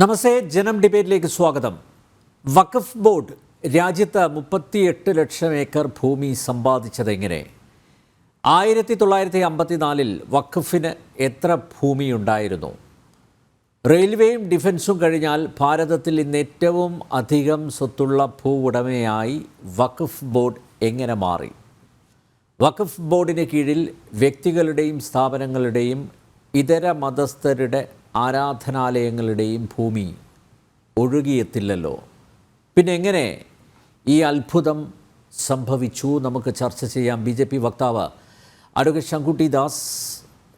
നമസ്തേ, ജനം ഡിബേറ്റിലേക്ക് സ്വാഗതം. വഖഫ് ബോർഡ് രാജ്യത്ത് 38 ലക്ഷം ഏക്കർ ഭൂമി സമ്പാദിച്ചതെങ്ങനെ? 1954 വഖഫിന് എത്ര ഭൂമിയുണ്ടായിരുന്നു? റെയിൽവേയും ഡിഫൻസും കഴിഞ്ഞാൽ ഭാരതത്തിൽ ഇന്ന് ഏറ്റവും അധികം സ്വത്തുള്ള ഭൂവുടമയായി വഖഫ് ബോർഡ് എങ്ങനെ മാറി? വഖഫ് ബോർഡിന് കീഴിൽ വ്യക്തികളുടെയും സ്ഥാപനങ്ങളുടെയും ഇതര മതസ്ഥരുടെ ആരാധനാലയങ്ങളുടെയും ഭൂമി ഒഴുകിയെത്തില്ലല്ലോ. പിന്നെ എങ്ങനെ ഈ അത്ഭുതം സംഭവിച്ചു? നമുക്ക് ചർച്ച ചെയ്യാം. BJP വക്താവ് അഡ്വക്കേറ്റ് ശങ്കുട്ടി ദാസ്,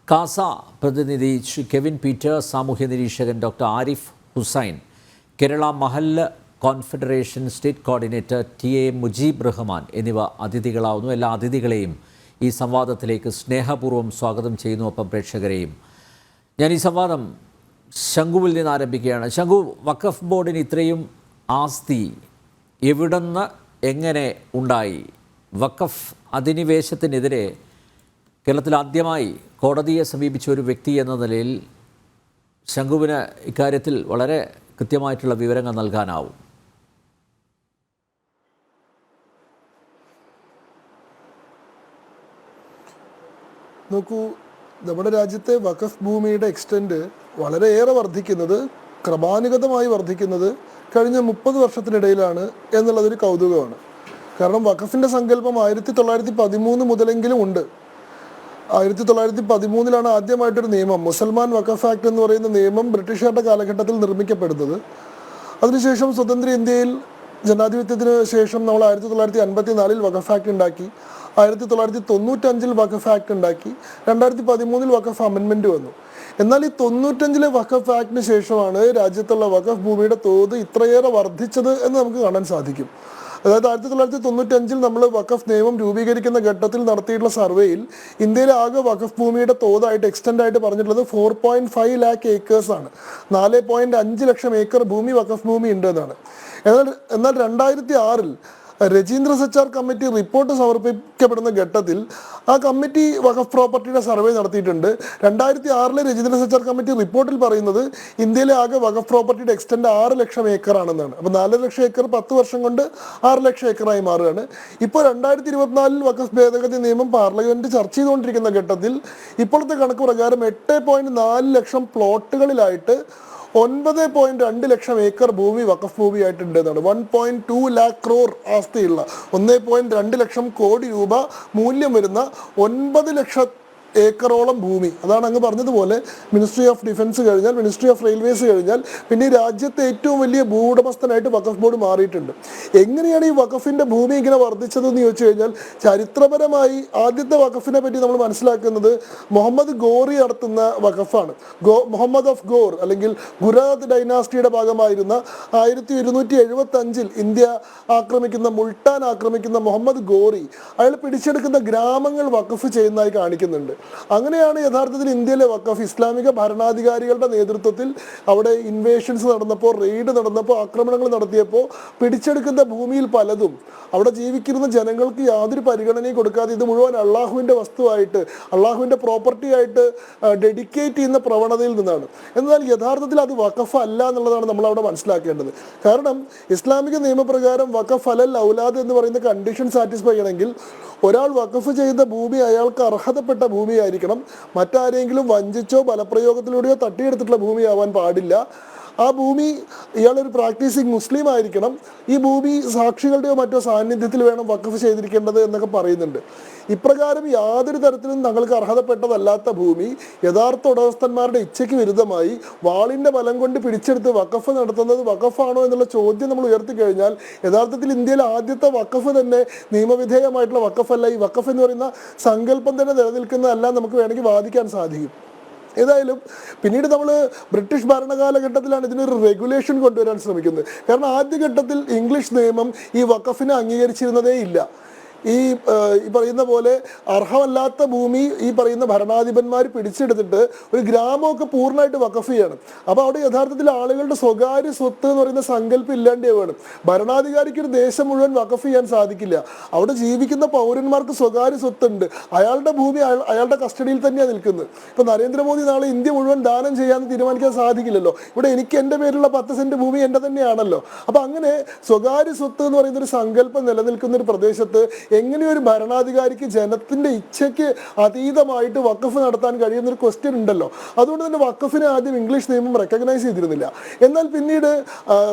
കാസ പ്രതിനിധി ശ്രീ കെവിൻ പീറ്റർ, സാമൂഹ്യ നിരീക്ഷകൻ ഡോക്ടർ ആരിഫ് ഹുസൈൻ, കേരള മഹല്ല് confederation state coordinator TA Mujeeb Rahman എന്നിവ അതിഥികളാവുന്നു. എല്ലാ അതിഥികളെയും ഈ സംവാദത്തിലേക്ക് സ്നേഹപൂർവ്വം സ്വാഗതം ചെയ്യുന്നു. ഒപ്പം പ്രേക്ഷകരെയും. ഞാൻ ഈ സംവാദം ശംഖുവിൽ നിന്ന് ആരംഭിക്കുകയാണ്. ശംഖു, വഖഫ് ബോർഡിന് ഇത്രയും ആസ്തി എവിടുന്ന് എങ്ങനെ ഉണ്ടായി? വഖഫ് അധിനിവേശത്തിനെതിരെ കേരളത്തിൽ ആദ്യമായി കോടതിയെ സമീപിച്ച ഒരു വ്യക്തി എന്ന നിലയിൽ ശംഖുവിന് ഇക്കാര്യത്തിൽ വളരെ കൃത്യമായിട്ടുള്ള വിവരങ്ങൾ നൽകാനാവും. നോക്കൂ, നമ്മുടെ രാജ്യത്തെ വഖഫ് ഭൂമിയുടെ എക്സ്റ്റെൻറ്റ് വളരെയേറെ വർദ്ധിക്കുന്നത്, ക്രമാനുഗതമായി വർദ്ധിക്കുന്നത് കഴിഞ്ഞ 30 വർഷത്തിനിടയിലാണ് എന്നുള്ളതൊരു കൗതുകമാണ്. കാരണം വഖഫിൻ്റെ സങ്കല്പം 1913 മുതലെങ്കിലും ഉണ്ട്. 1913 ആദ്യമായിട്ടൊരു നിയമം, മുസൽമാൻ വഖഫ് ആക്ട് എന്ന് പറയുന്ന നിയമം ബ്രിട്ടീഷുകാരുടെ കാലഘട്ടത്തിൽ നിർമ്മിക്കപ്പെടുന്നത്. അതിനുശേഷം സ്വതന്ത്ര ഇന്ത്യയിൽ ജനാധിപത്യത്തിന് ശേഷം നമ്മൾ 1954 വഖഫ് ആക്ട് ഉണ്ടാക്കി, 1995 വഖഫ് ആക്ട് ഉണ്ടാക്കി, 2013 വഖഫ് അമെൻമെൻറ്റ് വന്നു. എന്നാൽ ഈ 95 വഖഫ് ആക്ടിന് ശേഷമാണ് രാജ്യത്തുള്ള വഖഫ് ഭൂമിയുടെ തോത് ഇത്രയേറെ വർദ്ധിച്ചത് എന്ന് നമുക്ക് കാണാൻ സാധിക്കും. അതായത് 1995 നമ്മൾ വഖഫ് നിയമം രൂപീകരിക്കുന്ന ഘട്ടത്തിൽ നടത്തിയിട്ടുള്ള സർവേയിൽ ഇന്ത്യയിലെ ആകെ വഖഫ് ഭൂമിയുടെ തോതായിട്ട് എക്സ്റ്റെൻഡ് ആയിട്ട് പറഞ്ഞിട്ടുള്ളത് 4.5 ലാക്ക് ഏക്കേഴ്സ് ആണ്. 4.5 ലക്ഷം ഏക്കർ ഭൂമി വഖഫ് ഭൂമി ഉണ്ട് എന്നാണ്. എന്നാൽ 2006 രജീന്ദ്ര സച്ചാർ കമ്മിറ്റി റിപ്പോർട്ട് സമർപ്പിക്കപ്പെടുന്ന ഘട്ടത്തിൽ ആ കമ്മിറ്റി വഖഫ് പ്രോപ്പർട്ടിയുടെ സർവേ നടത്തിയിട്ടുണ്ട്. 2006 രജീന്ദ്ര സച്ചാർ കമ്മിറ്റി റിപ്പോർട്ടിൽ പറയുന്നത് ഇന്ത്യയിലെ ആകെ വഖഫ് പ്രോപ്പർട്ടിയുടെ എക്സ്റ്റെൻഡ് 6 ലക്ഷം ഏക്കർ ആണെന്നാണ്. അപ്പോൾ 4 ലക്ഷം ഏക്കർ 10 വർഷം കൊണ്ട് 6 ലക്ഷം ഏക്കറായി മാറുകയാണ്. ഇപ്പോൾ 2024 വഖഫ് ഭേദഗതി നിയമം പാർലമെന്റ് ചർച്ച ചെയ്തുകൊണ്ടിരിക്കുന്ന ഘട്ടത്തിൽ ഇപ്പോഴത്തെ കണക്ക് പ്രകാരം 8.4 ലക്ഷം പ്ലോട്ടുകളിലായിട്ട് 9.2 ലക്ഷം ഏക്കർ ഭൂമി വഖഫ് ഭൂമിയായിട്ടുണ്ട് എന്നാണ്. 1.2 ലാക്ക് ക്രോർ ആസ്തിയുള്ള 1.2 ലക്ഷം കോടി രൂപ മൂല്യം വരുന്ന 9 ലക്ഷം ഏക്കറോളം ഭൂമി. അതാണ് അങ്ങ് പറഞ്ഞതുപോലെ മിനിസ്ട്രി ഓഫ് ഡിഫൻസ് കഴിഞ്ഞാൽ, മിനിസ്ട്രി ഓഫ് റെയിൽവേസ് കഴിഞ്ഞാൽ പിന്നെ ഈ രാജ്യത്തെ ഏറ്റവും വലിയ ഭൂവുടമസ്ഥനായിട്ട് വഖഫ് ബോർഡ് മാറിയിട്ടുണ്ട്. എങ്ങനെയാണ് ഈ വഖഫിൻ്റെ ഭൂമി ഇങ്ങനെ വർദ്ധിച്ചതെന്ന് ചോദിച്ചു കഴിഞ്ഞാൽ, ചരിത്രപരമായി ആദ്യത്തെ വഖഫിനെ പറ്റി നമ്മൾ മനസ്സിലാക്കുന്നത് മുഹമ്മദ് ഗോറി നടത്തുന്ന വഖഫാണ്. മുഹമ്മദ് ഓഫ് ഗോർ അല്ലെങ്കിൽ ഗുരാദ് ഡൈനാസ്റ്റിയുടെ ഭാഗമായിരുന്ന 1275 ഇന്ത്യ ആക്രമിക്കുന്ന, മുൾട്ടാൻ ആക്രമിക്കുന്ന മുഹമ്മദ് ഗോറി അയാൾ പിടിച്ചെടുക്കുന്ന ഗ്രാമങ്ങൾ വഖഫ് ചെയ്യുന്നതായി കാണിക്കുന്നുണ്ട്. അങ്ങനെയാണ് യഥാർത്ഥത്തിൽ ഇന്ത്യയിലെ വഖഫ് ഇസ്ലാമിക ഭരണാധികാരികളുടെ നേതൃത്വത്തിൽ അവിടെ ഇൻവേഷൻസ് നടന്നപ്പോൾ, റെയ്ഡ് നടന്നപ്പോൾ, ആക്രമണങ്ങൾ നടത്തിയപ്പോൾ പിടിച്ചെടുക്കുന്ന ഭൂമിയിൽ പലതും അവിടെ ജീവിക്കുന്ന ജനങ്ങൾക്ക് യാതൊരു പരിഗണനയും കൊടുക്കാതെ ഇത് മുഴുവൻ അള്ളാഹുവിൻ്റെ വസ്തുവായിട്ട്, അള്ളാഹുവിൻ്റെ പ്രോപ്പർട്ടി ആയിട്ട് ഡെഡിക്കേറ്റ് ചെയ്യുന്ന പ്രവണതയിൽ നിന്നാണ്. എന്നാൽ യഥാർത്ഥത്തിൽ അത് വഖഫ് അല്ല എന്നുള്ളതാണ് നമ്മൾ അവിടെ മനസ്സിലാക്കേണ്ടത്. കാരണം ഇസ്ലാമിക നിയമപ്രകാരം വഖഫ് അലൽ ഔലാദ് എന്ന് പറയുന്ന കണ്ടീഷൻ സാറ്റിസ്ഫൈ ചെയ്യണമെങ്കിൽ ഒരാൾ വഖഫ് ചെയ്ത ഭൂമി അയാൾക്ക് അർഹതപ്പെട്ട ഭൂമിയായിരിക്കണം. മറ്റാരെങ്കിലും വഞ്ചിച്ചോ ബലപ്രയോഗത്തിലൂടെയോ തട്ടിയെടുത്തിട്ടുള്ള ഭൂമിയാവാൻ പാടില്ല. ആ ഭൂമി ഇയാളൊരു പ്രാക്ടീസിങ് മുസ്ലിം ആയിരിക്കണം. ഈ ഭൂമി സാക്ഷികളുടെയോ മറ്റോ സാന്നിധ്യത്തിൽ വേണം വഖഫ് ചെയ്തിരിക്കേണ്ടത് എന്നൊക്കെ പറയുന്നുണ്ട്. ഇപ്രകാരം യാതൊരു തരത്തിലും തങ്ങൾക്ക് അർഹതപ്പെട്ടതല്ലാത്ത ഭൂമി യഥാർത്ഥ ഉടമസ്ഥന്മാരുടെ ഇച്ഛയ്ക്ക് വിരുദ്ധമായി വാളിൻ്റെ ബലം കൊണ്ട് പിടിച്ചെടുത്ത് വഖഫ് നടത്തുന്നത് വഖഫാണോ എന്നുള്ള ചോദ്യം നമ്മൾ ഉയർത്തി കഴിഞ്ഞാൽ യഥാർത്ഥത്തിൽ ഇന്ത്യയിലെ ആദ്യത്തെ വഖഫ് തന്നെ നിയമവിധേയമായിട്ടുള്ള വഖഫല്ല. ഈ വഖഫ് എന്ന് പറയുന്ന സങ്കല്പം തന്നെ നിലനിൽക്കുന്നതല്ല നമുക്ക് വേണമെങ്കിൽ വാദിക്കാൻ സാധിക്കും. ഏതായാലും പിന്നീട് നമ്മൾ ബ്രിട്ടീഷ് ഭരണകാലഘട്ടത്തിലാണ് ഇതിനൊരു റെഗുലേഷൻ കൊണ്ടുവരാൻ ശ്രമിക്കുന്നത്. കാരണം ആദ്യഘട്ടത്തിൽ ഇംഗ്ലീഷ് നിയമം ഈ വഖഫിനെ അംഗീകരിച്ചിരുന്നതേ ഇല്ല. ഈ പറയുന്ന പോലെ അർഹമല്ലാത്ത ഭൂമി ഈ പറയുന്ന ഭരണാധിപന്മാർ പിടിച്ചെടുത്തിട്ട് ഒരു ഗ്രാമമൊക്കെ പൂർണ്ണമായിട്ട് വഖഫ് ചെയ്യണം. അപ്പോൾ അവിടെ യഥാർത്ഥത്തിൽ ആളുകളുടെ സ്വകാര്യ സ്വത്ത് എന്ന് പറയുന്ന സങ്കല്പം ഇല്ലാണ്ടാവുകയാണ്. ഭരണാധികാരിക്ക് ഒരു ദേശം മുഴുവൻ വഖഫ് ചെയ്യാൻ സാധിക്കില്ല. അവിടെ ജീവിക്കുന്ന പൗരന്മാർക്ക് സ്വകാര്യ സ്വത്തുണ്ട്. അയാളുടെ ഭൂമി അയാളുടെ കസ്റ്റഡിയിൽ തന്നെയാണ് നിൽക്കുന്നത്. ഇപ്പൊ നരേന്ദ്രമോദി നാളെ ഇന്ത്യ മുഴുവൻ ദാനം ചെയ്യാമെന്ന് തീരുമാനിക്കാൻ സാധിക്കില്ലല്ലോ. ഇവിടെ എനിക്ക് എൻ്റെ പേരിലുള്ള 10 സെന്റ് ഭൂമി എൻ്റെ തന്നെയാണല്ലോ. അപ്പൊ അങ്ങനെ സ്വകാര്യ സ്വത്ത് എന്ന് പറയുന്ന ഒരു സങ്കല്പം നിലനിൽക്കുന്ന ഒരു പ്രദേശത്ത് എങ്ങനെയൊരു ഭരണാധികാരിക്ക് ജനത്തിന്റെ ഇച്ഛയ്ക്ക് അതീതമായിട്ട് വഖഫ് നടത്താൻ കഴിയുന്ന ഒരു ക്വസ്റ്റ്യൻ ഉണ്ടല്ലോ. അതുകൊണ്ട് തന്നെ വഖഫിനെ ആദ്യം ഇംഗ്ലീഷ് നിയമം റെക്കഗ്നൈസ് ചെയ്തിരുന്നില്ല. എന്നാൽ പിന്നീട്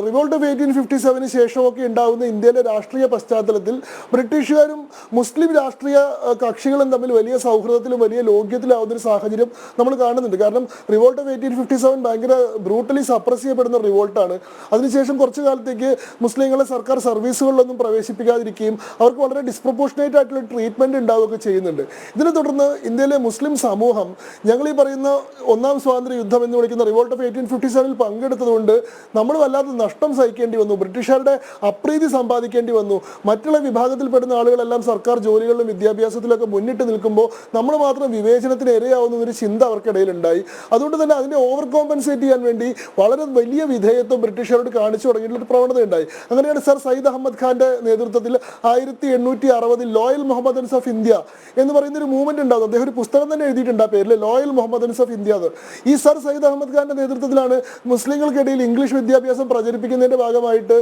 റിവോൾട്ട് ഓഫ് 1857 ശേഷമൊക്കെ ഉണ്ടാകുന്ന ഇന്ത്യയിലെ രാഷ്ട്രീയ പശ്ചാത്തലത്തിൽ ബ്രിട്ടീഷുകാരും മുസ്ലിം രാഷ്ട്രീയ കക്ഷികളും തമ്മിൽ വലിയ സൗഹൃദത്തിലും വലിയ ലോക്യത്തിലാവുന്ന ഒരു സാഹചര്യം നമ്മൾ കാണുന്നുണ്ട്. കാരണം റിവോൾട്ട് ഓഫ് 1857 ഭയങ്കര ബ്രൂട്ടലി സപ്രസ് ചെയ്യപ്പെടുന്ന റിവോൾട്ടാണ്. അതിനുശേഷം കുറച്ചു കാലത്തേക്ക് മുസ്ലിങ്ങളെ സർക്കാർ സർവീസുകളിലൊന്നും പ്രവേശിപ്പിക്കാതിരിക്കുകയും അവർക്ക് വളരെ ഡിസ്പ്രപ്പോർഷനേറ്റ് ആയിട്ടുള്ള ട്രീറ്റ്മെന്റ് ഉണ്ടാവുകയൊക്കെ ചെയ്യുന്നുണ്ട്. ഇതിനെ തുടർന്ന് ഇന്ത്യയിലെ മുസ്ലിം സമൂഹം ഞങ്ങൾ ഈ പറയുന്ന ഒന്നാം സ്വാതന്ത്ര്യ യുദ്ധം എന്ന് വിളിക്കുന്ന റിവോൾട്ട് ഓഫ് 1857 പങ്കെടുത്തതുകൊണ്ട് നമ്മൾ വല്ലാതെ നഷ്ടം സഹിക്കേണ്ടി വന്നു. ബ്രിട്ടീഷുകാരുടെ അപ്രീതി സമ്പാദിക്കേണ്ടി വന്നു. മറ്റുള്ള വിഭാഗത്തിൽപ്പെടുന്ന ആളുകളെല്ലാം സർക്കാർ ജോലികളിലും വിദ്യാഭ്യാസത്തിലൊക്കെ മുന്നിട്ട് നിൽക്കുമ്പോൾ നമ്മൾ മാത്രം വിവേചനത്തിന് ഇരയാവുന്ന ഒരു ചിന്ത അവർക്കിടയിൽ ഉണ്ടായി. അതുകൊണ്ട് തന്നെ അതിനെ ഓവർ കോമ്പൻസേറ്റ് ചെയ്യാൻ വേണ്ടി വളരെ വലിയ വിധേയത്വം ബ്രിട്ടീഷുകാരോട് കാണിച്ചു തുടങ്ങിയിട്ടുള്ള ഒരു പ്രവണത ഉണ്ടായി. അങ്ങനെയാണ് സർ സയ്യിദ് അഹമ്മദ് ഖാന്റെ നേതൃത്വത്തിൽ 1860 ലോയൽ മുഹമ്മദൻസ് ഓഫ് ഇന്ത്യ എന്ന് പറയുന്ന ഒരു മൂവ്മെന്റ് ഉണ്ടാകും. അദ്ദേഹം ഒരു പുസ്തകം തന്നെ എഴുതിയിട്ടുണ്ട് ആ പേരിൽ, ലോയൽ മുഹമ്മദൻസ് ഓഫ് ഇന്ത്യ എന്ന്. ഈ സർ സയ്യിദ് അഹമ്മദ് ഖാന്റെ നേതൃത്വത്തിലാണ് മുസ്ലിങ്ങൾക്കിടയിൽ ഇംഗ്ലീഷ് വിദ്യാഭ്യാസം പ്രചരിപ്പിക്കുന്നതിന്റെ ഭാഗമായിട്ട്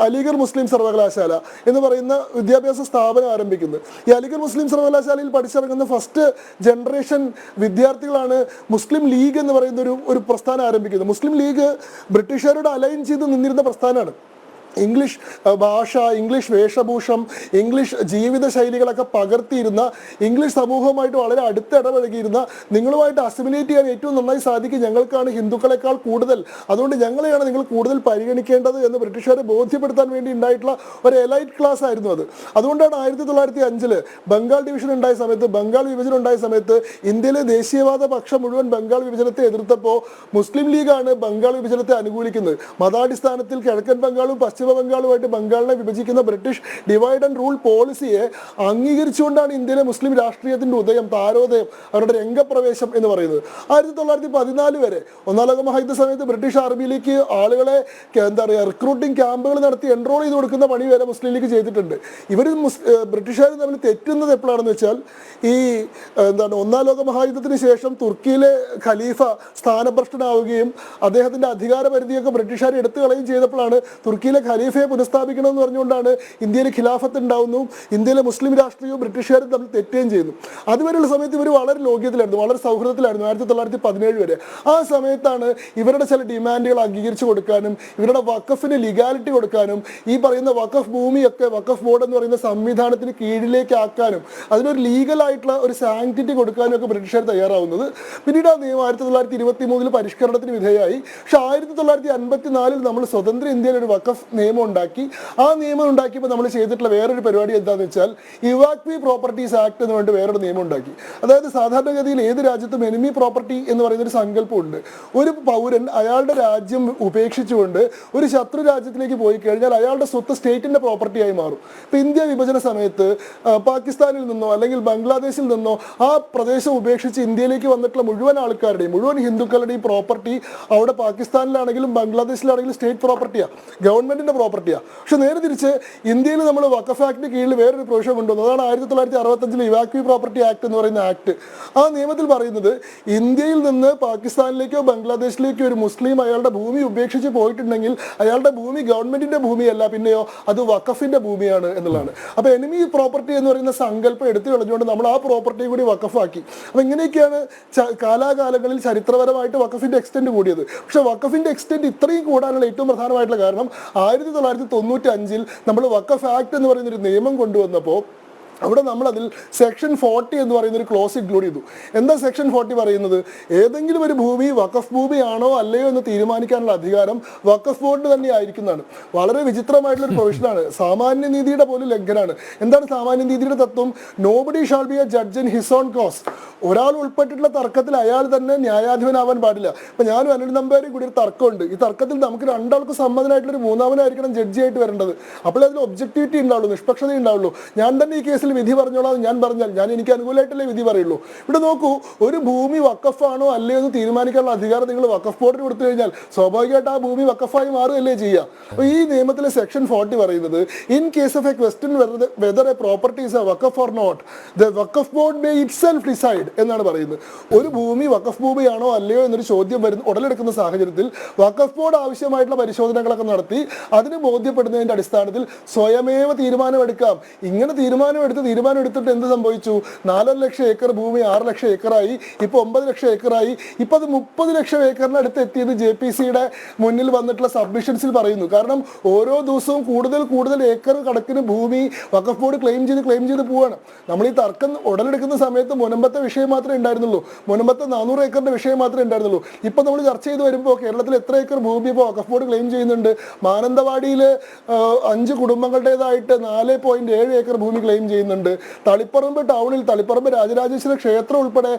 അലിഗർ മുസ്ലിം സർവകലാശാല എന്ന് പറയുന്ന വിദ്യാഭ്യാസ സ്ഥാപനം ആരംഭിക്കുന്നത്. ഈ അലിഗർ മുസ്ലിം സർവകലാശാലയിൽ പഠിച്ചിറങ്ങുന്ന ഫസ്റ്റ് ജനറേഷൻ വിദ്യാർത്ഥികളാണ് മുസ്ലിം ലീഗ് എന്ന് പറയുന്ന ഒരു പ്രസ്ഥാനം ആരംഭിക്കുന്നത്. മുസ്ലിം ലീഗ് ബ്രിട്ടീഷുകാരോട് അലൈൻ ചെയ്ത് നിന്നിരുന്ന പ്രസ്ഥാനമാണ്. ഇംഗ്ലീഷ് ഭാഷ, ഇംഗ്ലീഷ് വേഷഭൂഷം, ഇംഗ്ലീഷ് ജീവിത ശൈലികളൊക്കെ പകർത്തിയിരുന്ന, ഇംഗ്ലീഷ് സമൂഹവുമായിട്ട് വളരെ അടുത്ത് ഇടപഴകിയിരുന്ന, നിങ്ങളുമായിട്ട് അസിമിലേറ്റ് ചെയ്യാൻ ഏറ്റവും നന്നായി സാധിക്കും ഞങ്ങൾക്കാണ് ഹിന്ദുക്കളെക്കാൾ കൂടുതൽ, അതുകൊണ്ട് ഞങ്ങളെയാണ് നിങ്ങൾ കൂടുതൽ പരിഗണിക്കേണ്ടത് എന്ന് ബ്രിട്ടീഷുകാരെ ബോധ്യപ്പെടുത്താൻ വേണ്ടി ഉണ്ടായിട്ടുള്ള ഒരു എലൈറ്റ് ക്ലാസ് ആയിരുന്നു അത്. അതുകൊണ്ടാണ് 1905 ബംഗാൾ ഡിവിഷൻ ഉണ്ടായ സമയത്ത്, ബംഗാൾ വിഭജനം ഉണ്ടായ സമയത്ത് ഇന്ത്യയിലെ ദേശീയവാദ പക്ഷം മുഴുവൻ ബംഗാൾ വിഭജനത്തെ എതിർത്തപ്പോൾ മുസ്ലിം ലീഗാണ് ബംഗാൾ വിഭജനത്തെ അനുകൂലിക്കുന്നത്. മതാടിസ്ഥാനത്തിൽ കിഴക്കൻ ബംഗാളും പശ്ചിമ ബംഗാളുമായിട്ട് ബംഗാളിനെ വിഭജിക്കുന്ന ബ്രിട്ടീഷ് ഡിവൈഡ് ആൻഡ് റൂൾ പോളിസിയെ അംഗീകരിച്ചുകൊണ്ടാണ് ഇന്ത്യയിലെ മുസ്ലിം രാഷ്ട്രീയത്തിന്റെ ഉദയം, താരോദയം, അവരുടെ രംഗപ്രവേശം എന്ന് പറയുന്നത്. 1914 വരെ ഒന്നാം ലോക മഹായുദ്ധ സമയത്ത് ബ്രിട്ടീഷ് ആർമിയിലേക്ക് ആളുകളെ റിക്രൂട്ടിംഗ് ക്യാമ്പുകൾ നടത്തി എൻറോൾ ചെയ്ത് കൊടുക്കുന്ന പണി വരെ മുസ്ലിം ലീഗ് ചെയ്തിട്ടുണ്ട്. ഇവർ ബ്രിട്ടീഷുകാർ തമ്മിൽ തെറ്റുന്നത് എപ്പോഴാണെന്ന് വെച്ചാൽ ഈ ഒന്നാം ലോക മഹായുദ്ധത്തിന് ശേഷം തുർക്കിയിലെ ഖലീഫ സ്ഥാനഭ്രഷ്ടനാവുകയും അദ്ദേഹത്തിന്റെ അധികാര പരിധിയൊക്കെ ബ്രിട്ടീഷുകാർ എടുത്തു കളയുകയും ചെയ്തപ്പോഴാണ് തുർക്കിയിലെ ഖലീഫയെ പുനഃസ്ഥാപിക്കണമെന്ന് പറഞ്ഞുകൊണ്ടാണ് ഇന്ത്യയിൽ ഖിലാഫത്ത് ഉണ്ടാവുന്നു, ഇന്ത്യയിലെ മുസ്ലിം രാഷ്ട്രീയവും ബ്രിട്ടീഷുകാരും തമ്മിൽ തെറ്റുകയും ചെയ്യുന്നു. അതുവരെയുള്ള സമയത്ത് ഇവർ വളരെ ലോക്യത്തിലായിരുന്നു, വളരെ സൗഹൃദത്തിലായിരുന്നു 1917 വരെ. ആ സമയത്താണ് ഇവരുടെ ചില ഡിമാൻഡുകൾ അംഗീകരിച്ചു കൊടുക്കാനും ഇവരുടെ വഖഫിന് ലീഗാലിറ്റി കൊടുക്കാനും ഈ പറയുന്ന വഖഫ് ഭൂമിയൊക്കെ വഖഫ് ബോർഡ് എന്ന് പറയുന്ന സംവിധാനത്തിന് കീഴിലേക്ക് ആക്കാനും അതിനൊരു ലീഗലായിട്ടുള്ള ഒരു സാങ്ക്ടിറ്റി കൊടുക്കാനും ഒക്കെ ബ്രിട്ടീഷുകാർ തയ്യാറാവുന്നത്. പിന്നീട് ആ നിയമം 1923 പരിഷ്കരണത്തിന് വിധേയമായി. പക്ഷെ 1954 നമ്മൾ സ്വതന്ത്ര ഇന്ത്യയിൽ ഒരു വഖഫ് നിയമം ഉണ്ടാക്കി. ആ നിയമം ഉണ്ടാക്കിയപ്പോൾ നമ്മൾ ചെയ്തിട്ടുള്ള വേറൊരു പരിപാടി എന്താണെന്ന് വെച്ചാൽ ഇവാക്വി പ്രോപ്പർട്ടീസ് ആക്ട് എന്ന് പറഞ്ഞിട്ട് വേറൊരു നിയമം ഉണ്ടാക്കി. അതായത് സാധാരണഗതിയിൽ ഏത് രാജ്യത്തും എനിമി പ്രോപ്പർട്ടി എന്ന് പറയുന്നൊരു സങ്കല്പമുണ്ട്. ഒരു പൗരൻ അയാളുടെ രാജ്യം ഉപേക്ഷിച്ചുകൊണ്ട് ഒരു ശത്രു രാജ്യത്തിലേക്ക് പോയി കഴിഞ്ഞാൽ അയാളുടെ സ്വത്ത് സ്റ്റേറ്റിന്റെ പ്രോപ്പർട്ടിയായി മാറും. ഇപ്പൊ ഇന്ത്യ വിഭജന സമയത്ത് പാകിസ്ഥാനിൽ നിന്നോ അല്ലെങ്കിൽ ബംഗ്ലാദേശിൽ നിന്നോ ആ പ്രദേശം ഉപേക്ഷിച്ച് ഇന്ത്യയിലേക്ക് വന്നിട്ടുള്ള മുഴുവൻ ആൾക്കാരുടെയും മുഴുവൻ ഹിന്ദുക്കളുടെയും പ്രോപ്പർട്ടി അവിടെ പാകിസ്ഥാനിലാണെങ്കിലും ബംഗ്ലാദേശിലാണെങ്കിലും സ്റ്റേറ്റ് പ്രോപ്പർട്ടിയാണ്, ഗവൺമെന്റിന്റെ പ്രോപ്പർട്ടിയാണ്. പക്ഷെ നേരെ തിരിച്ച് ഇന്ത്യയിൽ നമ്മൾ വഖഫ് ആക്ടിന് കീഴിൽ വേറൊരു പ്രൊവിഷൻ കൊണ്ടുവന്നു. അതാണ് 1965 ഇവാക്വി പ്രോപ്പർട്ടി ആക്ട് എന്ന് പറയുന്ന ആക്ട്. ആ നിയമത്തിൽ പറയുന്നത് ഇന്ത്യയിൽ നിന്ന് പാകിസ്ഥാനിലേക്കോ ബംഗ്ലാദേശിലേക്കോ ഒരു മുസ്ലിം അയാളുടെ ഭൂമി ഉപേക്ഷിച്ച് പോയിട്ടുണ്ടെങ്കിൽ അയാളുടെ ഭൂമി ഗവൺമെന്റിന്റെ ഭൂമിയല്ല, പിന്നെയോ അത് വഖഫിന്റെ ഭൂമിയാണ് എന്നുള്ളതാണ്. അപ്പൊ എനിമി പ്രോപ്പർട്ടി എന്ന് പറയുന്ന സങ്കല്പം എടുത്തു കളഞ്ഞുകൊണ്ട് നമ്മൾ ആ പ്രോപ്പർട്ടി കൂടി വഖഫാക്കി. അപ്പൊ ഇങ്ങനെയൊക്കെയാണ് കാലാകാലങ്ങളിൽ ചരിത്രപരമായിട്ട് വഖഫിന്റെ എക്സ്റ്റെന്റ് കൂടിയത്. പക്ഷെ വഖഫിന്റെ എക്സ്റ്റെന്റ് ഇത്രയും കൂടാനുള്ള ഏറ്റവും പ്രധാനമായിട്ടുള്ള കാരണം 1995 നമ്മൾ വഖഫ് ആക്ട് എന്ന് പറയുന്ന ഒരു നിയമം കൊണ്ടുവന്നപ്പോൾ അവിടെ നമ്മൾ അതിൽ സെക്ഷൻ 40 എന്ന് പറയുന്ന ഒരു ക്ലോസ് ഇൻക്ലൂഡ് ചെയ്തു. എന്താ സെക്ഷൻ 40 പറയുന്നത്? ഏതെങ്കിലും ഒരു ഭൂമി വഖഫ് ഭൂമിയാണോ അല്ലയോ എന്ന് തീരുമാനിക്കാനുള്ള അധികാരം വഖഫ് ബോർഡിന് തന്നെ ആയിരിക്കുന്നതാണ്. വളരെ വിചിത്രമായിട്ടുള്ള ഒരു പ്രൊവിഷനാണ്, സാമാന്യ നീതിയുടെ പോലും ലംഘനമാണ്. എന്താണ് സാമാന്യ നീതിയുടെ തത്വം? Nobody shall be a judge in his own cause. ഒരാൾ ഉൾപ്പെട്ടിട്ടുള്ള തർക്കത്തിൽ അയാൾ തന്നെ ന്യായാധിപനാവാൻ പാടില്ല. ഇപ്പൊ ഞാനും അനിൽ നമ്പ്യാരും കൂടി ഒരു തർക്കമുണ്ട്. ഈ തർക്കത്തിൽ നമുക്ക് രണ്ടാൾക്ക് സമ്മതനായിട്ടുള്ള ഒരു മൂന്നാമനായിരിക്കണം ജഡ്ജിയായിട്ട് വരേണ്ടത്. അപ്പോഴേ അതിൽ ഒബ്ജക്ടിവിറ്റി ഉണ്ടാവുള്ളൂ, നിഷ്പക്ഷത ഉണ്ടാവുള്ളൂ. ഞാൻ തന്നെ ഈ കേസിൽ വിധി പറഞ്ഞോളാം ഞാൻ പറഞ്ഞാൽ ഞാൻ എനിക്ക് അനുകൂലമായിട്ടല്ലേ വിധി പറയുള്ളൂ. ഇവിടെ നോക്കൂ, ഒരു ഭൂമി വഖഫാണോ അല്ലയോ എന്ന് തീരുമാനിക്കാനുള്ള അധികാരം നിങ്ങൾ വഖഫ് ബോർഡിന് കൊടുത്തു കഴിഞ്ഞാൽ സ്വാഭാവികമായിട്ട് ആ ഭൂമി വഖഫായി മാറുകയല്ലേ ചെയ്യുക. അപ്പോൾ ഈ നിയമത്തിലെ സെക്ഷൻ 40 പറയുന്നത് in case of a question whether a property is a waqf or not the waqf board may itself decide എന്നാണ് പറയുന്നത്. ഒരു ഭൂമി വഖഫ് ഭൂമിയാണോ അല്ലയോ എന്നൊരു ചോദ്യം ഉടലെടുക്കുന്ന സാഹചര്യത്തിൽ വഖഫ് ബോർഡ് ആവശ്യമായിട്ടുള്ള പരിശോധനകളൊക്കെ നടത്തി അതിന് ബോധ്യപ്പെടുന്നതിന്റെ അടിസ്ഥാനത്തിൽ സ്വയമേവ തീരുമാനമെടുക്കാം. ഇങ്ങനെ തീരുമാനമെടുത്തിട്ട് എന്ത് സംഭവിച്ചു? 4 ലക്ഷം ഏക്കർ ഭൂമി 6 ലക്ഷം ഏക്കറായി, ഇപ്പൊ 9 ലക്ഷം ഏക്കറായി. ഇപ്പൊ അത് 30 ലക്ഷം ഏക്കറിനടുത്ത് എത്തിയത് JPCയുടെ മുന്നിൽ വന്നിട്ടുള്ള സബ്മിഷൻസിൽ പറയുന്നു. കാരണം ഓരോ ദിവസവും കൂടുതൽ ഏക്കർ കണക്കിന് ഭൂമി വഖഫ് ബോർഡ് ക്ലെയിം ചെയ്ത് പോവാണ്. നമ്മൾ ഈ തർക്കം ഉടലെടുക്കുന്ന സമയത്ത് മുനമ്പത്തെ വിഷയം മാത്രമേ ഉണ്ടായിരുന്നുള്ളൂ, മുനമ്പത്തെ 400 ഏക്കറിന്റെ വിഷയം മാത്രമേ ഉണ്ടായിരുന്നുള്ളൂ. ഇപ്പൊ നമ്മൾ ചർച്ച ചെയ്ത് വരുമ്പോൾ കേരളത്തിൽ എത്ര ഏക്കർ ഭൂമി ഇപ്പോൾ വഖഫ് ബോർഡ് ക്ലെയിം ചെയ്യുന്നുണ്ട്? മാനന്തവാടിയിൽ 5 കുടുംബങ്ങളുടേതായിട്ട് 4.7 ഏക്കർ ഭൂമി ക്ലെയിം ചെയ്യുന്നുണ്ട്. തളിപ്പറമ്പ് ടൗണിൽ തളിപ്പറമ്പ് രാജരാജേശ്വര ക്ഷേത്രം ഉൾപ്പെടെ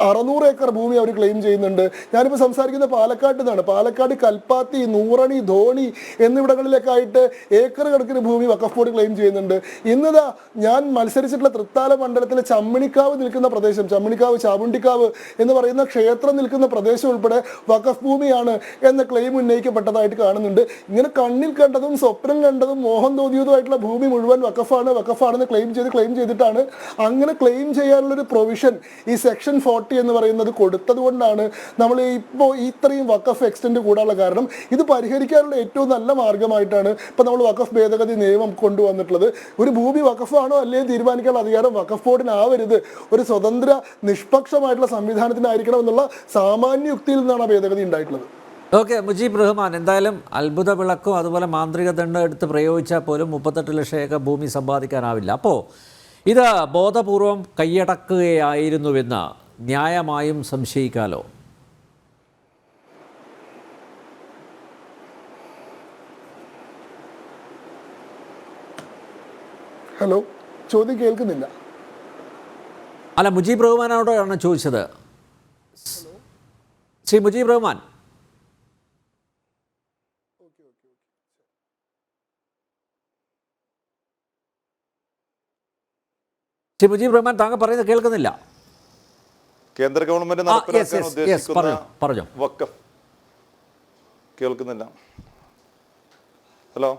600 ഏക്കർ ഭൂമി അവർ ക്ലെയിം ചെയ്യുന്നുണ്ട്. ഞാനിപ്പോൾ സംസാരിക്കുന്ന പാലക്കാട് നിന്നാണ്. പാലക്കാട് കൽപ്പാത്തി, നൂറണി, ധോണി എന്നിവിടങ്ങളിലൊക്കെ ആയിട്ട് ഏക്കർ കണക്കിന് ഭൂമി വഖഫ് ബോർഡ് ക്ലെയിം ചെയ്യുന്നുണ്ട്. ഇന്നതാ ഞാൻ മത്സരിച്ചിട്ടുള്ള തൃത്താല മണ്ഡലത്തിലെ ചമ്മണിക്കാവ് നിൽക്കുന്ന പ്രദേശം, ചാമുണ്ടിക്കാവ് എന്ന് പറയുന്ന ക്ഷേത്രം നിൽക്കുന്ന പ്രദേശം ഉൾപ്പെടെ വഖഫ് ഭൂമിയാണ് എന്ന ക്ലെയിം ഉന്നയിക്കപ്പെട്ടതായിട്ട് കാണുന്നുണ്ട്. ഇങ്ങനെ കണ്ണിൽ കണ്ടതും സ്വപ്നം കണ്ടതും മോഹം തോന്നിയതുമായിട്ടുള്ള ഭൂമി മുഴുവൻ വഖഫാണെന്ന് ക്ലെയിം ചെയ്തിട്ടാണ് അങ്ങനെ ക്ലെയിം ചെയ്യാനുള്ളൊരു പ്രൊവിഷൻ ഈ സെക്ഷൻ 40 എന്ന് പറയുന്നത് കൊടുത്തത് കൊണ്ടാണ് നമ്മൾ ഇപ്പോൾ ഇത്രയും വഖഫ് എക്സ്റ്റെൻഡ് കൂടാനുള്ള കാരണം. ഇത് പരിഹരിക്കാനുള്ള ഏറ്റവും നല്ല മാർഗമായിട്ടാണ് ഇപ്പോൾ നമ്മൾ വഖഫ് ഭേദഗതി നിയമം കൊണ്ടുവന്നിട്ടുള്ളത്. ഒരു ഭൂമി വഖഫാണോ അല്ലെങ്കിൽ തീരുമാനിക്കാനുള്ള അധികാരം വഖഫ് ബോർഡിനാവരുത്, ഒരു സ്വതന്ത്ര നിഷ്പക്ഷമായിട്ടുള്ള സംവിധാനത്തിനായിരിക്കണം എന്നുള്ള സാമാന്യ യുക്തിയിൽ നിന്നാണ് ആ ഭേദഗതി ഉണ്ടായിട്ടുള്ളത്. ഓക്കെ, മുജീബ് റഹ്മാൻ, എന്തായാലും അത്ഭുത വിളക്കും അതുപോലെ മാന്ത്രിക ദണ്ഡം എടുത്ത് പ്രയോഗിച്ചാൽ പോലും 38 ലക്ഷം ഏക്കർ ഭൂമി സമ്പാദിക്കാനാവില്ല. അപ്പോൾ ഇത് ബോധപൂർവം കൈയടക്കുകയായിരുന്നുവെന്ന് ന്യായമായും സംശയിക്കാലോ? ഹലോ, ചോദ്യം കേൾക്കുന്നില്ല. അല്ല, മുജീബ് റഹ്മാനോടാണ് ചോദിച്ചത്. ശ്രീ മുജീബ് റഹ്മാൻ, താങ്കൾ പറയുന്നത് കേൾക്കുന്നില്ല. കേന്ദ്ര ഗവൺമെന്റ് നടപ്പിലാക്കാൻ ഉദ്ദേശിക്കുന്ന വഖഫ് കേൾക്കുന്നില്ല. ഹലോ,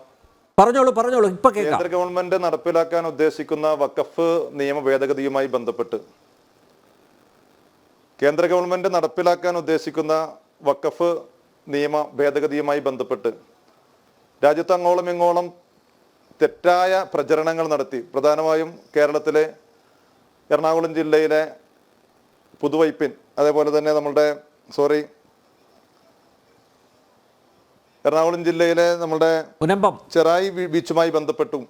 പറഞ്ഞോളൂ, ഇപ്പൊ കേൾക്കാം. കേന്ദ്ര ഗവൺമെന്റ് നടപ്പിലാക്കാൻ ഉദ്ദേശിക്കുന്ന വഖഫ് നിയമ ഭേദഗതിയുമായി ബന്ധപ്പെട്ട് രാജ്യത്ത് അങ്ങോളം ഇങ്ങോളം തെറ്റായ പ്രചരണങ്ങൾ നടത്തി. പ്രധാനമായും കേരളത്തിലെ എറണാകുളം ജില്ലയിലെ പുതുവൈപ്പിൻ, അതേപോലെ തന്നെ എറണാകുളം ജില്ലയിലെ മുനമ്പം ചെറായി ബീച്ചുമായി ബന്ധപ്പെട്ടും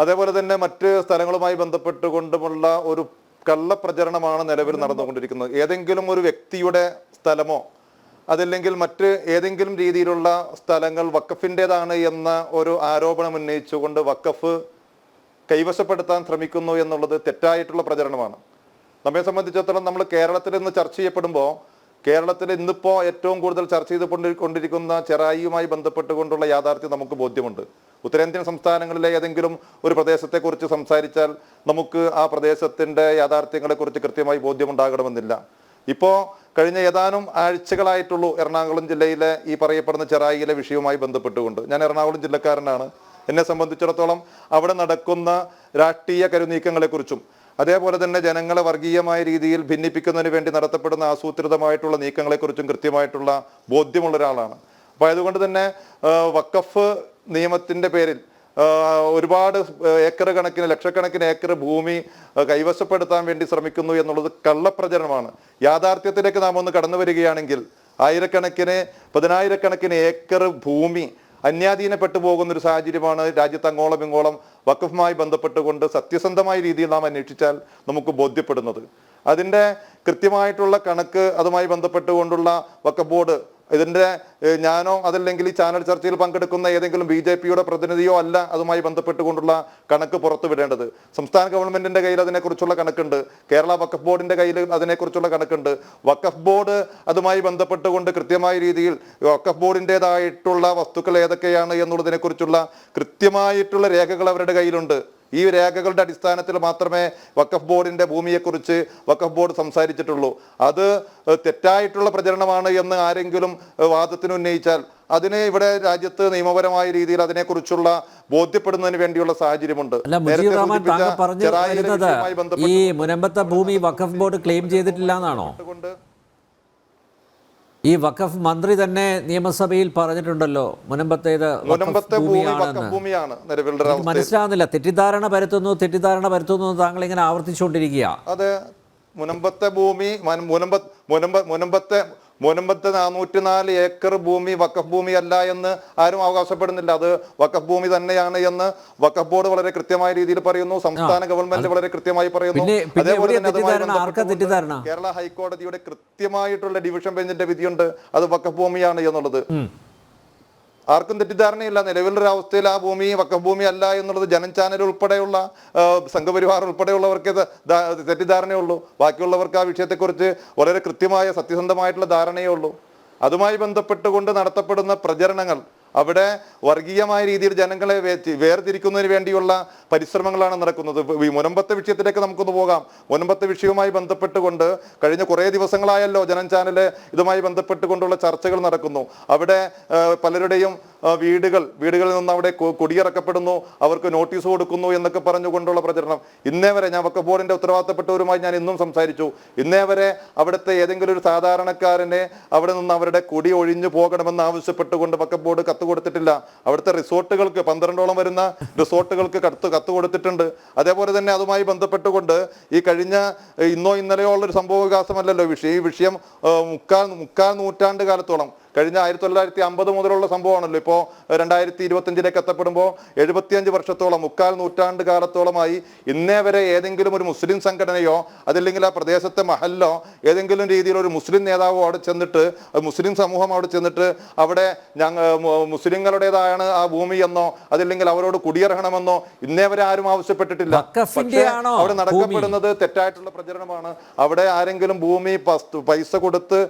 അതേപോലെ തന്നെ മറ്റ് സ്ഥലങ്ങളുമായി ബന്ധപ്പെട്ടുകൊണ്ടുമുള്ള ഒരു കള്ളപ്രചരണമാണ് നിലവിൽ നടന്നുകൊണ്ടിരിക്കുന്നത്. ഏതെങ്കിലും ഒരു വ്യക്തിയുടെ സ്ഥലമോ അതല്ലെങ്കിൽ മറ്റ് ഏതെങ്കിലും രീതിയിലുള്ള സ്ഥലങ്ങൾ വഖഫിൻ്റെതാണ് എന്ന ഒരു ആരോപണം ഉന്നയിച്ചുകൊണ്ട് വഖഫ് കൈവശപ്പെടുത്താൻ ശ്രമിക്കുന്നു എന്നുള്ളത് തെറ്റായിട്ടുള്ള പ്രചരണമാണ്. നമ്മെ സംബന്ധിച്ചിടത്തോളം നമ്മൾ കേരളത്തിൽ നിന്ന് ചർച്ച ചെയ്യപ്പെടുമ്പോൾ കേരളത്തിൽ ഇന്നിപ്പോൾ ഏറ്റവും കൂടുതൽ ചർച്ച ചെയ്തുകൊണ്ടിരിക്കുന്ന ചെറായിയുമായി ബന്ധപ്പെട്ടുകൊണ്ടുള്ള യാഥാർത്ഥ്യം നമുക്ക് ബോധ്യമുണ്ട്. ഉത്തരേന്ത്യൻ സംസ്ഥാനങ്ങളിലെ ഏതെങ്കിലും ഒരു പ്രദേശത്തെക്കുറിച്ച് സംസാരിച്ചാൽ നമുക്ക് ആ പ്രദേശത്തിൻ്റെ യാഥാർത്ഥ്യങ്ങളെക്കുറിച്ച് കൃത്യമായി ബോധ്യമുണ്ടാകണമെന്നില്ല. ഇപ്പോൾ കഴിഞ്ഞ ഏതാനും ആഴ്ചകളായിട്ടുള്ളൂ എറണാകുളം ജില്ലയിലെ ഈ പറയപ്പെടുന്ന ചെറായിയിലെ വിഷയവുമായി ബന്ധപ്പെട്ടുകൊണ്ട്. ഞാൻ എറണാകുളം ജില്ലക്കാരനാണ്. എന്നെ സംബന്ധിച്ചിടത്തോളം അവിടെ നടക്കുന്ന രാഷ്ട്രീയ കരുനീക്കങ്ങളെക്കുറിച്ചും അതേപോലെ തന്നെ ജനങ്ങളെ വർഗീയമായ രീതിയിൽ ഭിന്നിപ്പിക്കുന്നതിന് വേണ്ടി നടത്തപ്പെടുന്ന ആസൂത്രിതമായിട്ടുള്ള നീക്കങ്ങളെക്കുറിച്ചും കൃത്യമായിട്ടുള്ള ബോധ്യമുള്ള ഒരാളാണ്. അപ്പോൾ അതുകൊണ്ട് തന്നെ വഖഫ് നിയമത്തിൻ്റെ പേരിൽ ഒരുപാട് ഏക്കർ കണക്കിന് ലക്ഷക്കണക്കിന് ഏക്കർ ഭൂമി കൈവശപ്പെടുത്താൻ വേണ്ടി ശ്രമിക്കുന്നു എന്നുള്ളത് കള്ളപ്രചരണമാണ്. യാഥാർത്ഥ്യത്തിലേക്ക് നാം ഒന്ന് കടന്നു വരികയാണെങ്കിൽ 1000കണക്കിന് 10000കണക്കിന് ഏക്കർ ഭൂമി അന്യാധീനപ്പെട്ടു പോകുന്ന ഒരു സാഹചര്യമാണ് രാജ്യത്ത് അങ്ങോളം ഇങ്ങോളം വഖഫുമായി ബന്ധപ്പെട്ടുകൊണ്ട് സത്യസന്ധമായ രീതിയിൽ നാം അന്വേഷിച്ചാൽ നമുക്ക് ബോധ്യപ്പെടുന്നത്. അതിൻ്റെ കൃത്യമായിട്ടുള്ള കണക്ക് അതുമായി ബന്ധപ്പെട്ടുകൊണ്ടുള്ള വഖഫ് ബോർഡ് ഇതിൻ്റെ ഞാനോ അതല്ലെങ്കിൽ ഈ ചാനൽ ചർച്ചയിൽ പങ്കെടുക്കുന്ന ഏതെങ്കിലും BJPയുടെ പ്രതിനിധിയോ അല്ല അതുമായി ബന്ധപ്പെട്ടുകൊണ്ടുള്ള കണക്ക് പുറത്തുവിടേണ്ടത്. സംസ്ഥാന ഗവൺമെന്റിന്റെ കയ്യിൽ അതിനെക്കുറിച്ചുള്ള കണക്കുണ്ട്, കേരള വഖഫ് ബോർഡിന്റെ കയ്യിൽ അതിനെക്കുറിച്ചുള്ള കണക്കുണ്ട്. വഖഫ് ബോർഡ് അതുമായി ബന്ധപ്പെട്ടുകൊണ്ട് കൃത്യമായ രീതിയിൽ വഖഫ് ബോർഡിൻ്റെതായിട്ടുള്ള വസ്തുക്കൾ ഏതൊക്കെയാണ് എന്നുള്ളതിനെക്കുറിച്ചുള്ള കൃത്യമായിട്ടുള്ള രേഖകൾ അവരുടെ കയ്യിലുണ്ട്. ഈ രേഖകളുടെ അടിസ്ഥാനത്തിൽ മാത്രമേ വഖഫ് ബോർഡിന്റെ ഭൂമിയെക്കുറിച്ച് വഖഫ് ബോർഡ് സംസാരിച്ചിട്ടുള്ളൂ. അത് തെറ്റായിട്ടുള്ള പ്രചരണമാണ് എന്ന് ആരെങ്കിലും വാദത്തിന് ഉന്നയിച്ചാൽ അതിനെ ഇവിടെ രാജ്യത്ത് നിയമപരമായ രീതിയിൽ അതിനെക്കുറിച്ചുള്ള ബോധ്യപ്പെടുന്നതിന് വേണ്ടിയുള്ള സാഹചര്യമുണ്ട്. അല്ല, മുജീബ് റഹ്മാൻ താങ്കൾ പറഞ്ഞു വരുന്നത് ഈ മുനമ്പത്തെ ഭൂമി വഖഫ് ബോർഡ് ക്ലെയിം ചെയ്തിട്ടില്ല എന്നാണോ? ഈ വഖഫ് മന്ത്രി തന്നെ നിയമസഭയിൽ പറഞ്ഞിട്ടുണ്ടല്ലോ മുനമ്പത്തേത് ഭൂമിയാണ്. മനസ്സിലാകുന്നില്ല, തെറ്റിദ്ധാരണ പരത്തുന്നു താങ്കൾ ഇങ്ങനെ ആവർത്തിച്ചുകൊണ്ടിരിക്കുക. അതെ, മുനമ്പത്തെ ഭൂമി മുനമ്പത്തെ 404 ഏക്കർ ഭൂമി വഖഫ് ഭൂമി അല്ല എന്ന് ആരും അവകാശപ്പെടുന്നില്ല. അത് വഖഫ് ഭൂമി തന്നെയാണ് എന്ന് വഖഫ് ബോർഡ് വളരെ കൃത്യമായ രീതിയിൽ പറയുന്നു, സംസ്ഥാന ഗവൺമെന്റ് വളരെ കൃത്യമായി പറയുന്നു. അതേപോലെ തന്നെ കേരള ഹൈക്കോടതിയുടെ കൃത്യമായിട്ടുള്ള ഡിവിഷൻ ബെഞ്ചിന്റെ വിധിയുണ്ട് അത് വഖഫ് ഭൂമിയാണ് എന്നുള്ളത്. ആർക്കും തെറ്റിദ്ധാരണയില്ല. നിലവിലൊരു അവസ്ഥയിൽ ആ ഭൂമി വഖഫ് ഭൂമി അല്ല എന്നുള്ളത് ജനം ചാനൽ ഉൾപ്പെടെയുള്ള സംഘപരിവാർ ഉൾപ്പെടെയുള്ളവർക്ക് തെറ്റിദ്ധാരണയുള്ളൂ. ബാക്കിയുള്ളവർക്ക് ആ വിഷയത്തെക്കുറിച്ച് വളരെ കൃത്യമായ സത്യസന്ധമായിട്ടുള്ള ധാരണയേ ഉള്ളൂ. അതുമായി ബന്ധപ്പെട്ടുകൊണ്ട് നടത്തപ്പെടുന്ന പ്രചരണങ്ങൾ അവിടെ വർഗീയമായ രീതിയിൽ ജനങ്ങളെ വേർതിരിക്കുന്നതിന് വേണ്ടിയുള്ള പരിശ്രമങ്ങളാണ് നടക്കുന്നത്. ഈ മുനമ്പത്തെ വിഷയത്തിലേക്ക് നമുക്കൊന്ന് പോകാം. മുനമ്പത്തെ വിഷയവുമായി ബന്ധപ്പെട്ടുകൊണ്ട് കഴിഞ്ഞ കുറേ ദിവസങ്ങളായല്ലോ ജനം ചാനല് ഇതുമായി ബന്ധപ്പെട്ടുകൊണ്ടുള്ള ചർച്ചകൾ നടക്കുന്നു. അവിടെ പലരുടെയും വീടുകളിൽ നിന്ന് അവിടെ കുടിയിറക്കപ്പെടുന്നു, അവർക്ക് നോട്ടീസ് കൊടുക്കുന്നു എന്നൊക്കെ പറഞ്ഞുകൊണ്ടുള്ള പ്രചരണം. ഇന്നേ വരെ ഞാൻ വഖഫ് ബോർഡിന്റെ ഉത്തരവാദിത്തപ്പെട്ടവരുമായി ഞാൻ ഇന്നും സംസാരിച്ചു. ഇന്നേ വരെ അവിടുത്തെ ഏതെങ്കിലും ഒരു സാധാരണക്കാരനെ അവിടെ നിന്ന് അവരുടെ കുടി ഒഴിഞ്ഞു പോകണമെന്ന് ആവശ്യപ്പെട്ടുകൊണ്ട് വഖഫ് ബോർഡ് കത്ത് കൊടുത്തിട്ടില്ല. അവിടുത്തെ റിസോർട്ടുകൾക്ക് 12ഓളം വരുന്ന റിസോർട്ടുകൾക്ക് കത്ത് കൊടുത്തിട്ടുണ്ട്. അതേപോലെ തന്നെ അതുമായി ബന്ധപ്പെട്ടുകൊണ്ട് ഈ കഴിഞ്ഞ ഇന്നോ ഇന്നലെയോ ഉള്ളൊരു സംഭവ വികാസമല്ലല്ലോ ഈ വിഷയം. മുക്കാൽ നൂറ്റാണ്ട് കാലത്തോളം കഴിഞ്ഞ 1950 മുതലുള്ള സംഭവമാണല്ലോ. ഇപ്പോൾ 2025 എത്തപ്പെടുമ്പോൾ 75 വർഷത്തോളം 3/4 നൂറ്റാണ്ട് കാലത്തോളമായി ഇന്നേ വരെ ഏതെങ്കിലും ഒരു മുസ്ലിം സംഘടനയോ അതല്ലെങ്കിൽ ആ പ്രദേശത്തെ മഹല്ലോ ഏതെങ്കിലും രീതിയിൽ ഒരു മുസ്ലിം നേതാവോ അവിടെ ചെന്നിട്ട് മുസ്ലിം സമൂഹം അവിടെ ചെന്നിട്ട് അവിടെ മുസ്ലിങ്ങളുടേതാണ് ആ ഭൂമി എന്നോ അതല്ലെങ്കിൽ അവരോട് കുടിയിറങ്ങണമെന്നോ ഇന്നേ വരെ ആരും ആവശ്യപ്പെട്ടിട്ടില്ല. പക്ഷേ അവിടെ നടക്കപ്പെടുന്നത് തെറ്റായിട്ടുള്ള പ്രചരണമാണ്. അവിടെ ആരെങ്കിലും ഭൂമി പൈസ കൊടുത്ത്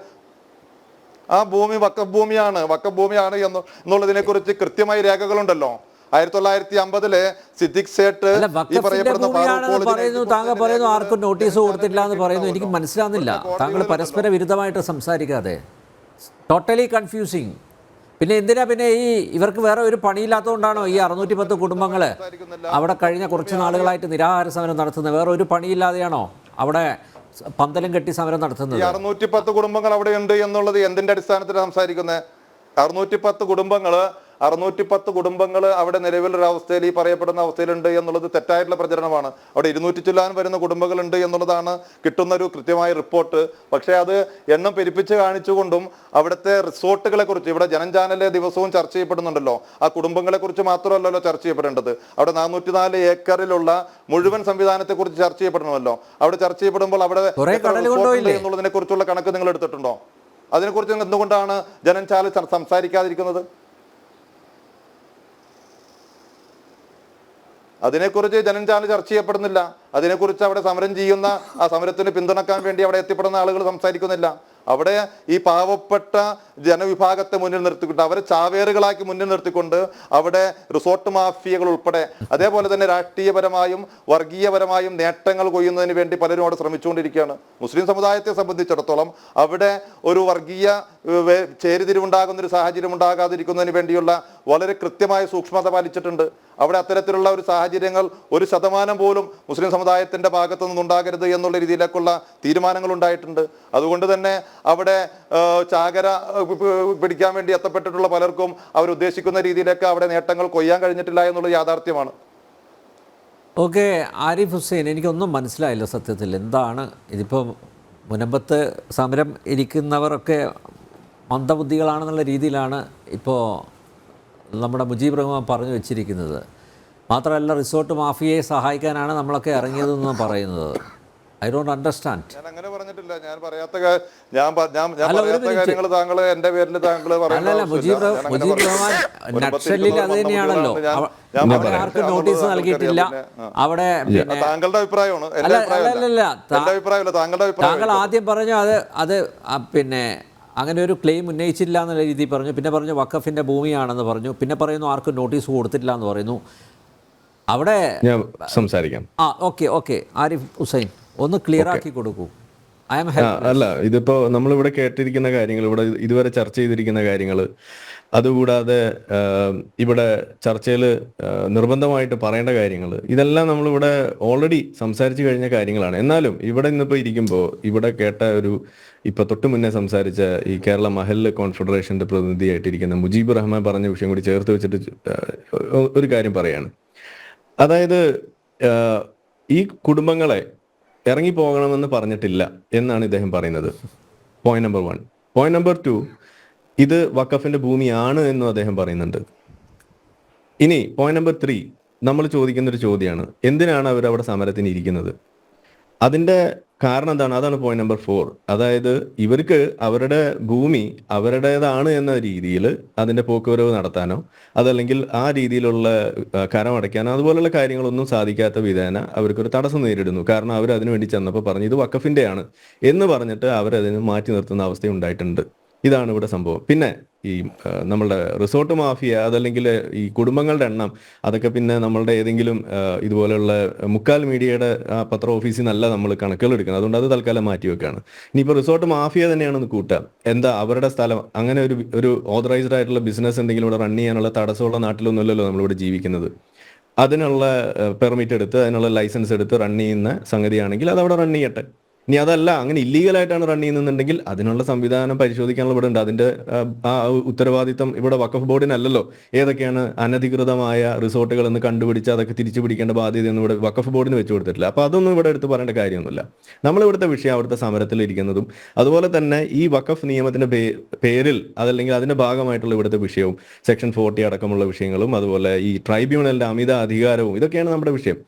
ആ ഭൂമി വഖഫ് ഭൂമിയാണ് എന്നുള്ളതിനെ കുറിച്ച് കൃത്യമായി രേഖകളുണ്ടല്ലോ. 1950 സിദ്ദിഖ് സേട്ട് ഈ പറയപ്പെടുന്ന താങ്കൾ പറയുന്നു ആർക്കും നോട്ടീസ് കൊടുത്തില്ല എന്ന് പറയുന്നു. എനിക്ക് മനസ്സിലാകുന്നില്ല, താങ്കൾ പരസ്പര വിരുദ്ധമായിട്ട് സംസാരിക്കാതെ. Totally confusing. പിന്നെ എന്തിനാ ഇവർക്ക് വേറെ ഒരു പണിയില്ലാത്തതുകൊണ്ടാണോ ഈ 610 കുടുംബങ്ങൾ അവിടെ കഴിഞ്ഞ കുറച്ച് നാളുകളായിട്ട് നിരാഹാര സമരം നടത്തുന്നത്? വേറെ ഒരു പണിയില്ലാതെയാണോ അവിടെ പന്തലും കെട്ടി സമരം നടത്തുന്നത്? 610 കുടുംബങ്ങൾ അവിടെ ഉണ്ട് എന്നുള്ളത് എന്തിന്റെ അടിസ്ഥാനത്തിലാണ് സംസാരിക്കുന്നത്? 610 കുടുംബങ്ങൾ അവിടെ നിലവിലൊരു അവസ്ഥയിൽ ഈ പറയപ്പെടുന്ന അവസ്ഥയിലുണ്ട് എന്നുള്ളത് തെറ്റായിട്ടുള്ള പ്രചരണമാണ്. അവിടെ 200 ചില്ലാൻ വരുന്ന കുടുംബങ്ങളുണ്ട് എന്നുള്ളതാണ് കിട്ടുന്നൊരു കൃത്യമായ റിപ്പോർട്ട്. പക്ഷേ അത് എണ്ണം പെരുപ്പിച്ച് കാണിച്ചുകൊണ്ടും അവിടുത്തെ റിസോർട്ടുകളെ കുറിച്ച് ഇവിടെ ജനം ചാനല് ദിവസവും ചർച്ച ചെയ്യപ്പെടുന്നുണ്ടല്ലോ. ആ കുടുംബങ്ങളെ കുറിച്ച് മാത്രമല്ലല്ലോ ചർച്ച ചെയ്യപ്പെടേണ്ടത്. അവിടെ 404 ഏക്കറിലുള്ള മുഴുവൻ സംവിധാനത്തെ കുറിച്ച് ചർച്ച ചെയ്യപ്പെടണമല്ലോ. അവിടെ ചർച്ച ചെയ്യപ്പെടുമ്പോൾ അവിടെ എന്നുള്ളതിനെ കുറിച്ചുള്ള കണക്ക് നിങ്ങൾ എടുത്തിട്ടുണ്ടോ? അതിനെക്കുറിച്ച് എന്തുകൊണ്ടാണ് ജനം ചാനൽ സംസാരിക്കാതിരിക്കുന്നത്? അതിനെക്കുറിച്ച് ജനം ചാനൽ ചർച്ച ചെയ്യപ്പെടുന്നില്ല. അതിനെക്കുറിച്ച് അവിടെ സമരം ചെയ്യുന്ന ആ സമരത്തിന് പിന്തുണക്കാൻ വേണ്ടി അവിടെ എത്തിപ്പെടുന്ന ആളുകൾ സംസാരിക്കുന്നില്ല. അവിടെ ഈ പാവപ്പെട്ട ജനവിഭാഗത്തെ മുന്നിൽ നിർത്തിക്കൊണ്ട് അവരെ ചാവേറുകളാക്കി മുന്നിൽ നിർത്തിക്കൊണ്ട് അവിടെ റിസോർട്ട് മാഫിയകൾ ഉൾപ്പെടെ അതേപോലെ തന്നെ രാഷ്ട്രീയപരമായും വർഗീയപരമായും നേട്ടങ്ങൾ കൊയ്യുന്നതിന് വേണ്ടി പലരും അവിടെ ശ്രമിച്ചുകൊണ്ടിരിക്കുകയാണ്. മുസ്ലിം സമുദായത്തെ സംബന്ധിച്ചിടത്തോളം അവിടെ ഒരു വർഗീയ ചേരിതിരിവുണ്ടാകുന്ന ഒരു സാഹചര്യം ഉണ്ടാകാതിരിക്കുന്നതിന് വേണ്ടിയുള്ള വളരെ കൃത്യമായ സൂക്ഷ്മത പാലിച്ചിട്ടുണ്ട്. അവിടെ അത്തരത്തിലുള്ള ഒരു സാഹചര്യങ്ങൾ 1% പോലും മുസ്ലിം സമുദായത്തിന്റെ ഭാഗത്തു നിന്നുണ്ടാകരുത് എന്നുള്ള രീതിയിലേക്കുള്ള തീരുമാനങ്ങൾ ഉണ്ടായിട്ടുണ്ട്. അതുകൊണ്ട് തന്നെ അവിടെ ചാകര പിടിക്കാൻ വേണ്ടി എത്തപ്പെട്ടിട്ടുള്ള പലർക്കും അവരുദ്ദേശിക്കുന്ന രീതിയിലേക്ക് അവിടെ നേട്ടങ്ങൾ കൊയ്യാൻ കഴിഞ്ഞിട്ടില്ല എന്നുള്ളത് യാഥാർത്ഥ്യമാണ്. ഓക്കെ, ആരിഫ് ഹുസൈൻ, എനിക്കൊന്നും മനസ്സിലായില്ല സത്യത്തിൽ. എന്താണ് ഇതിപ്പോൾ മുനമ്പത്ത് സമരം ഇരിക്കുന്നവരൊക്കെ മന്ദബുദ്ധികളാണെന്നുള്ള രീതിയിലാണ് ഇപ്പോൾ നമ്മുടെ മുജീബ് റഹ്മാൻ പറഞ്ഞു വെച്ചിരിക്കുന്നത്. മാത്രമല്ല റിസോർട്ട് മാഫിയയെ സഹായിക്കാനാണ് നമ്മളൊക്കെ ഇറങ്ങിയതെന്ന് പറയുന്നത്. I don't understand. ഞാൻ അങ്ങനെ പറഞ്ഞിട്ടില്ല. ഞാൻ പറയാത്ത കാര്യങ്ങൾ താങ്കൾ എന്റെ പേരിൽ താങ്കൾ മുജീബ് റഹ്മാൻ നക്സലിൽ അത് തന്നെയാണല്ലോ. അവിടെ ആർക്കും നോട്ടീസ് നൽകിയിട്ടില്ല. അവിടെ താങ്കളുടെ അഭിപ്രായമാണ്, താങ്കൾ ആദ്യം പറഞ്ഞു അത് പിന്നെ അങ്ങനെ ഒരു ക്ലെയിം ഉന്നയിച്ചില്ല എന്നുള്ള രീതിയിൽ പറഞ്ഞു. പിന്നെ പറഞ്ഞു വഖഫിൻ്റെ ഭൂമിയാണെന്ന് പറഞ്ഞു. പിന്നെ പറയുന്നു ആർക്കും നോട്ടീസ് കൊടുത്തിട്ടില്ല എന്ന് പറയുന്നു. അവിടെ ഞാൻ സംസാരിക്കാം. ഓക്കെ ആരിഫ് ഹുസൈൻ ഒന്ന് ക്ലിയർ ആക്കി കൊടുക്കൂ. അല്ല, ഇതിപ്പോ നമ്മളിവിടെ കേട്ടിരിക്കുന്ന കാര്യങ്ങൾ, ഇവിടെ ഇതുവരെ ചർച്ച ചെയ്തിരിക്കുന്ന കാര്യങ്ങൾ, അതുകൂടാതെ ഇവിടെ ചർച്ചയിൽ നിർബന്ധമായിട്ട് പറയേണ്ട കാര്യങ്ങൾ, ഇതെല്ലാം നമ്മളിവിടെ ഓൾറെഡി സംസാരിച്ചു കഴിഞ്ഞ കാര്യങ്ങളാണ്. എന്നാലും ഇവിടെ ഇന്നിപ്പോൾ ഇരിക്കുമ്പോൾ ഇവിടെ കേട്ട ഇപ്പൊ തൊട്ട് മുന്നേ സംസാരിച്ച ഈ കേരള മഹല്ല് കോൺഫെഡറേഷന്റെ പ്രതിനിധിയായിട്ടിരിക്കുന്ന മുജീബ് റഹ്മാൻ പറഞ്ഞ വിഷയം കൂടി ചേർത്ത് വെച്ചിട്ട് ഒരു കാര്യം പറയാണ്. അതായത് ഈ കുടുംബങ്ങളെ ഇറങ്ങിപ്പോകണമെന്ന് പറഞ്ഞിട്ടില്ല എന്നാണ് ഇദ്ദേഹം പറയുന്നത്. Point number 1. പോയിന്റ് നമ്പർ 2, ഇത് വഖഫിന്റെ ഭൂമിയാണ് എന്നും അദ്ദേഹം പറയുന്നുണ്ട്. ഇനി പോയിന്റ് നമ്പർ 3, നമ്മൾ ചോദിക്കുന്ന ഒരു ചോദ്യമാണ്, എന്തിനാണ് അവരവിടെ സമരത്തിന് ഇരിക്കുന്നത്? അതിന്റെ കാരണം എന്താണ്? അതാണ് പോയിന്റ് നമ്പർ 4. അതായത് ഇവർക്ക് അവരുടെ ഭൂമി അവരുടേതാണ് എന്ന രീതിയിൽ അതിന്റെ പോക്കുവരവ് നടത്താനോ അതല്ലെങ്കിൽ ആ രീതിയിലുള്ള കരമടയ്ക്കാനോ അതുപോലുള്ള കാര്യങ്ങളൊന്നും സാധിക്കാത്ത വിധേന അവർക്കൊരു തടസ്സം നേരിടുന്നു. കാരണം അവർ അതിനു വേണ്ടി ചെന്നപ്പോൾ പറഞ്ഞു ഇത് വഖഫിന്റെയാണ് എന്ന് പറഞ്ഞിട്ട് അവരതിന് മാറ്റി നിർത്തുന്ന അവസ്ഥ ഉണ്ടായിട്ടുണ്ട്. ഇതാണ് ഇവിടെ സംഭവം. പിന്നെ ഈ നമ്മളുടെ റിസോർട്ട് മാഫിയ അതല്ലെങ്കിൽ ഈ കുടുംബങ്ങളുടെ എണ്ണം അതൊക്കെ പിന്നെ നമ്മളുടെ ഏതെങ്കിലും ഇതുപോലെയുള്ള മുക്കാൽ മീഡിയയുടെ പത്ര ഓഫീസിൽ നിന്നല്ല നമ്മൾ കണക്കുകൾ എടുക്കുന്നത്. അതുകൊണ്ട് അത് തൽക്കാലം മാറ്റി വെക്കുകയാണ്. ഇനിയിപ്പോൾ റിസോർട്ട് മാഫിയ തന്നെയാണെന്ന് കൂട്ടുക, എന്താ അവരുടെ സ്ഥലം അങ്ങനെ ഒരു ഓതറൈസ്ഡ് ആയിട്ടുള്ള ബിസിനസ് എന്തെങ്കിലും ഇവിടെ റൺ ചെയ്യാനുള്ള തടസ്സമുള്ള നാട്ടിലൊന്നുമല്ലല്ലോ നമ്മളിവിടെ ജീവിക്കുന്നത്. അതിനുള്ള പെർമിറ്റ് എടുത്ത് അതിനുള്ള ലൈസൻസ് എടുത്ത് റൺ ചെയ്യുന്ന സംഗതിയാണെങ്കിൽ അത് അവിടെ റൺ ചെയ്യട്ടെ. ഇനി അതല്ല അങ്ങനെ ഇല്ലീഗലായിട്ടാണ് റൺ ചെയ്യുന്നുണ്ടെങ്കിൽ അതിനുള്ള സംവിധാനം പരിശോധിക്കാനുള്ള ഇവിടെ ഉണ്ട്. അതിന്റെ ആ ഉത്തരവാദിത്തം ഇവിടെ വഖഫ് ബോർഡിനല്ലല്ലോ. ഏതൊക്കെയാണ് അനധികൃതമായ റിസോർട്ടുകൾ എന്ന് കണ്ടുപിടിച്ച് അതൊക്കെ തിരിച്ചു പിടിക്കേണ്ട ബാധ്യതയൊന്നും ഇവിടെ വഖഫ് ബോർഡിന് വെച്ചു കൊടുത്തിട്ടില്ല. അപ്പൊ അതൊന്നും ഇവിടെ എടുത്ത് പറയേണ്ട കാര്യമൊന്നുമില്ല. നമ്മളിവിടുത്തെ വിഷയം അവിടുത്തെ സമരത്തിലിരിക്കുന്നതും അതുപോലെ തന്നെ ഈ വഖഫ് നിയമത്തിന്റെ പേരിൽ അതല്ലെങ്കിൽ അതിന്റെ ഭാഗമായിട്ടുള്ള ഇവിടുത്തെ വിഷയവും സെക്ഷൻ 40 അടക്കമുള്ള വിഷയങ്ങളും അതുപോലെ ഈ ട്രൈബ്യൂണലിന്റെ അമിത അധികാരവും ഇതൊക്കെയാണ് നമ്മുടെ വിഷയം.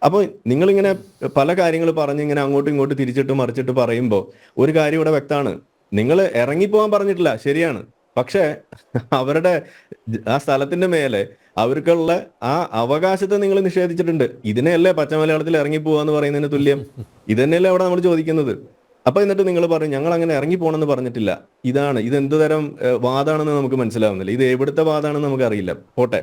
അപ്പോൾ നിങ്ങളിങ്ങനെ പല കാര്യങ്ങൾ പറഞ്ഞ് ഇങ്ങനെ അങ്ങോട്ടും ഇങ്ങോട്ടും തിരിച്ചിട്ട് മറിച്ചിട്ട് പറയുമ്പോൾ ഒരു കാര്യം ഇവിടെ വ്യക്തമാണ്. നിങ്ങൾ ഇറങ്ങിപ്പോകാൻ പറഞ്ഞിട്ടില്ല, ശരിയാണ്. പക്ഷേ അവരുടെ ആ സ്ഥലത്തിന്റെ മേലെ അവർക്കുള്ള ആ അവകാശത്തെ നിങ്ങൾ നിഷേധിച്ചിട്ടുണ്ട്. ഇതിനെയല്ലേ പച്ച മലയാളത്തിൽ ഇറങ്ങിപ്പോവാന്ന് പറയുന്നതിന് തുല്യം? ഇതന്നെയല്ലേ അവിടെ നമ്മൾ ചോദിക്കുന്നത്. അപ്പൊ എന്നിട്ട് നിങ്ങൾ പറയും ഞങ്ങൾ അങ്ങനെ ഇറങ്ങിപ്പോണെന്ന് പറഞ്ഞിട്ടില്ല. ഇതെന്ത് തരം വാദാണെന്ന് നമുക്ക് മനസ്സിലാവുന്നില്ല. ഇത് എവിടുത്തെ വാദാണെന്ന് നമുക്ക് അറിയില്ല. പോട്ടെ,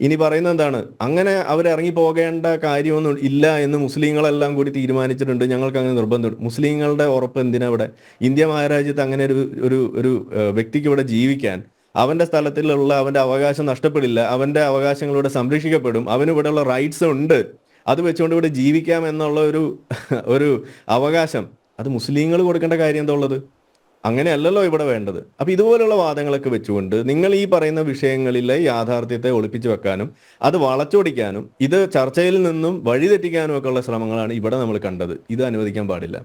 ഇനി പറയുന്നത് എന്താണ്? അങ്ങനെ അവർ ഇറങ്ങി പോകേണ്ട കാര്യമൊന്നും ഇല്ല എന്ന് മുസ്ലിങ്ങളെല്ലാം കൂടി തീരുമാനിച്ചിട്ടുണ്ട്. ഞങ്ങൾക്ക് അങ്ങനെ നിർബന്ധമുണ്ട്. മുസ്ലിങ്ങളുടെ ഉറപ്പ് എന്തിനാ ഇവിടെ? ഇന്ത്യ മഹാരാജ്യത്ത് അങ്ങനെ ഒരു വ്യക്തിക്ക് ഇവിടെ ജീവിക്കാൻ അവന്റെ സ്ഥലത്തിലുള്ള അവന്റെ അവകാശം നഷ്ടപ്പെടില്ല. അവന്റെ അവകാശങ്ങളിവിടെ സംരക്ഷിക്കപ്പെടും. അവന് ഇവിടെയുള്ള റൈറ്റ്സ് ഉണ്ട്. അത് വെച്ചുകൊണ്ട് ഇവിടെ ജീവിക്കാം എന്നുള്ള ഒരു അവകാശം അത് മുസ്ലിങ്ങൾ കൊടുക്കേണ്ട കാര്യം എന്താ ഉള്ളത്? അങ്ങനെയല്ലല്ലോ ഇവിടെ വേണ്ടത്. അപ്പൊ ഇതുപോലുള്ള വാദങ്ങളൊക്കെ വെച്ചുകൊണ്ട് നിങ്ങൾ ഈ പറയുന്ന വിഷയങ്ങളിലെ യാഥാർത്ഥ്യത്തെ ഒളിപ്പിച്ചു വെക്കാനും അത് വളച്ചൊടിക്കാനും ഇത് ചർച്ചയിൽ നിന്നും വഴിതെറ്റിക്കാനും ഒക്കെ ഉള്ള ശ്രമങ്ങളാണ് ഇവിടെ നമ്മൾ കണ്ടത്. ഇത് അനുവദിക്കാൻ പാടില്ല.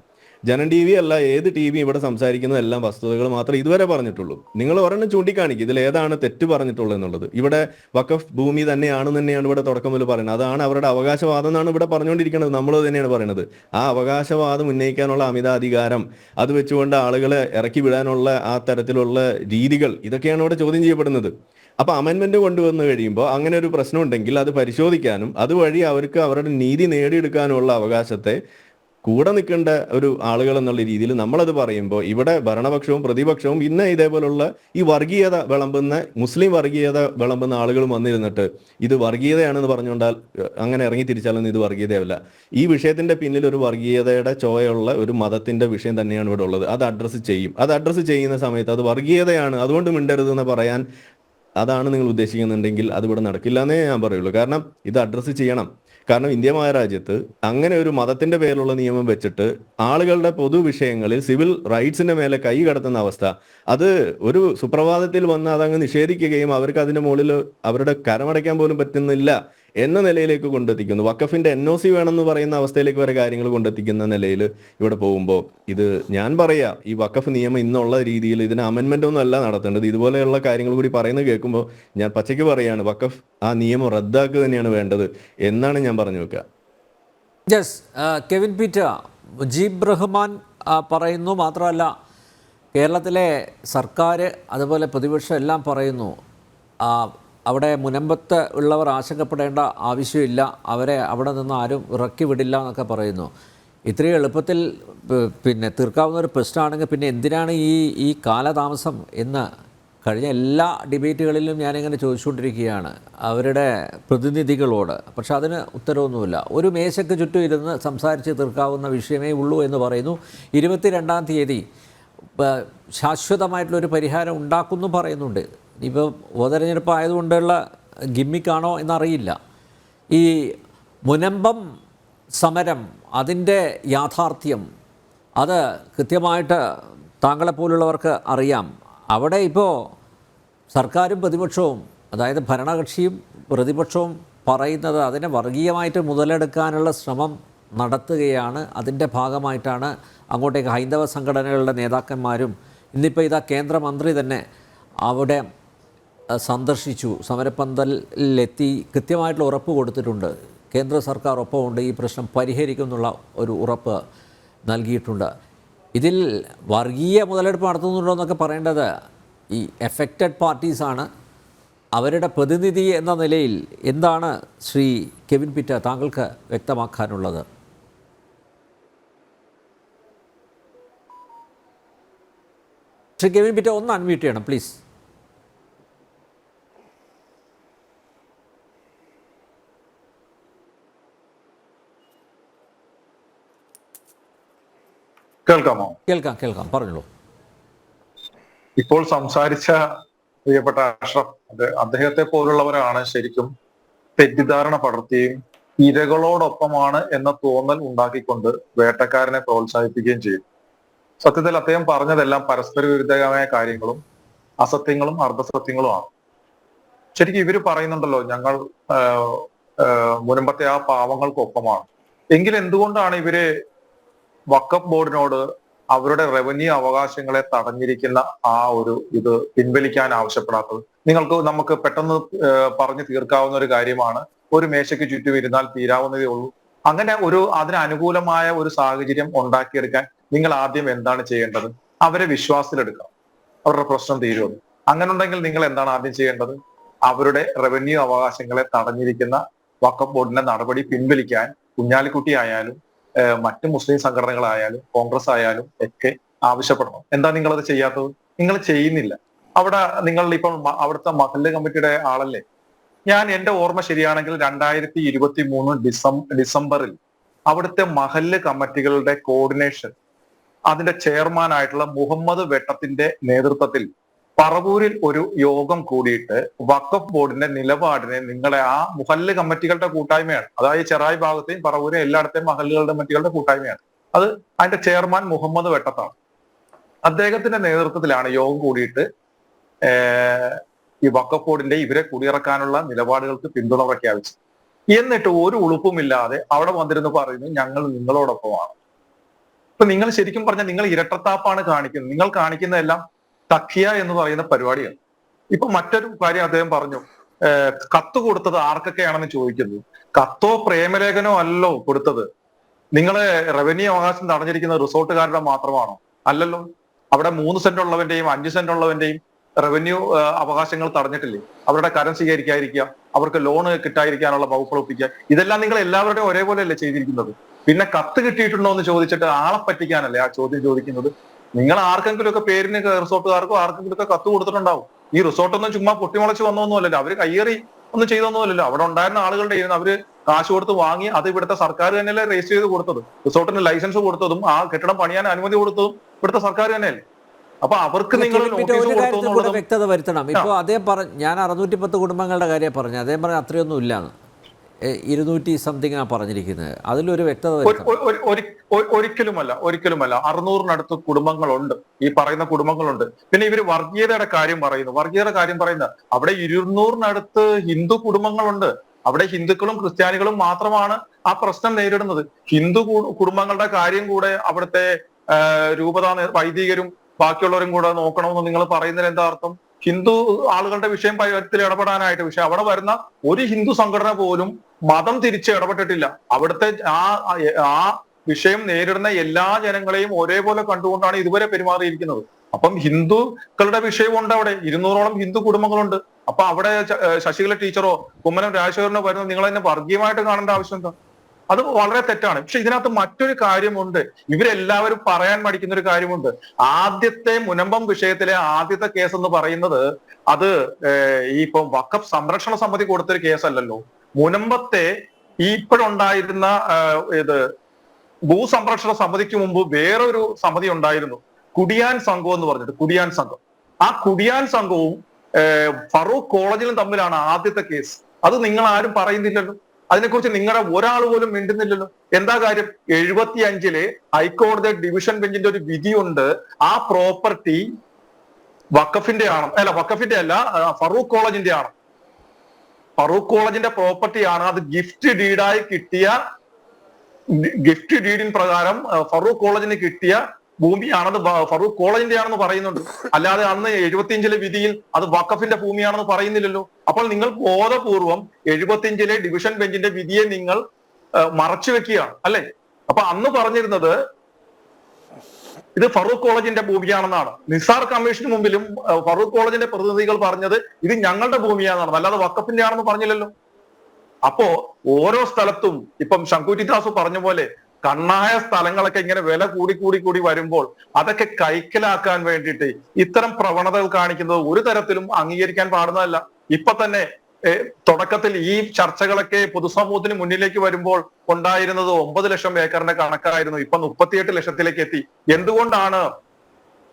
ജനം ടി വി അല്ല ഏത് ടി വി ഇവിടെ സംസാരിക്കുന്നതെല്ലാം വസ്തുതകൾ മാത്രമേ ഇതുവരെ പറഞ്ഞിട്ടുള്ളൂ. നിങ്ങൾ ഒരെണ്ണം ചൂണ്ടിക്കാണിക്കും ഇതിൽ ഏതാണ് തെറ്റ് പറഞ്ഞിട്ടുള്ളത് എന്നുള്ളത്. ഇവിടെ വഖഫ് ഭൂമി തന്നെയാണ് ഇവിടെ തുടക്കം മുതൽ പറയുന്നത്. അതാണ് അവരുടെ അവകാശവാദം എന്നാണ് ഇവിടെ പറഞ്ഞുകൊണ്ടിരിക്കുന്നത്. നമ്മൾ തന്നെയാണ് പറയുന്നത്. ആ അവകാശവാദം ഉന്നയിക്കാനുള്ള അമിതാധികാരം അത് വെച്ചുകൊണ്ട് ആളുകളെ ഇറക്കി വിടാനുള്ള ആ തരത്തിലുള്ള രീതികൾ ഇതൊക്കെയാണ് ഇവിടെ ചോദ്യം ചെയ്യപ്പെടുന്നത്. അപ്പൊ അമെന്റ്മെന്റ് കൊണ്ടുവന്നു കഴിയുമ്പോൾ അങ്ങനെ ഒരു പ്രശ്നം ഉണ്ടെങ്കിൽ അത് പരിശോധിക്കാനും അതുവഴി അവർക്ക് അവരുടെ നീതി നേടിയെടുക്കാനുള്ള അവകാശത്തെ കൂടെ നിൽക്കേണ്ട ഒരു ആളുകൾ എന്നുള്ള രീതിയിൽ നമ്മളത് പറയുമ്പോൾ ഇവിടെ ഭരണപക്ഷവും പ്രതിപക്ഷവും ഇന്ന് ഇതേപോലുള്ള ഈ വർഗീയത വിളമ്പുന്ന മുസ്ലിം വർഗീയത വിളമ്പുന്ന ആളുകളും വന്നിരുന്നിട്ട് ഇത് വർഗീയതയാണെന്ന് പറഞ്ഞുകൊണ്ടാൽ അങ്ങനെ ഇറങ്ങി തിരിച്ചാലൊന്നും ഇത് വർഗീയതയല്ല. ഈ വിഷയത്തിന്റെ പിന്നിൽ ഒരു വർഗീയതയുടെ ചോയുള്ള ഒരു മതത്തിന്റെ വിഷയം തന്നെയാണ് ഇവിടെ ഉള്ളത്. അത് അഡ്രസ്സ് ചെയ്യും. അത് അഡ്രസ്സ് ചെയ്യുന്ന സമയത്ത് അത് വർഗീയതയാണ് അതുകൊണ്ട് മിണ്ടരുതെന്ന് പറയാൻ അതാണ് നിങ്ങൾ ഉദ്ദേശിക്കുന്നുണ്ടെങ്കിൽ അത് ഇവിടെ നടക്കില്ല എന്നേ ഞാൻ പറയുള്ളൂ. കാരണം ഇത് അഡ്രസ്സ് ചെയ്യണം. കാരണം ഇന്ത്യ മഹാരാജ്യത്ത് അങ്ങനെ ഒരു മതത്തിന്റെ പേരിലുള്ള നിയമം വെച്ചിട്ട് ആളുകളുടെ പൊതുവിഷയങ്ങളിൽ സിവിൽ റൈറ്റ്സിന്റെ മേലെ കൈ കടത്തുന്ന അവസ്ഥ അത് ഒരു സുപ്രഭാതത്തിൽ വന്ന് അതങ്ങ് നിഷേധിക്കുകയും അവർക്ക് അതിന്റെ മുകളിൽ അവരുടെ കരമടയ്ക്കാൻ പോലും പറ്റുന്നില്ല എന്ന നിലയിലേക്ക് കൊണ്ടെത്തിക്കുന്നു. വഖഫിന്റെ NOC വേണമെന്ന് പറയുന്ന അവസ്ഥയിലേക്ക് വരെ കാര്യങ്ങൾ കൊണ്ടെത്തിക്കുന്ന നിലയിൽ ഇവിടെ പോകുമ്പോൾ ഇത് ഞാൻ പറയാ, ഈ വഖഫ് നിയമം ഇന്നുള്ള രീതിയിൽ ഇതിന് അമെൻമെന്റ് ഒന്നും അല്ല നടത്തേണ്ടത്. ഇതുപോലെയുള്ള കാര്യങ്ങൾ കൂടി പറയുന്നത് കേൾക്കുമ്പോൾ ഞാൻ പച്ചയ്ക്ക് പറയാണ്, വഖഫ് ആ നിയമം റദ്ദാക്കുക തന്നെയാണ് വേണ്ടത് എന്നാണ് ഞാൻ പറഞ്ഞു വെക്കുക. Yes, Kevin Peter, Mujeeb Rahman പറയുന്നു, മാത്രമല്ല കേരളത്തിലെ സർക്കാർ അതുപോലെ പ്രതിപക്ഷം എല്ലാം പറയുന്നു അവിടെ മുനമ്പത്ത് ഉള്ളവർ ആശങ്കപ്പെടേണ്ട ആവശ്യമില്ല, അവരെ അവിടെ നിന്ന് ആരും ഇറക്കി വിടില്ല എന്നൊക്കെ പറയുന്നു. ഇത്രയും എളുപ്പത്തിൽ പിന്നെ തീർക്കാവുന്ന ഒരു പ്രശ്നമാണെങ്കിൽ പിന്നെ എന്തിനാണ് ഈ കാലതാമസം എന്ന് കഴിഞ്ഞ എല്ലാ ഡിബേറ്റുകളിലും ഞാനിങ്ങനെ ചോദിച്ചുകൊണ്ടിരിക്കുകയാണ് അവരുടെ പ്രതിനിധികളോട്. പക്ഷെ അതിന് ഉത്തരവൊന്നുമില്ല. ഒരു മേശയ്ക്ക് ചുറ്റും ഇരുന്ന് സംസാരിച്ച് തീർക്കാവുന്ന വിഷയമേ ഉള്ളൂ എന്ന് പറയുന്നു. 22-ാം തീയതി ശാശ്വതമായിട്ടുള്ളൊരു പരിഹാരം ഉണ്ടാക്കുന്നു പറയുന്നുണ്ട്. ഇപ്പോൾ ഉപതെരഞ്ഞെടുപ്പ് ആയതുകൊണ്ടുള്ള ഗിമ്മിക്കാണോ എന്നറിയില്ല. ഈ മുനമ്പം സമരം, അതിൻ്റെ യാഥാർത്ഥ്യം അത് കൃത്യമായിട്ട് താങ്കളെപ്പോലുള്ളവർക്ക് അറിയാം. അവിടെ ഇപ്പോൾ സർക്കാരും പ്രതിപക്ഷവും, അതായത് ഭരണകക്ഷിയും പ്രതിപക്ഷവും പറയുന്നത് അതിനെ വർഗീയമായിട്ട് മുതലെടുക്കാനുള്ള ശ്രമം നടത്തുകയാണ്. അതിൻ്റെ ഭാഗമായിട്ടാണ് അങ്ങോട്ടേക്ക് ഹൈന്ദവ സംഘടനകളുടെ നേതാക്കന്മാരും, ഇന്നിപ്പോൾ ഇതാ കേന്ദ്രമന്ത്രി തന്നെ അവിടെ സന്ദർശിച്ചു, സമരപ്പന്തലിലെത്തി കൃത്യമായിട്ടുള്ള ഉറപ്പ് കൊടുത്തിട്ടുണ്ട്. കേന്ദ്ര സർക്കാർ ഒപ്പമുണ്ട്, ഈ പ്രശ്നം പരിഹരിക്കുമെന്നുള്ള ഒരു ഉറപ്പ് നൽകിയിട്ടുണ്ട്. ഇതിൽ വർഗീയ മുതലെടുപ്പ് നടത്തുന്നുണ്ടോ എന്നൊക്കെ പറയേണ്ടത് ഈ എഫക്റ്റഡ് പാർട്ടീസാണ്. അവരുടെ പ്രതിനിധി എന്ന നിലയിൽ എന്താണ് ശ്രീ കെവിൻ പീറ്റർ താങ്കൾക്ക് വ്യക്തമാക്കാനുള്ളത്? ശ്രീ കെവിൻ പീറ്റർ ഒന്ന് അൺമ്യൂട്ട് ചെയ്യണം പ്ലീസ്. കേൾക്കാമോ? കേൾക്കാം കേൾക്കാം, പറഞ്ഞോളൂ. ഇപ്പോൾ സംസാരിച്ച പ്രിയപ്പെട്ട അഷ്റഫ്, അദ്ദേഹത്തെ പോലുള്ളവരാണ് ശരിക്കും തെറ്റിദ്ധാരണ പടർത്തുകയും ഇരകളോടൊപ്പമാണ് എന്ന തോന്നൽ ഉണ്ടാക്കിക്കൊണ്ട് വേട്ടക്കാരനെ പ്രോത്സാഹിപ്പിക്കുകയും ചെയ്യും. സത്യത്തിൽ അദ്ദേഹം പറഞ്ഞതെല്ലാം പരസ്പര വിരുദ്ധമായ കാര്യങ്ങളും അസത്യങ്ങളും അർദ്ധസത്യങ്ങളുമാണ്. ശരിക്കും ഇവര് പറയുന്നുണ്ടല്ലോ, ഞങ്ങൾ മുൻപത്തെ ആ പാവങ്ങൾക്കൊപ്പമാണ്. എങ്കിൽ എന്തുകൊണ്ടാണ് ഇവര് വഖഫ് ബോർഡിനോട് അവരുടെ റവന്യൂ അവകാശങ്ങളെ തടഞ്ഞിരിക്കുന്ന ആ ഒരു ഇത് പിൻവലിക്കാൻ ആവശ്യപ്പെടാത്തത്? നമുക്ക് പെട്ടെന്ന് പറഞ്ഞു തീർക്കാവുന്ന ഒരു കാര്യമാണ്. ഒരു മേശയ്ക്ക് ചുറ്റും ഇരുന്നാൽ തീരാവുന്നതേ ഉള്ളൂ. അങ്ങനെ അതിന് അനുകൂലമായ ഒരു സാഹചര്യം ഉണ്ടാക്കിയെടുക്കാൻ നിങ്ങൾ ആദ്യം എന്താണ് ചെയ്യേണ്ടത്? അവരെ വിശ്വാസത്തിലെടുക്കണം, അവരുടെ പ്രശ്നം തീരുമെന്ന്. അങ്ങനെ ഉണ്ടെങ്കിൽ നിങ്ങൾ എന്താണ് ആദ്യം ചെയ്യേണ്ടത്? അവരുടെ റവന്യൂ അവകാശങ്ങളെ തടഞ്ഞിരിക്കുന്ന വഖഫ് ബോർഡിന്റെ നടപടി പിൻവലിക്കാൻ കുഞ്ഞാലിക്കുട്ടി ആയാലും മറ്റ് മുസ്ലിം സംഘടനകളായാലും കോൺഗ്രസ് ആയാലും ഒക്കെ ആവശ്യപ്പെടണം. എന്താ നിങ്ങളത് ചെയ്യാത്തത്? നിങ്ങൾ ചെയ്യുന്നില്ല. അവിടെ നിങ്ങൾ ഇപ്പോൾ അവിടുത്തെ മഹല്ല് കമ്മിറ്റിയുടെ ആളല്ലേ? എന്റെ ഓർമ്മ ശരിയാണെങ്കിൽ 2023 ഡിസംബറിൽ അവിടുത്തെ മഹല്ല് കമ്മിറ്റികളുടെ കോർഡിനേഷൻ, അതിന്റെ ചെയർമാൻ ആയിട്ടുള്ള മുഹമ്മദ് വെട്ടത്തിന്റെ നേതൃത്വത്തിൽ പറവൂരിൽ ഒരു യോഗം കൂടിയിട്ട് വഖഫ് ബോർഡിന്റെ നിലപാടിനെ നിങ്ങളെ ആ മഹല്ല് കമ്മിറ്റികളുടെ കൂട്ടായ്മയാണ്, അതായത് ചെറായി ഭാഗത്തെയും പറവൂരെയും എല്ലായിടത്തെയും മഹല്ലുകളുടെ കമ്മിറ്റികളുടെ കൂട്ടായ്മയാണ്. അതിന്റെ ചെയർമാൻ മുഹമ്മദ് വെട്ടത്താണ്. അദ്ദേഹത്തിന്റെ നേതൃത്വത്തിലാണ് യോഗം കൂടിയിട്ട് ഈ വഖഫ് ബോർഡിന്റെ ഇവരെ കുടിയിറക്കാനുള്ള നിലപാടുകൾക്ക് പിന്തുണ പ്രഖ്യാപിച്ചു. എന്നിട്ട് ഒരു ഉളുപ്പുമില്ലാതെ അവിടെ വന്നിരുന്ന് പറയുന്നു ഞങ്ങൾ നിങ്ങളോടൊപ്പമാണ്. ഇപ്പൊ നിങ്ങൾ ശരിക്കും പറഞ്ഞാൽ നിങ്ങൾ ഇരട്ടത്താപ്പാണ് കാണിക്കുന്നത്. നിങ്ങൾ കാണിക്കുന്നതെല്ലാം തഖിയ എന്ന് പറയുന്ന പരിപാടിയാണ്. ഇപ്പൊ മറ്റൊരു കാര്യം അദ്ദേഹം പറഞ്ഞു, കത്ത് കൊടുത്തത് ആർക്കൊക്കെയാണെന്ന് ചോദിക്കുന്നു. കത്തോ പ്രേമലേഖനോ അല്ലല്ലോ കൊടുത്തത്. നിങ്ങള് റവന്യൂ അവകാശം തടഞ്ഞിരിക്കുന്ന റിസോർട്ടുകാരുടെ മാത്രമാണോ? അല്ലല്ലോ. അവിടെ 3 സെന്റ് ഉള്ളവന്റെയും 5 സെന്റ് ഉള്ളവന്റെയും റവന്യൂ അവകാശങ്ങൾ തടഞ്ഞിട്ടില്ലേ? അവരുടെ കരം സ്വീകരിക്കാതിരിക്കുക, അവർക്ക് ലോണ് കിട്ടാതിരിക്കാനുള്ള വകുപ്പ് ഒപ്പിക്കുക, ഇതെല്ലാം നിങ്ങൾ എല്ലാവരുടെയും ഒരേപോലെയല്ലേ ചെയ്തിരിക്കുന്നത്? പിന്നെ കത്ത് കിട്ടിയിട്ടുണ്ടോ എന്ന് ചോദിച്ചിട്ട് ആളെ പറ്റിക്കാനല്ലേ ആ ചോദ്യം ചോദിക്കുന്നത്? നിങ്ങൾ ആർക്കെങ്കിലും ഒക്കെ പേരിന് റിസോർട്ടുകാർക്കോ ആർക്കെങ്കിലും ഒക്കെ കത്ത് കൊടുത്തിട്ടുണ്ടാവും. ഈ റിസോർട്ടൊന്നും ചുമ്മാ പൊട്ടിമുളച്ച് വന്നൊന്നുമല്ലല്ലോ, അവര് കയ്യേറി ഒന്നും ചെയ്തൊന്നുമല്ലല്ലോ. അവിടെ ഉണ്ടായിരുന്ന ആളുകളുടെ അവര് കാശ് കൊടുത്ത് വാങ്ങി അത് ഇവിടുത്തെ സർക്കാർ തന്നെയല്ലേ രജിസ്റ്റർ ചെയ്ത് കൊടുത്തത്. റിസോർട്ടിന് ലൈസൻസ് കൊടുത്തതും ആ കെട്ടിടം പണിയാൻ അനുമതി കൊടുത്തതും ഇവിടുത്തെ സർക്കാർ തന്നെയല്ലേ. അപ്പൊ അവർക്ക് നിങ്ങൾ വ്യക്തത വരുത്തണം. ഇപ്പൊ അദ്ദേഹം ഞാൻ 610 കുടുംബങ്ങളുടെ കാര്യം പറഞ്ഞു, അദ്ദേഹം പറഞ്ഞ അത്രയൊന്നും ഇല്ലാന്ന്, 200 സംതിങ് പറഞ്ഞിരിക്കുന്നത്. അതിലൊരു വ്യക്തത ഒരിക്കലുമല്ല 600-നടുത്ത് കുടുംബങ്ങളുണ്ട്, ഈ പറയുന്ന കുടുംബങ്ങളുണ്ട്. പിന്നെ ഇവര് വർഗീയതയുടെ കാര്യം പറയുന്നു. അവിടെ 200-നടുത്ത് ഹിന്ദു കുടുംബങ്ങളുണ്ട്. അവിടെ ഹിന്ദുക്കളും ക്രിസ്ത്യാനികളും മാത്രമാണ് ആ പ്രശ്നം നേരിടുന്നത്. ഹിന്ദു കുടുംബങ്ങളുടെ കാര്യം കൂടെ അവിടുത്തെ രൂപത വൈദികരും ബാക്കിയുള്ളവരും കൂടെ നോക്കണമെന്ന് നിങ്ങൾ പറയുന്നതിൽ എന്താ അർത്ഥം? ഹിന്ദു ആളുകളുടെ വിഷയം കാര്യത്തിൽ ഇടപെടാനായിട്ട്. പക്ഷെ അവിടെ വരുന്ന ഒരു ഹിന്ദു സംഘടന പോലും മതം തിരിച്ച് ഇടപെട്ടിട്ടില്ല. അവിടുത്തെ ആ വിഷയം നേരിടുന്ന എല്ലാ ജനങ്ങളെയും ഒരേപോലെ കണ്ടുകൊണ്ടാണ് ഇതുവരെ പെരുമാറിയിരിക്കുന്നത്. അപ്പം ഹിന്ദുക്കളുടെ വിഷയമുണ്ട് അവിടെ. 200ഓളം ഹിന്ദു കുടുംബങ്ങളുണ്ട്. അപ്പൊ അവിടെ ശശികല ടീച്ചറോ കുമ്മനം രാജശേഖരനോ വരുന്നത് നിങ്ങൾ തന്നെ വർഗീയമായിട്ട് കാണേണ്ട ആവശ്യം എന്താ? അത് വളരെ തെറ്റാണ്. പക്ഷെ ഇതിനകത്ത് മറ്റൊരു കാര്യമുണ്ട്. ഇവരെല്ലാവരും പറയാൻ മടിക്കുന്ന ഒരു കാര്യമുണ്ട്. ആദ്യത്തെ മുനമ്പം വിഷയത്തിലെ ആദ്യത്തെ കേസ് എന്ന് പറയുന്നത് അത് ഈ ഇപ്പം വഖഫ് സംരക്ഷണ സമിതി കൊടുത്തൊരു കേസല്ലല്ലോ. മുനമ്പത്തെ ഇപ്പോഴുണ്ടായിരുന്ന ഭൂസംരക്ഷണ സമിതിക്ക് മുമ്പ് വേറൊരു സമിതി ഉണ്ടായിരുന്നു, കുടിയാൻ സംഘം എന്ന് പറഞ്ഞിട്ട്. കുടിയാൻ സംഘം, ആ കുടിയാൻ സംഘവും ഫറൂഖ് കോളേജിലും തമ്മിലാണ് ആദ്യത്തെ കേസ്. അത് നിങ്ങൾ ആരും പറയുന്നില്ലല്ലോ. അതിനെക്കുറിച്ച് നിങ്ങളുടെ ഒരാൾ പോലും മിണ്ടുന്നില്ലല്ലോ. എന്താ കാര്യം? 75-ലെ ഹൈക്കോടതി ഡിവിഷൻ ബെഞ്ചിന്റെ ഒരു വിധിയുണ്ട്. ആ പ്രോപ്പർട്ടി വഖഫിന്റെ ആണ്, അല്ല വഖഫിന്റെ അല്ല, ഫറൂഖ് കോളേജിന്റെ ആണ്. ഫറൂഖ് കോളേജിന്റെ പ്രോപ്പർട്ടിയാണ്. അത് ഗിഫ്റ്റ് ഡീഡായി കിട്ടിയ, ഗിഫ്റ്റ് ഡീഡിൻ പ്രകാരം ഫറൂഖ് കോളേജിന് കിട്ടിയ ഭൂമിയാണത്. ഫറൂഖ് കോളേജിന്റെ ആണെന്ന് പറയുന്നുണ്ട്. അല്ലാതെ അന്ന് 75-ലെ വിധിയിൽ അത് വഖഫിന്റെ ഭൂമിയാണെന്ന് പറയുന്നില്ലല്ലോ. അപ്പോൾ നിങ്ങൾ ബോധപൂർവം 75-ലെ ഡിവിഷൻ ബെഞ്ചിന്റെ വിധിയെ നിങ്ങൾ മറച്ചു വെക്കുകയാണ് അല്ലെ? അപ്പൊ അന്ന് പറഞ്ഞിരുന്നത് ഇത് ഫറൂഖ് കോളേജിന്റെ ഭൂമിയാണെന്നാണ്. നിസാർ കമ്മീഷന് മുമ്പിലും ഫറൂഖ് കോളേജിന്റെ പ്രതിനിധികൾ പറഞ്ഞത് ഇത് ഞങ്ങളുടെ ഭൂമിയാണെന്നാണ്, അല്ലാതെ വഖഫിന്റെ ആണെന്ന് പറഞ്ഞില്ലല്ലോ. അപ്പോ ഓരോ സ്ഥലത്തും ഇപ്പം ശങ്കുറ്റി ദാസ് പറഞ്ഞ പോലെ കണ്ണായ സ്ഥലങ്ങളൊക്കെ ഇങ്ങനെ വില കൂടി വരുമ്പോൾ അതൊക്കെ കൈക്കലാക്കാൻ വേണ്ടിയിട്ട് ഇത്തരം പ്രവണതകൾ കാണിക്കുന്നത് ഒരു തരത്തിലും അംഗീകരിക്കാൻ പാടുന്നതല്ല. ഇപ്പൊ തന്നെ തുടക്കത്തിൽ ഈ ചർച്ചകളൊക്കെ പൊതുസമൂഹത്തിന് മുന്നിലേക്ക് വരുമ്പോൾ ഉണ്ടായിരുന്നത് 9 ലക്ഷം ഏക്കറിന്റെ കണക്കായിരുന്നു. ഇപ്പൊ 38 ലക്ഷത്തിലേക്ക് എത്തി. എന്തുകൊണ്ടാണ്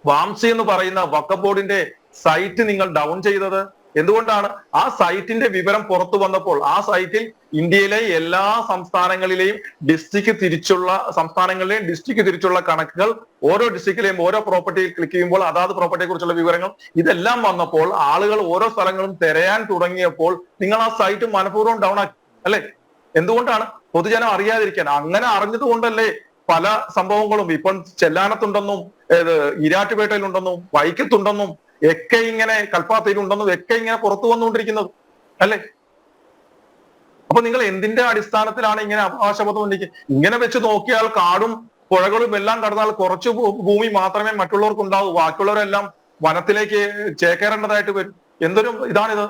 വാംസി എന്ന് പറയുന്ന വഖഫ് ബോർഡിന്റെ സൈറ്റ് നിങ്ങൾ ഡൗൺ ചെയ്തത്? എന്തുകൊണ്ടാണ്? ആ സൈറ്റിന്റെ വിവരം പുറത്തു വന്നപ്പോൾ ആ സൈറ്റിൽ ഇന്ത്യയിലെ എല്ലാ സംസ്ഥാനങ്ങളിലെയും ഡിസ്ട്രിക്ട് തിരിച്ചുള്ള കണക്കുകൾ, ഓരോ ഡിസ്ട്രിക്റ്റിലെയും ഓരോ പ്രോപ്പർട്ടിയിൽ ക്ലിക്ക് ചെയ്യുമ്പോൾ അതാത് പ്രോപ്പർട്ടിയെ കുറിച്ചുള്ള വിവരങ്ങൾ ഇതെല്ലാം വന്നപ്പോൾ ആളുകൾ ഓരോ സ്ഥലങ്ങളും തിരയാൻ തുടങ്ങിയപ്പോൾ നിങ്ങൾ ആ സൈറ്റ് മനഃപൂർവ്വം ഡൗൺ ആക്കി അല്ലെ? എന്തുകൊണ്ടാണ്? പൊതുജനം അറിയാതിരിക്കാൻ. അങ്ങനെ അറിഞ്ഞത് കൊണ്ടല്ലേ പല സംഭവങ്ങളും ഇപ്പം ചെല്ലാനത്തുണ്ടെന്നും ഈരാറ്റുപേട്ടയിലുണ്ടെന്നും വൈക്കത്തുണ്ടെന്നും ഒക്കെ ഇങ്ങനെ കൽപ്പാത്തയിലുണ്ടെന്നും ഒക്കെ ഇങ്ങനെ പുറത്തു വന്നുകൊണ്ടിരിക്കുന്നത് അല്ലെ? അപ്പൊ നിങ്ങൾ എന്തിന്റെ അടിസ്ഥാനത്തിലാണ് ഇങ്ങനെ അവകാശബോധം ഉന്നയിക്കുക? ഇങ്ങനെ വെച്ച് നോക്കിയാൽ കാടും പുഴകളും എല്ലാം കടന്നാൽ കുറച്ച് ഭൂമി മാത്രമേ മറ്റുള്ളവർക്ക് ഉണ്ടാവൂ. ബാക്കിയുള്ളവരെല്ലാം വനത്തിലേക്ക് ചേക്കേറേണ്ടതായിട്ട് വരും. എന്തൊരു ഇതാണിത്?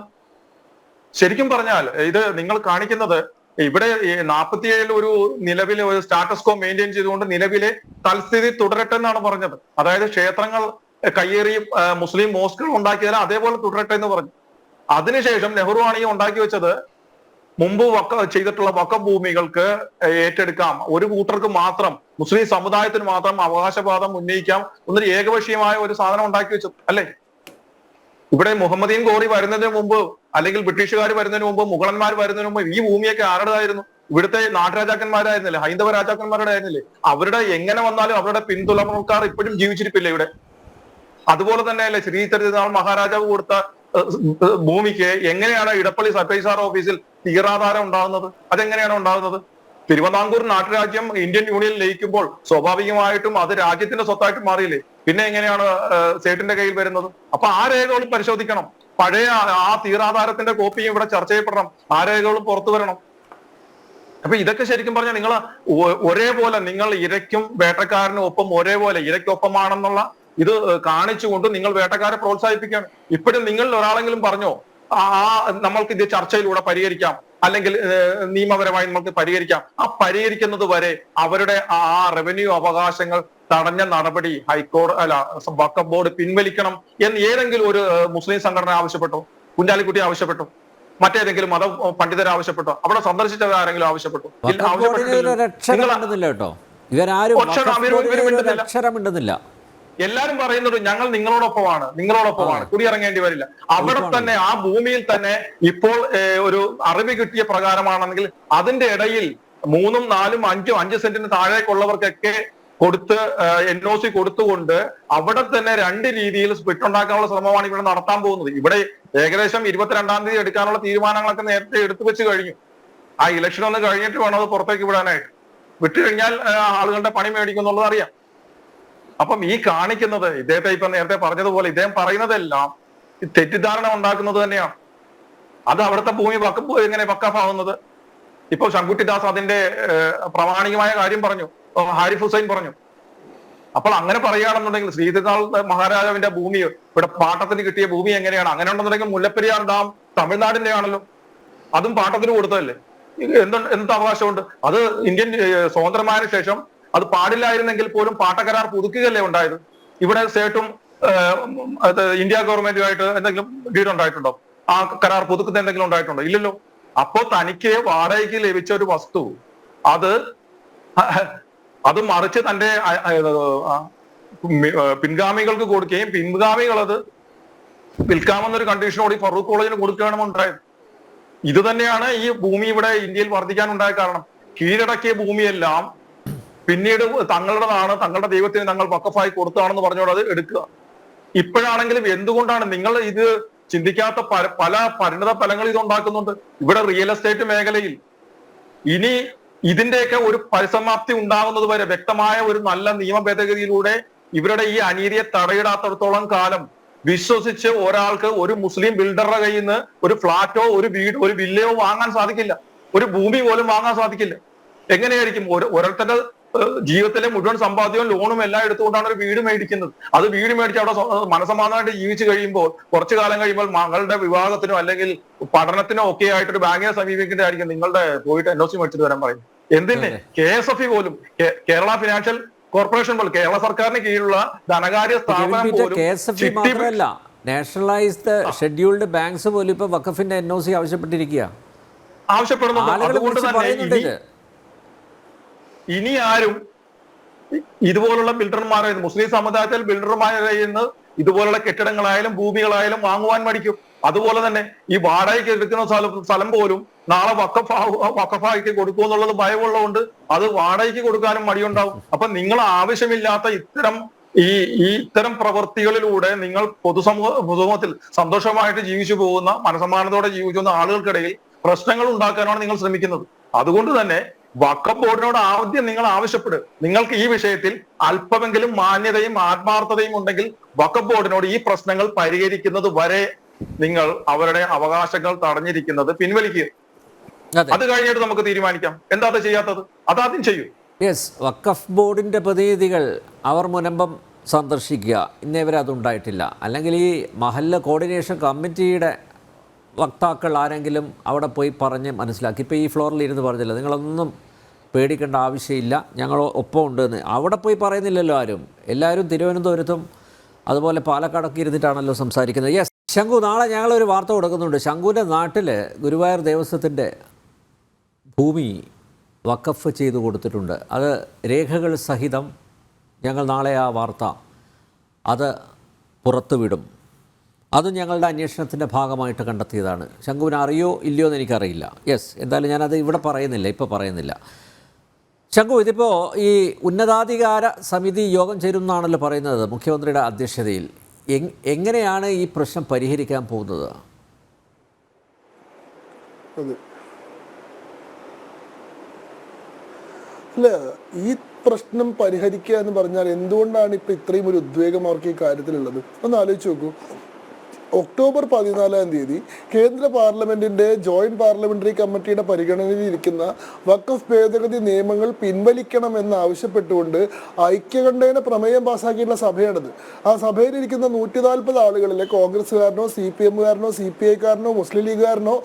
ശരിക്കും പറഞ്ഞാൽ ഇത് നിങ്ങൾ കാണിക്കുന്നത് ഇവിടെ 47 ഒരു നിലവിലെ ഒരു സ്റ്റാറ്റസ് കോ മെയിൻറ്റെയിൻ ചെയ്തുകൊണ്ട് നിലവിലെ തൽസ്ഥിതി തുടരട്ടെ എന്നാണ് പറഞ്ഞത്. അതായത് ക്ഷേത്രങ്ങൾ കയ്യേറി മുസ്ലിം മോസ്കുകൾ ഉണ്ടാക്കിയാൽ അതേപോലെ തുടരട്ടെ എന്ന് പറഞ്ഞു. അതിനുശേഷം നെഹ്റു ആണ് ഈ ഉണ്ടാക്കി വെച്ചത് മുമ്പ് ചെയ്തിട്ടുള്ള വഖഫ് ഭൂമികൾക്ക് ഏറ്റെടുക്കാം, ഒരു കൂട്ടർക്ക് മാത്രം, മുസ്ലിം സമുദായത്തിന് മാത്രം അവകാശവാദം ഉന്നയിക്കാം എന്നൊരു ഏകപക്ഷീയമായ ഒരു സാധനം ഉണ്ടാക്കി വെച്ചത് അല്ലെ? ഇവിടെ മുഹമ്മദീൻ ഗോറി വരുന്നതിന് മുമ്പ് അല്ലെങ്കിൽ ബ്രിട്ടീഷുകാർ വരുന്നതിന് മുമ്പ് മുഗളന്മാർ വരുന്നതിന് മുമ്പ് ഈ ഭൂമിയൊക്കെ ആരുടേതായിരുന്നു? ഇവിടുത്തെ നാട്ടുരാജാക്കന്മാരായിരുന്നില്ലേ, ഹൈന്ദവ രാജാക്കന്മാരുടെ ആയിരുന്നില്ലേ? അവരുടെ എങ്ങനെ വന്നാലും അവരുടെ പിന്തുടർക്കാർ ഇപ്പോഴും ജീവിച്ചിരിപ്പില്ല ഇവിടെ. അതുപോലെ തന്നെയല്ലേ ശ്രീ തിരുനാൾ മഹാരാജാവ് കൊടുത്ത ഭൂമിക്ക് എങ്ങനെയാണ് ഇടപ്പള്ളി സർവേസാർ ഓഫീസിൽ തീരാധാരം ഉണ്ടാകുന്നത്? അതെങ്ങനെയാണ് ഉണ്ടാകുന്നത്? തിരുവിതാംകൂർ നാട്ടുരാജ്യം ഇന്ത്യൻ യൂണിയനിൽ ലയിക്കുമ്പോൾ സ്വാഭാവികമായിട്ടും അത് രാജ്യത്തിന്റെ സ്വത്തായിട്ട് മാറിയില്ലേ? പിന്നെ എങ്ങനെയാണ് സേട്ടിന്റെ കയ്യിൽ വരുന്നത്? അപ്പൊ ആ രേഖകളും പരിശോധിക്കണം. പഴയ ആ തീരാധാരത്തിന്റെ കോപ്പിയും ഇവിടെ ചർച്ച ചെയ്യപ്പെടണം. ആ രേഖകളും പുറത്തു വരണം. അപ്പൊ ഇതൊക്കെ ശരിക്കും പറഞ്ഞാൽ നിങ്ങൾ ഒരേപോലെ, നിങ്ങൾ ഇരയ്ക്കും വേട്ടക്കാരനും ഒപ്പം ഒരേപോലെ, ഇരയ്ക്കൊപ്പമാണെന്നുള്ള ഇത് കാണിച്ചുകൊണ്ട് നിങ്ങൾ വേട്ടക്കാരെ പ്രോത്സാഹിപ്പിക്കുകയാണ്. ഇപ്പോഴും നിങ്ങൾ ഒരാളെങ്കിലും പറഞ്ഞോ നമ്മൾക്ക് ഇത് ചർച്ചയിലൂടെ പരിഹരിക്കാം, അല്ലെങ്കിൽ നിയമപരമായി നമുക്ക് പരിഹരിക്കാം? ആ പരിഹരിക്കുന്നത് വരെ അവരുടെ ആ റവന്യൂ അവകാശങ്ങൾ തടഞ്ഞ നടപടി വഖഫ് ബോർഡ് പിൻവലിക്കണം എന്ന് ഏതെങ്കിലും ഒരു മുസ്ലിം സംഘടന ആവശ്യപ്പെട്ടോ? കുഞ്ഞാലിക്കുട്ടി ആവശ്യപ്പെട്ടോ? മറ്റേതെങ്കിലും മത പണ്ഡിതർ ആവശ്യപ്പെട്ടോ? അവിടെ സന്ദർശിച്ചവർ ആരെങ്കിലും ആവശ്യപ്പെട്ടോ? എല്ലാരും പറയുന്നത് ഞങ്ങൾ നിങ്ങളോടൊപ്പമാണ്, കുടിയിറങ്ങേണ്ടി വരില്ല. അവിടെ തന്നെ ആ ഭൂമിയിൽ തന്നെ ഇപ്പോൾ ഒരു അറിവ് കിട്ടിയ പ്രകാരമാണെങ്കിൽ അതിന്റെ ഇടയിൽ 3, 4, 5 സെന്റിന് താഴേക്കുള്ളവർക്കൊക്കെ കൊടുത്ത് NOC കൊടുത്തുകൊണ്ട് അവിടെ തന്നെ 2 രീതിയിൽ സ്പ്ലിറ്റ് ഉണ്ടാക്കാനുള്ള ശ്രമമാണ് ഇവിടെ നടത്താൻ പോകുന്നത്. ഇവിടെ ഏകദേശം 22-ാം തീയതി എടുക്കാനുള്ള തീരുമാനങ്ങളൊക്കെ നേരത്തെ എടുത്തു വെച്ച് കഴിഞ്ഞു. ആ ഇലക്ഷൻ ഒന്ന് കഴിഞ്ഞിട്ട് വേണം അത് പുറത്തേക്ക് വിടാനായിട്ട്. വിട്ടു കഴിഞ്ഞാൽ ആളുകളുടെ പണി മേടിക്കും എന്നുള്ളത് അറിയാം. അപ്പം ഈ കാണിക്കുന്നത് ഇദ്ദേഹത്തെ ഇപ്പൊ നേരത്തെ പറഞ്ഞതുപോലെ ഇദ്ദേഹം പറയുന്നതെല്ലാം തെറ്റിദ്ധാരണ ഉണ്ടാക്കുന്നത് തന്നെയാണ്. അത് അവിടുത്തെ ഭൂമി എങ്ങനെ വഖഫാവുന്നത്? ഇപ്പൊ ശങ്കുട്ടിദാസ് അതിന്റെ പ്രാമാണികമായ കാര്യം പറഞ്ഞു, ഹാരിഫ് ഹുസൈൻ പറഞ്ഞു. അപ്പോൾ അങ്ങനെ പറയുകയാണെന്നുണ്ടെങ്കിൽ ശ്രീതിരുനാൾ മഹാരാജാവിന്റെ ഭൂമി ഇവിടെ പാട്ടത്തിന് കിട്ടിയ ഭൂമി എങ്ങനെയാണ്? അങ്ങനെ ഉണ്ടെന്നുണ്ടെങ്കിൽ മുല്ലപ്പെരിയാർ ഡാം തമിഴ്നാടിന്റെ ആണല്ലോ, അതും പാട്ടത്തിന് കൊടുത്തതല്ലേ? എന്ത് അവകാശമുണ്ട്? അത് ഇന്ത്യൻ സ്വതന്ത്രമായതിനു ശേഷം അത് പാടില്ലായിരുന്നെങ്കിൽ പോലും പാട്ടക്കരാർ പുതുക്കുകയല്ലേ ഉണ്ടായത്. ഇവിടെ സ്റ്റേറ്റും ഇന്ത്യ ഗവൺമെന്റുമായിട്ട് എന്തെങ്കിലും ഡീഡ് ഉണ്ടായിട്ടുണ്ടോ? ആ കരാർ പുതുക്കുന്ന എന്തെങ്കിലും ഉണ്ടായിട്ടുണ്ടോ? ഇല്ലല്ലോ. അപ്പോ തനിക്ക് വാടകയ്ക്ക് ലഭിച്ച ഒരു വസ്തു അത് മറിച്ച് തന്റെ പിൻഗാമികൾക്ക് കൊടുക്കുകയും പിൻഗാമികൾ അത് വിൽക്കാമെന്നൊരു കണ്ടീഷനോട് ഈ ഫറൂഖ് കോളേജിന് കൊടുക്കുകയാണ് ഉണ്ടായത്. ഇത് തന്നെയാണ് ഈ ഭൂമി ഇവിടെ ഇന്ത്യയിൽ വർദ്ധിക്കാനുണ്ടായ കാരണം. കീഴടക്കിയ ഭൂമിയെല്ലാം പിന്നീട് തങ്ങളുടേതാണ്, തങ്ങളുടെ ദൈവത്തിന് തങ്ങൾ വഖഫായി കൊടുത്തതാണെന്ന് പറഞ്ഞോട് അത് എടുക്കുക. ഇപ്പോഴാണെങ്കിലും എന്തുകൊണ്ടാണ് നിങ്ങൾ ഇത് ചിന്തിക്കാത്ത പല പരിണത ഫലങ്ങൾ ഇത് ഉണ്ടാക്കുന്നുണ്ട് ഇവിടെ റിയൽ എസ്റ്റേറ്റ് മേഖലയിൽ. ഇനി ഇതിന്റെയൊക്കെ ഒരു പരിസമാപ്തി ഉണ്ടാകുന്നത് വരെ വ്യക്തമായ ഒരു നല്ല നിയമ ഭേദഗതിയിലൂടെ ഇവരുടെ ഈ അനീതിയെ തടയിടാത്തടത്തോളം കാലം വിശ്വസിച്ച് ഒരാൾക്ക് ഒരു മുസ്ലിം ബിൽഡറുടെ കയ്യിൽ നിന്ന് ഒരു ഫ്ളാറ്റോ ഒരു വീട് ഒരു വില്ലയോ വാങ്ങാൻ സാധിക്കില്ല, ഒരു ഭൂമി പോലും വാങ്ങാൻ സാധിക്കില്ല. എങ്ങനെയായിരിക്കും ഓരോരുത്തരുടെ ജീവിതത്തിലെ മുഴുവൻ സമ്പാദ്യവും ലോണും എല്ലാം എടുത്തുകൊണ്ടാണ് ഒരു വീട് മേടിക്കുന്നത്. അത് വീട് മേടിച്ച് അവിടെ മനസമാധാനമായിട്ട് ജീവിച്ചു കഴിയുമ്പോൾ കുറച്ചു കാലം കഴിയുമ്പോൾ മകളുടെ വിവാഹത്തിനോ അല്ലെങ്കിൽ പഠനത്തിനോ ഒക്കെ ആയിട്ടൊരു ബാങ്കിനെ സമീപിക്കേണ്ടതായിരിക്കും നിങ്ങളുടെ പോയിട്ട് NOC മേടിച്ചിട്ട് വരാൻ പറയും. എന്തിന് KSFE പോലും, കേരള ഫിനാൻഷ്യൽ കോർപ്പറേഷൻ പോലും, കേരള സർക്കാരിന് കീഴിലുള്ള ധനകാര്യ സ്ഥാപനം പോലും, KSFE മാത്രമല്ല നാഷണലൈസ്ഡ് ഷെഡ്യൂൾഡ് ബാങ്ക്സ് പോലും ഇപ്പൊ വഖഫിന്റെ NOC ആവശ്യപ്പെട്ടിരിക്കുക, ആവശ്യപ്പെടുന്നുണ്ട്. അതുകൊണ്ട് തന്നെ ഇനി ആരും ഇതുപോലുള്ള ബിൽഡർമാരെ മുസ്ലിം സമുദായത്തിൽ ബിൽഡർമാരെ കയ്യിൽ നിന്ന് ഇതുപോലുള്ള കെട്ടിടങ്ങളായാലും ഭൂമികളായാലും വാങ്ങുവാൻ മടിക്കും. അതുപോലെ തന്നെ ഈ വാടകയ്ക്ക് എടുക്കുന്ന സ്ഥലം പോലും നാളെ വഖഫാക്കി കൊടുക്കും എന്നുള്ളത് ഭയമുള്ളതുകൊണ്ട് അത് വാടകയ്ക്ക് കൊടുക്കാനും മടിയുണ്ടാവും. അപ്പൊ നിങ്ങൾ ആവശ്യമില്ലാത്ത ഇത്തരം പ്രവൃത്തികളിലൂടെ നിങ്ങൾ പൊതുസമൂഹത്തിൽ സന്തോഷമായിട്ട് ജീവിച്ചു പോകുന്ന, മനസമാനത്തോടെ ജീവിച്ചു പോകുന്ന ആളുകൾക്കിടയിൽ പ്രശ്നങ്ങൾ ഉണ്ടാക്കാനാണ് നിങ്ങൾ ശ്രമിക്കുന്നത്. അതുകൊണ്ട് തന്നെ വഖഫ് ബോർഡിനോട് ആദ്യം നിങ്ങൾ ആവശ്യപ്പെടുക, നിങ്ങൾക്ക് ഈ വിഷയത്തിൽ അല്പമെങ്കിലും മാന്യതയും ആത്മാർത്ഥതയും ഉണ്ടെങ്കിൽ വഖഫ് ബോർഡിനോട് ഈ പ്രശ്നങ്ങൾ പരിഹരിക്കുന്നത് വരെ നിങ്ങൾ അവരുടെ അവകാശങ്ങൾ തടഞ്ഞിരിക്കുന്നത് പിൻവലിക്കുക. അത് കഴിഞ്ഞിട്ട് നമുക്ക് തീരുമാനിക്കാം. എന്താ അത് ചെയ്യാത്തത്? അതാദ്യം ചെയ്യൂ. യെസ്, വഖഫ് ബോർഡിന്റെ പ്രതിനിധികൾ അവർ മുനമ്പം സന്ദർശിക്കുക, ഇന്നേവരെ അതുണ്ടായിട്ടില്ല. അല്ലെങ്കിൽ ഈ മഹല്ല് കോർഡിനേഷൻ കമ്മിറ്റിയുടെ വക്താക്കൾ ആരെങ്കിലും അവിടെ പോയി പറഞ്ഞ് മനസ്സിലാക്കി. ഇപ്പോൾ ഈ ഫ്ലോറിൽ ഇരുന്ന് പറഞ്ഞില്ല, നിങ്ങളൊന്നും പേടിക്കേണ്ട ആവശ്യമില്ല, ഞങ്ങൾ ഒപ്പം ഉണ്ടെന്ന്. അവിടെ പോയി പറയുന്നില്ലല്ലോ ആരും. എല്ലാവരും തിരുവനന്തപുരത്തും അതുപോലെ പാലക്കാടൊക്കെ ഇരുന്നിട്ടാണല്ലോ സംസാരിക്കുന്നത്. യെസ് ശംഖു, നാളെ ഞങ്ങളൊരു വാർത്ത കൊടുക്കുന്നുണ്ട്. ശംഖുവിൻ്റെ നാട്ടിൽ ഗുരുവായൂർ ദേവസ്വത്തിൻ്റെ ഭൂമി വഖഫ് ചെയ്തു കൊടുത്തിട്ടുണ്ട്. അത് രേഖകൾ സഹിതം ഞങ്ങൾ നാളെ ആ വാർത്ത അത് പുറത്തുവിടും. അതും ഞങ്ങളുടെ അന്വേഷണത്തിൻ്റെ ഭാഗമായിട്ട് കണ്ടെത്തിയതാണ്. ശംഖുവിന് അറിയോ ഇല്ലയോ എന്ന് എനിക്കറിയില്ല. യെസ്, എന്തായാലും ഞാനത് ഇവിടെ പറയുന്നില്ല, ഇപ്പോൾ പറയുന്നില്ല. ശംഖു, ഇതിപ്പോൾ ഈ ഉന്നതാധികാര സമിതി യോഗം ചേരുമെന്നാണല്ലോ പറയുന്നത് മുഖ്യമന്ത്രിയുടെ അധ്യക്ഷതയിൽ. എങ്ങനെയാണ് ഈ പ്രശ്നം പരിഹരിക്കാൻ പോകുന്നത്? അല്ല, ഈ പ്രശ്നം പരിഹരിക്കുക എന്ന് പറഞ്ഞാൽ എന്തുകൊണ്ടാണ് ഇപ്പൊ ഇത്രയും ഒരു ഉദ്വേഗം അവർക്ക് ഈ കാര്യത്തിലുള്ളത്? ഒന്ന് ആലോചിച്ച് നോക്കൂ. ഒക്ടോബർ 14 കേന്ദ്ര പാർലമെന്റിന്റെ ജോയിന്റ് പാർലമെന്ററി കമ്മിറ്റിയുടെ പരിഗണനയിൽ ഇരിക്കുന്ന വഖഫ് ഭേദഗതി നിയമങ്ങൾ പിൻവലിക്കണം എന്നാവശ്യപ്പെട്ടുകൊണ്ട് ഐക്യകണ്ഠേന പ്രമേയം പാസ്സാക്കിയിട്ടുള്ള സഭയാണിത്. ആ സഭയിലിരിക്കുന്ന 140 ആളുകളിലെ കോൺഗ്രസ്സുകാരനോ CPM-കാരനോ CPI-കാരനോ മുസ്ലിം ലീഗുകാരനോ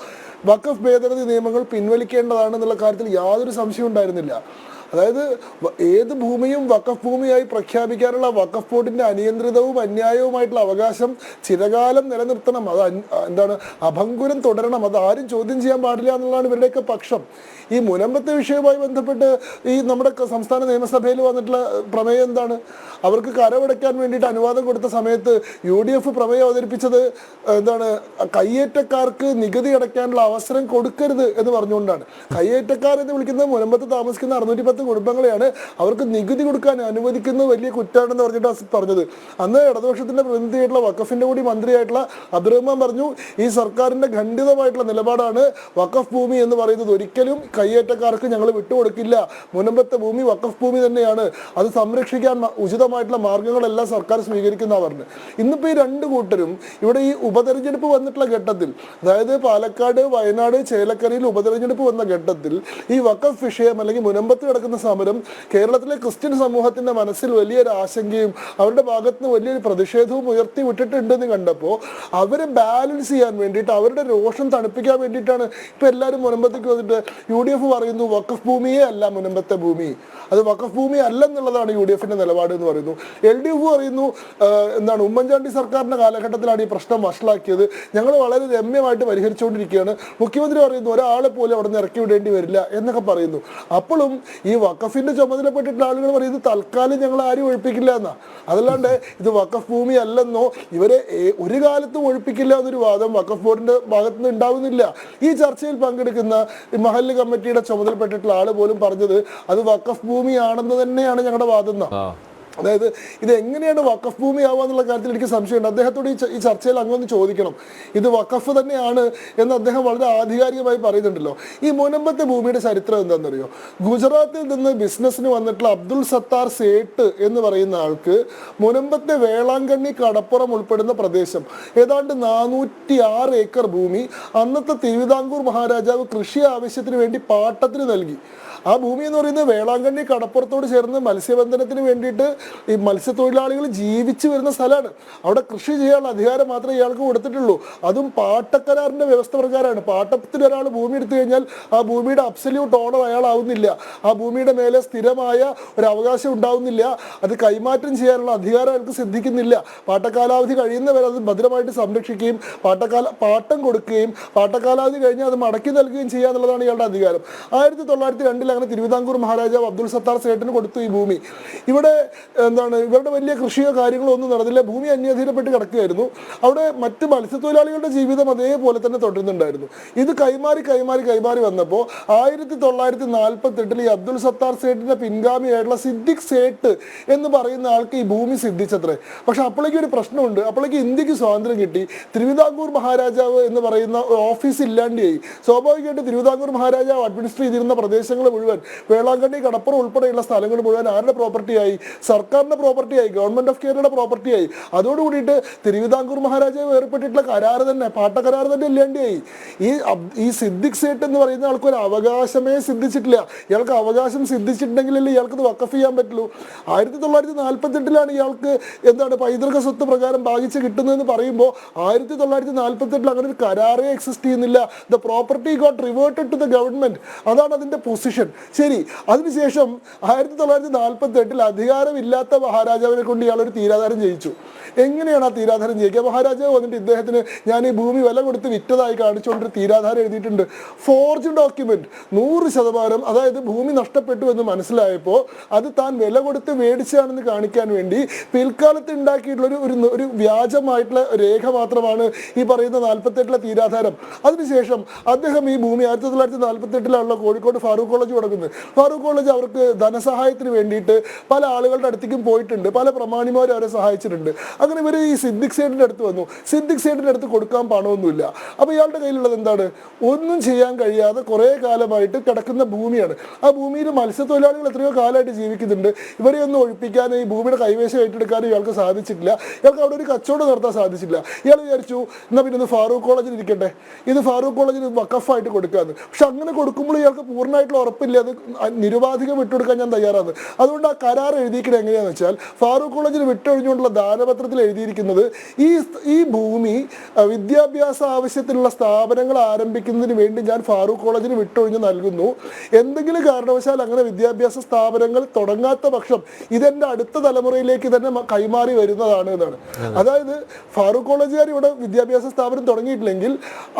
വഖഫ് ഭേദഗതി നിയമങ്ങൾ പിൻവലിക്കേണ്ടതാണെന്നുള്ള കാര്യത്തിൽ യാതൊരു സംശയവും ഉണ്ടായിരുന്നില്ല. അതായത് ഏത് ഭൂമിയും വഖഫ് ഭൂമിയായി പ്രഖ്യാപിക്കാനുള്ള വഖഫ് ബോർഡിന്റെ അനിയന്ത്രിതവും അന്യായവുമായിട്ടുള്ള അവകാശം ചിരകാലം നിലനിർത്തണം. അത് എന്താണ്, അഭംഗുരം തുടരണം. അത് ആരും ചോദ്യം ചെയ്യാൻ പാടില്ല എന്നുള്ളതാണ് ഇവരുടെയൊക്കെ പക്ഷം. ഈ മുനമ്പത്തെ വിഷയവുമായി ബന്ധപ്പെട്ട് ഈ നമ്മുടെ സംസ്ഥാന നിയമസഭയിൽ വന്നിട്ടുള്ള പ്രമേയം എന്താണ്? അവർക്ക് കരമടയ്ക്കാൻ വേണ്ടിയിട്ട് അനുവാദം കൊടുത്ത സമയത്ത് UDF പ്രമേയം അവതരിപ്പിച്ചത് എന്താണ്, കയ്യേറ്റക്കാർക്ക് നികുതി അടയ്ക്കാനുള്ള അവസരം കൊടുക്കരുത് എന്ന് പറഞ്ഞുകൊണ്ടാണ്. കയ്യേറ്റക്കാർ എന്ന് വിളിക്കുന്നത് മുനമ്പത്ത് താമസിക്കുന്ന 610 510 കുടുംബങ്ങളെയാണ് അവർക്ക് നികുതി കൊടുക്കാൻ അനുവദിക്കുന്നത് വലിയ കുറ്റാണെന്ന് പറഞ്ഞിട്ട് പറഞ്ഞത്. അന്ന് ഇടതുപക്ഷത്തിന്റെ പ്രതിനിധിയായിട്ടുള്ള വഖഫിന്റെ കൂടി മന്ത്രിയായിട്ടുള്ള അബ്ദുറഹ്മാൻ പറഞ്ഞു, ഈ സർക്കാരിന്റെ ഖണ്ഡിതമായിട്ടുള്ള നിലപാടാണ് വഖഫ് ഭൂമി എന്ന് പറയുന്നത്, ഒരിക്കലും കയ്യേറ്റക്കാർക്ക് ഞങ്ങൾ വിട്ടുകൊടുക്കില്ല, മുനമ്പത്തെ ഭൂമി വഖഫ് ഭൂമി തന്നെയാണ്, അത് സംരക്ഷിക്കാൻ ഉചിതമായിട്ടുള്ള മാർഗങ്ങളെല്ലാം സർക്കാർ സ്വീകരിക്കുന്ന പറഞ്ഞു. ഇന്നിപ്പോൾ ഈ രണ്ട് കൂട്ടരും ഇവിടെ ഈ ഉപതെരഞ്ഞെടുപ്പ് വന്നിട്ടുള്ള ഘട്ടത്തിൽ, അതായത് പാലക്കാട്, വയനാട്, ചേലക്കരയിൽ ഉപതെരഞ്ഞെടുപ്പ് വന്ന ഘട്ടത്തിൽ ഈ വഖഫ് വിഷയം അല്ലെങ്കിൽ മുനമ്പത്ത് കിടക്കുന്ന സമരം കേരളത്തിലെ ക്രിസ്ത്യൻ സമൂഹത്തിന്റെ മനസ്സിൽ വലിയൊരു ആശങ്കയും അവരുടെ ഭാഗത്ത് നിന്ന് വലിയൊരു പ്രതിഷേധവും ഉയർത്തി വിട്ടിട്ടുണ്ടെന്ന് കണ്ടപ്പോൾ അവരെ ബാലൻസ് ചെയ്യാൻ വേണ്ടിയിട്ട്, അവരുടെ രോഷം തണുപ്പിക്കാൻ വേണ്ടിയിട്ടാണ് ഇപ്പൊ എല്ലാവരും മുനമ്പത്തേക്ക് വന്നിട്ട് UDF പറയുന്നു വഖഫ് ഭൂമിയേ അല്ല മുനമ്പത്തെ ഭൂമി, അത് വഖഫ് ഭൂമി അല്ലെന്നുള്ളതാണ് UDFന്റെ നിലപാട് എന്ന് പറയുന്നു. LDF പറയുന്നു എന്താണ്, ഉമ്മൻചാണ്ടി സർക്കാരിന്റെ കാലഘട്ടത്തിലാണ് ഈ പ്രശ്നം വഷളാക്കിയത്, ഞങ്ങൾ വളരെ രമ്യമായിട്ട് പരിഹരിച്ചുകൊണ്ടിരിക്കുകയാണ്, മുഖ്യമന്ത്രി പറയുന്നു ഒരാളെ പോലും അവിടെ നിന്ന് ഇറക്കി വിടേണ്ടി വരില്ല എന്നൊക്കെ പറയുന്നു. അപ്പോഴും ഈ വഖഫിന്റെ ചുമതലപ്പെട്ടിട്ടുള്ള ആളുകൾ പറയുന്നത് തൽക്കാലം ഞങ്ങൾ ആരും ഒഴിപ്പിക്കില്ല എന്നാ, അതല്ലാണ്ട് ഇത് വഖഫ് ഭൂമി അല്ലെന്നോ ഇവരെ ഒരു കാലത്തും ഒഴിപ്പിക്കില്ല എന്നൊരു വാദം വഖഫ് ബോർഡിന്റെ ഭാഗത്ത് നിന്ന് ഉണ്ടാവുന്നില്ല. ഈ ചർച്ചയിൽ പങ്കെടുക്കുന്ന മഹല്ല് കമ്മിറ്റിയുടെ ചുമതലപ്പെട്ടിട്ടുള്ള ആള് പോലും പറഞ്ഞത് അത് വഖഫ് ഭൂമിയാണെന്ന് തന്നെയാണ് ഞങ്ങളുടെ വാദം എന്നാ. അതായത് ഇത് എങ്ങനെയാണ് വഖഫ് ഭൂമി ആവാന്നുള്ള കാര്യത്തിൽ എനിക്ക് സംശയമുണ്ട്. അദ്ദേഹത്തോട് ഈ ചർച്ചയിൽ അങ്ങൊന്ന് ചോദിക്കണം, ഇത് വഖഫ് തന്നെയാണ് എന്ന് അദ്ദേഹം വളരെ ആധികാരികമായി പറയുന്നുണ്ടല്ലോ. ഈ മുനമ്പത്തെ ഭൂമിയുടെ ചരിത്രം എന്താണെന്നറിയോ? ഗുജറാത്തിൽ നിന്ന് ബിസിനസ്സിന് വന്നിട്ടുള്ള അബ്ദുൾ സത്താർ സേട്ട് എന്ന് പറയുന്ന ആൾക്ക് മുനമ്പത്തെ വേളാങ്കണ്ണി കടപ്പുറം ഉൾപ്പെടുന്ന പ്രദേശം ഏതാണ്ട് 406 ഏക്കർ ഭൂമി അന്നത്തെ തിരുവിതാംകൂർ മഹാരാജാവ് കൃഷി ആവശ്യത്തിന് വേണ്ടി പാട്ടത്തിന് നൽകി. ആ ഭൂമി എന്ന് പറയുന്നത് വേളാങ്കണ്ണി കടപ്പുറത്തോട് ചേർന്ന് മത്സ്യബന്ധനത്തിന് വേണ്ടിയിട്ട് ഈ മത്സ്യത്തൊഴിലാളികൾ ജീവിച്ചു വരുന്ന സ്ഥലമാണ്. അവിടെ കൃഷി ചെയ്യാനുള്ള അധികാരം മാത്രമേ ഇയാൾക്ക് കൊടുത്തിട്ടുള്ളൂ, അതും പാട്ടക്കരാറിന്റെ വ്യവസ്ഥ പ്രകാരമാണ്. പാട്ടത്തിന് ഒരാൾ ഭൂമി എടുത്തു കഴിഞ്ഞാൽ ആ ഭൂമിയുടെ അബ്സല്യൂട്ട് ഓണർ അയാളാവുന്നില്ല, ആ ഭൂമിയുടെ മേലെ സ്ഥിരമായ ഒരു അവകാശം ഉണ്ടാവുന്നില്ല, അത് കൈമാറ്റം ചെയ്യാനുള്ള അധികാരം അയാൾക്ക് സിദ്ധിക്കുന്നില്ല. പാട്ടക്കാലാവധി കഴിയുന്നവരെ അത് ഭദ്രമായിട്ട് സംരക്ഷിക്കുകയും പാട്ടം കൊടുക്കുകയും പാട്ടക്കാലാവധി കഴിഞ്ഞാൽ അത് മടക്കി നൽകുകയും ചെയ്യുക എന്നുള്ളതാണ് ഇയാളുടെ അധികാരം. 1902 അങ്ങനെ തിരുവിതാംകൂർ മഹാരാജാവ് അബ്ദുൾ സത്താർ സേട്ടിന് കൊടുത്തു ഈ ഭൂമി. ഇവിടെ എന്താണ്, ഇവരുടെ വലിയ കൃഷിയോ കാര്യങ്ങളോ ഒന്നും നടന്നില്ല, ഭൂമി അന്യാധീനപ്പെട്ട് കിടക്കുകയായിരുന്നു. അവിടെ മറ്റ് മത്സ്യത്തൊഴിലാളികളുടെ ജീവിതം അതേപോലെ തന്നെ തുടരുന്നുണ്ടായിരുന്നു. ഇത് കൈമാറി വന്നപ്പോൾ 1948 ഈ അബ്ദുൾ സത്താർ സേട്ടിന്റെ പിൻഗാമിയായിട്ടുള്ള സിദ്ദിഖ് സേട്ട് എന്ന് പറയുന്ന ആൾക്ക് ഈ ഭൂമി സിദ്ധിച്ചത്രേ. പക്ഷെ അപ്പോഴേക്കും ഒരു പ്രശ്നമുണ്ട്, അപ്പോഴേക്കും ഇന്ത്യക്ക് സ്വാതന്ത്ര്യം കിട്ടി, തിരുവിതാംകൂർ മഹാരാജാവ് എന്ന് പറയുന്ന ഓഫീസ് ഇല്ലാണ്ടായി. സ്വാഭാവികമായിട്ട് തിരുവിതാംകൂർ മഹാരാജാവ് അഡ്മിനിസ്റ്റർ ചെയ്തിരുന്ന പ്രദേശങ്ങൾ മുഴുവൻ, വേളാങ്കണ്ണി കടപ്പുറം ഉൾപ്പെടെയുള്ള സ്ഥലങ്ങൾ മുഴുവൻ ആരുടെ പ്രോപ്പർട്ടിയായി? സർക്കാരിന്റെ പ്രോപ്പർട്ടിയായി, ഗവൺമെന്റ് ഓഫ് കേരളയുടെ പ്രോപ്പർട്ടിയായി. അതോടുകൂടിയിട്ട് തിരുവിതാംകൂർ മഹാരാജാവ് ഏർപ്പെട്ടിട്ടുള്ള കരാറ് തന്നെ, പാട്ടക്കരാറ് തന്നെ ഇല്ലാണ്ടായി. ഈ സിദ്ദിഖ് സേട്ട് എന്ന് പറയുന്ന ആൾക്ക് ഒരു അവകാശമേ സിദ്ധിച്ചിട്ടില്ല. ഇയാൾക്ക് അവകാശം സിദ്ധിച്ചിട്ടുണ്ടെങ്കിലല്ലേ ഇയാൾക്ക് ഇത് വഖഫ് ചെയ്യാൻ പറ്റുള്ളൂ. 1948 ഇയാൾക്ക് എന്താണ് പൈതൃക സ്വത്ത് പ്രകാരം ഭാഗിച്ച് കിട്ടുന്നതെന്ന് പറയുമ്പോൾ 1948 അങ്ങനെ ഒരു കരാറേ എക്സിസ്റ്റ് ചെയ്യുന്നില്ല. The property got reverted to the government, അതാണ് അതിന്റെ പൊസിഷൻ. ശരി, അതിനുശേഷം 1948 അധികാരമില്ലാത്ത മഹാരാജാവിനെ കൊണ്ട് ഇയാൾ ഒരു തീരാധാരം ചെയ്യിച്ചു. എങ്ങനെയാണ് ആ തീരാധാരം ചെയ്യിക്കുക? മഹാരാജാവ് വന്നിട്ട് ഇദ്ദേഹത്തിന് ഞാൻ ഈ ഭൂമി വില കൊടുത്ത് വിറ്റതായി കാണിച്ചുകൊണ്ട് തീരാധാരം എഴുതിയിട്ടുണ്ട്. ഫോർജ് ഡോക്യുമെന്റ് 100%, അതായത് ഭൂമി നഷ്ടപ്പെട്ടു എന്ന് മനസ്സിലായപ്പോൾ അത് താൻ വില കൊടുത്ത് മേടിച്ചാണെന്ന് കാണിക്കാൻ വേണ്ടി പിൽക്കാലത്ത് ഉണ്ടാക്കിയിട്ടുള്ള ഒരു വ്യാജമായിട്ടുള്ള രേഖ മാത്രമാണ് ഈ പറയുന്ന 48 തീരാധാരം. അതിനുശേഷം അദ്ദേഹം ഈ ഭൂമി 1948 കോഴിക്കോട് ഫാറൂഖ് കോളേജ് തുടങ്ങുന്നത്. ഫാറൂഖ് കോളേജ് അവർക്ക് ധനസഹായത്തിന് വേണ്ടിയിട്ട് പല ആളുകളുടെ അടുത്തേക്കും പോയിട്ടുണ്ട്, പല പ്രമാണിമാരും അവരെ സഹായിച്ചിട്ടുണ്ട്. അങ്ങനെ ഇവർ ഈ സിദ്ദിഖ് സേട്ടിന്റെ അടുത്ത് വന്നു. സിദ്ദിഖ് സേട്ടിന്റെ അടുത്ത് കൊടുക്കാൻ പണമൊന്നുമില്ല. അപ്പോൾ ഇയാളുടെ കയ്യിലുള്ളത് എന്താണ്? ഒന്നും ചെയ്യാൻ കഴിയാതെ കുറേ കാലമായിട്ട് കിടക്കുന്ന ഭൂമിയാണ്. ആ ഭൂമിയിൽ മത്സ്യത്തൊഴിലാളികൾ എത്രയോ കാലമായിട്ട് ജീവിക്കുന്നുണ്ട്. ഇവരെ ഒന്നും ഒഴിപ്പിക്കാനും ഈ ഭൂമിയുടെ കൈവശം ഏറ്റെടുക്കാനും ഇയാൾക്ക് സാധിച്ചിട്ടില്ല. ഇയാൾക്ക് അവിടെ ഒരു കച്ചവടം നടത്താൻ സാധിച്ചില്ല. ഇയാൾ വിചാരിച്ചു എന്നാൽ പിന്നെ ഇത് ഫാറൂഖ് കോളേജിൽ ഇരിക്കട്ടെ, ഇത് ഫാറൂഖ് കോളേജിൽ വഖഫായിട്ട് കൊടുക്കാമെന്ന്. പക്ഷെ അങ്ങനെ കൊടുക്കുമ്പോൾ ഇയാൾക്ക് പൂർണ്ണമായിട്ടുള്ള ഉറപ്പില്ല, അത് നിരുപാധികം വിട്ടുകൊടുക്കാൻ ഞാൻ തയ്യാറാണ്. അതുകൊണ്ട് ആ കരാർ എഴുതിയിരിക്കുന്നത് എങ്ങനെയാണെന്ന് വെച്ചാൽ ഫാറൂഖ് കോളേജിൽ വിട്ടൊഴിഞ്ഞുകൊണ്ടുള്ള ദാനപത്രത്തിൽ എഴുതിയിരിക്കുന്നത് ഈ ഭൂമി വിദ്യാഭ്യാസ ആവശ്യത്തിനുള്ള സ്ഥാപനങ്ങൾ ആരംഭിക്കുന്നതിന് വേണ്ടി ഞാൻ ഫാറൂഖ് കോളേജിന് വിട്ടൊഴിഞ്ഞ് നൽകുന്നു. എന്തെങ്കിലും കാരണവശാൽ അങ്ങനെ വിദ്യാഭ്യാസ സ്ഥാപനങ്ങൾ തുടങ്ങാത്ത പക്ഷം ഇതെന്റെ അടുത്ത തലമുറയിലേക്ക് തന്നെ കൈമാറി വരുന്നതാണ് എന്നാണ്. അതായത് ഫാറൂഖ് കോളേജുകാർ ഇവിടെ വിദ്യാഭ്യാസ സ്ഥാപനം തുടങ്ങിയിട്ടില്ലെങ്കിൽ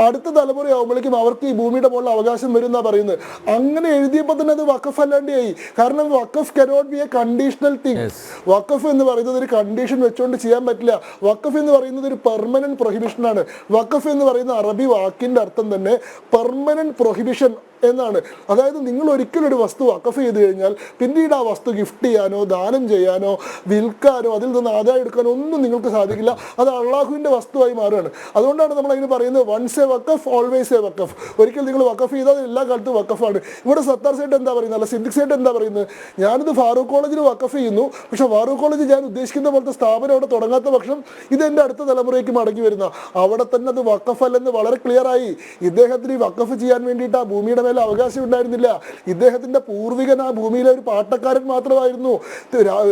അടുത്ത തലമുറയാവുമ്പോഴേക്കും അവർക്ക് ഈ ഭൂമിയുടെ മുകളിൽ അവകാശം വരും എന്നാ പറയുന്നത്. അങ്ങനെ എഴുതിയപ്പോൾ തന്നെ അത് വഖഫ് അല്ലാണ്ടായി. കാരണം വഖഫ് cannot be a conditional thing. വഖഫ് എന്ന് പറയുന്നത് ഒരു കണ്ടീഷൻ വെച്ചുകൊണ്ട് ചെയ്യാൻ പറ്റില്ല. വഖഫ് എന്ന് പറയുന്നത് ഒരു പെർമനന്റ് പ്രൊഹിബിഷൻ ആണ്. വഖഫ് എന്ന് പറയുന്ന അറബി വാക്കിന്റെ അർത്ഥം തന്നെ പെർമനന്റ് പ്രൊഹിബിഷൻ എന്നാണ്. അതായത് നിങ്ങൾ ഒരിക്കലും ഒരു വസ്തു വഖഫ് ചെയ്ത് കഴിഞ്ഞാൽ പിന്നീട് ആ വസ്തു ഗിഫ്റ്റ് ചെയ്യാനോ ദാനം ചെയ്യാനോ വിൽക്കാനോ അതിൽ നിന്ന് ആദായം എടുക്കാനോ ഒന്നും നിങ്ങൾക്ക് സാധിക്കില്ല. അത് അള്ളാഹുവിൻ്റെ വസ്തുവായി മാറുകയാണ്. അതുകൊണ്ടാണ് നമ്മൾ അതിന് പറയുന്നത് വൺസ് എ വഖഫ് ഓൾവേസ് എ വഖഫ്. ഒരിക്കൽ നിങ്ങൾ വഖഫ് ചെയ്താൽ എല്ലാ കാലത്തും വഖഫാണ്. ഇവിടെ സത്താർ സൈഡ് എന്താ പറയുന്നത്, അല്ല സിദ്ദിഖ് സൈഡ് എന്താ പറയുന്നത്, ഞാനിത് ഫാറൂഖ് കോളേജിൽ വഖഫ് ചെയ്യുന്നു, പക്ഷെ ഫാറൂഖ് കോളേജ് ഞാൻ ഉദ്ദേശിക്കുന്ന പോലത്തെ സ്ഥാപനം അവിടെ തുടങ്ങാത്ത പക്ഷം ഇത് എൻ്റെ അടുത്ത തലമുറയ്ക്ക് മടങ്ങി വരുന്ന അവിടെ തന്നെ അത് വഖഫ് അല്ലെന്ന് വളരെ ക്ലിയർ ആയി. ഇദ്ദേഹത്തിന് ഈ വഖഫ് ചെയ്യാൻ വേണ്ടിയിട്ട് ആ ഭൂമിയുടെ മേലെ അവകാശം ഉണ്ടായിരുന്നില്ല. ഇദ്ദേഹത്തിന്റെ പൂർവികൻ ആ ഭൂമിയിലെ ഒരു പാട്ടക്കാരൻ മാത്രമായിരുന്നു.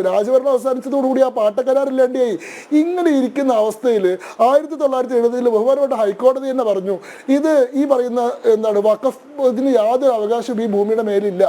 രാജഭരണം അവസാനിച്ചതോടുകൂടി ആ പാട്ടക്കരാറില്ലാണ്ടായി. ഇങ്ങനെ ഇരിക്കുന്ന അവസ്ഥയിൽ 1970 ബഹുമാനപ്പെട്ട ഹൈക്കോടതി തന്നെ പറഞ്ഞു ഇത് ഈ പറയുന്ന എന്താണ് വഖഫ് ഇതിന് യാതൊരു അവകാശവും ഈ ഭൂമിയുടെ മേലില്ല,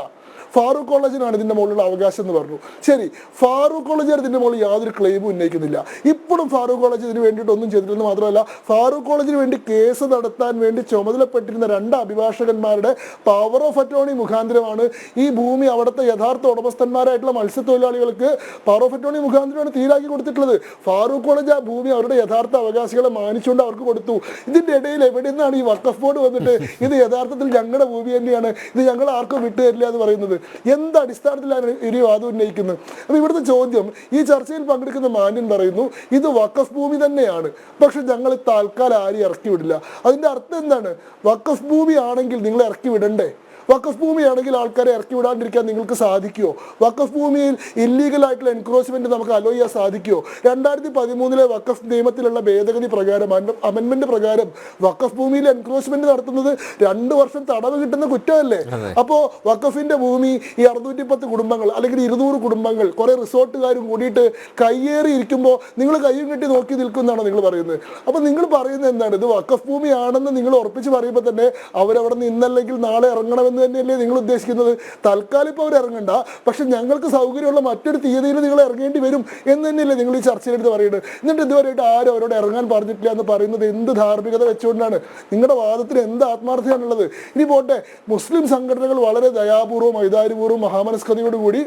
ഫാറൂഖ് കോളേജിനാണ് ഇതിൻ്റെ മുകളിലുള്ള അവകാശം എന്ന് പറഞ്ഞു. ശരി, ഫാറൂഖ് കോളേജുകാർ ഇതിൻ്റെ മുകളിൽ യാതൊരു ക്ലെയിമും ഉന്നയിക്കുന്നില്ല. ഇപ്പോഴും ഫാറൂഖ് കോളേജ് ഇതിന് വേണ്ടിയിട്ട് ഒന്നും ചെയ്തിട്ടില്ലെന്ന് മാത്രമല്ല, ഫാറൂഖ് കോളേജിന് വേണ്ടി കേസ് നടത്താൻ വേണ്ടി ചുമതലപ്പെട്ടിരുന്ന 2 അഭിഭാഷകന്മാരുടെ പവർ ഓഫ് അറ്റോർണി മുഖാന്തരമാണ് ഈ ഭൂമി അവിടുത്തെ യഥാർത്ഥ ഉടമസ്ഥന്മാരായിട്ടുള്ള മത്സ്യത്തൊഴിലാളികൾക്ക് പവർ ഓഫ് അറ്റോർണി മുഖാന്തരമാണ് തീരാക്കി കൊടുത്തിട്ടുള്ളത്. ഫാറൂഖ് കോളേജ് ആ ഭൂമി അവരുടെ യഥാർത്ഥ അവകാശികളെ മാനിച്ചുകൊണ്ട് അവർക്ക് കൊടുത്തു. ഇതിൻ്റെ ഇടയിൽ എവിടെ നിന്നാണ് ഈ വഖഫ് ബോർഡ് വന്നിട്ട് ഇത് യഥാർത്ഥത്തിൽ ഞങ്ങളുടെ ഭൂമി തന്നെയാണ്, ഇത് ഞങ്ങൾ ആർക്കും വിട്ടുതരില്ല എന്ന് പറയുന്നത്? എന്ത് അടിസ്ഥാനത്തിലാണ് ഒരു വാദം ഉന്നയിക്കുന്നത്? അപ്പൊ ഇവിടുത്തെ ചോദ്യം, ഈ ചർച്ചയിൽ പങ്കെടുക്കുന്ന മാന്യൻ പറയുന്നു ഇത് വഖഫ് ഭൂമി തന്നെയാണ്, പക്ഷെ ഞങ്ങൾ തൽക്കാലം ആരും ഇറക്കി വിടില്ല. അതിന്റെ അർത്ഥം എന്താണ്? വഖഫ് ഭൂമി ആണെങ്കിൽ നിങ്ങൾ ഇറക്കി വിടണ്ടേ? വഖഫ് ഭൂമിയാണെങ്കിൽ ആൾക്കാരെ ഇറക്കി വിടാണ്ടിരിക്കാൻ നിങ്ങൾക്ക് സാധിക്കുമോ? വഖഫ് ഭൂമിയിൽ ഇല്ലീഗലായിട്ടുള്ള എൻക്രോച്ച്മെന്റ് നമുക്ക് അലോ ചെയ്യാൻ സാധിക്കുമോ? 2013 വഖഫ് നിയമത്തിലുള്ള ഭേദഗതി പ്രകാരം അമെന്റ്മെന്റ് പ്രകാരം വഖഫ് ഭൂമിയിൽ എൻക്രോച്ച്മെന്റ് നടത്തുന്നത് 2 വർഷം തടവ് കിട്ടുന്ന കുറ്റമല്ലേ? അപ്പോ വഖഫിന്റെ ഭൂമി ഈ 610 കുടുംബങ്ങൾ അല്ലെങ്കിൽ 200 കുടുംബങ്ങൾ കുറെ റിസോർട്ടുകാരും കൂടിയിട്ട് കയ്യേറി ഇരിക്കുമ്പോൾ നിങ്ങൾ കയ്യും കെട്ടി നോക്കി നിൽക്കുന്നതാണോ നിങ്ങൾ പറയുന്നത്? അപ്പൊ നിങ്ങൾ പറയുന്നത് എന്താണ്? ഇത് വഖഫ് ഭൂമിയാണെന്ന് നിങ്ങൾ ഉറപ്പിച്ച് പറയുമ്പോൾ തന്നെ അവരവിടെ നിന്ന് ഇന്നല്ലെങ്കിൽ നാളെ ഇറങ്ങണമെന്ന് തന്നെയല്ലേ നിങ്ങൾ ഉദ്ദേശിക്കുന്നത്? തൽക്കാലം ഇപ്പോൾ അവർ ഇറങ്ങണ്ട, പക്ഷെ ഞങ്ങൾക്ക് സൗകര്യമുള്ള മറ്റൊരു തീയതിയിൽ നിങ്ങൾ ഇറങ്ങേണ്ടി വരും എന്ന് തന്നെയല്ലേ നിങ്ങൾ ഈ ചർച്ചയിലെടുത്ത് പറയുന്നത്? എന്നിട്ട് ഇതുവരെയായിട്ട് ആരും അവരോട് ഇറങ്ങാൻ പറഞ്ഞിട്ടില്ല എന്ന് പറയുന്നത് എന്ത് ധാർമ്മികത വെച്ചുകൊണ്ടാണ്? നിങ്ങളുടെ വാദത്തിന് എന്ത് ആത്മാർത്ഥതയാണുള്ളത്? ഇനി പോട്ടെ, മുസ്ലിം സംഘടനകൾ വളരെ ദയാപൂർവ്വം ഐദാര്യപൂർവ്വം മഹാമനസ്കതയോടുകൂടി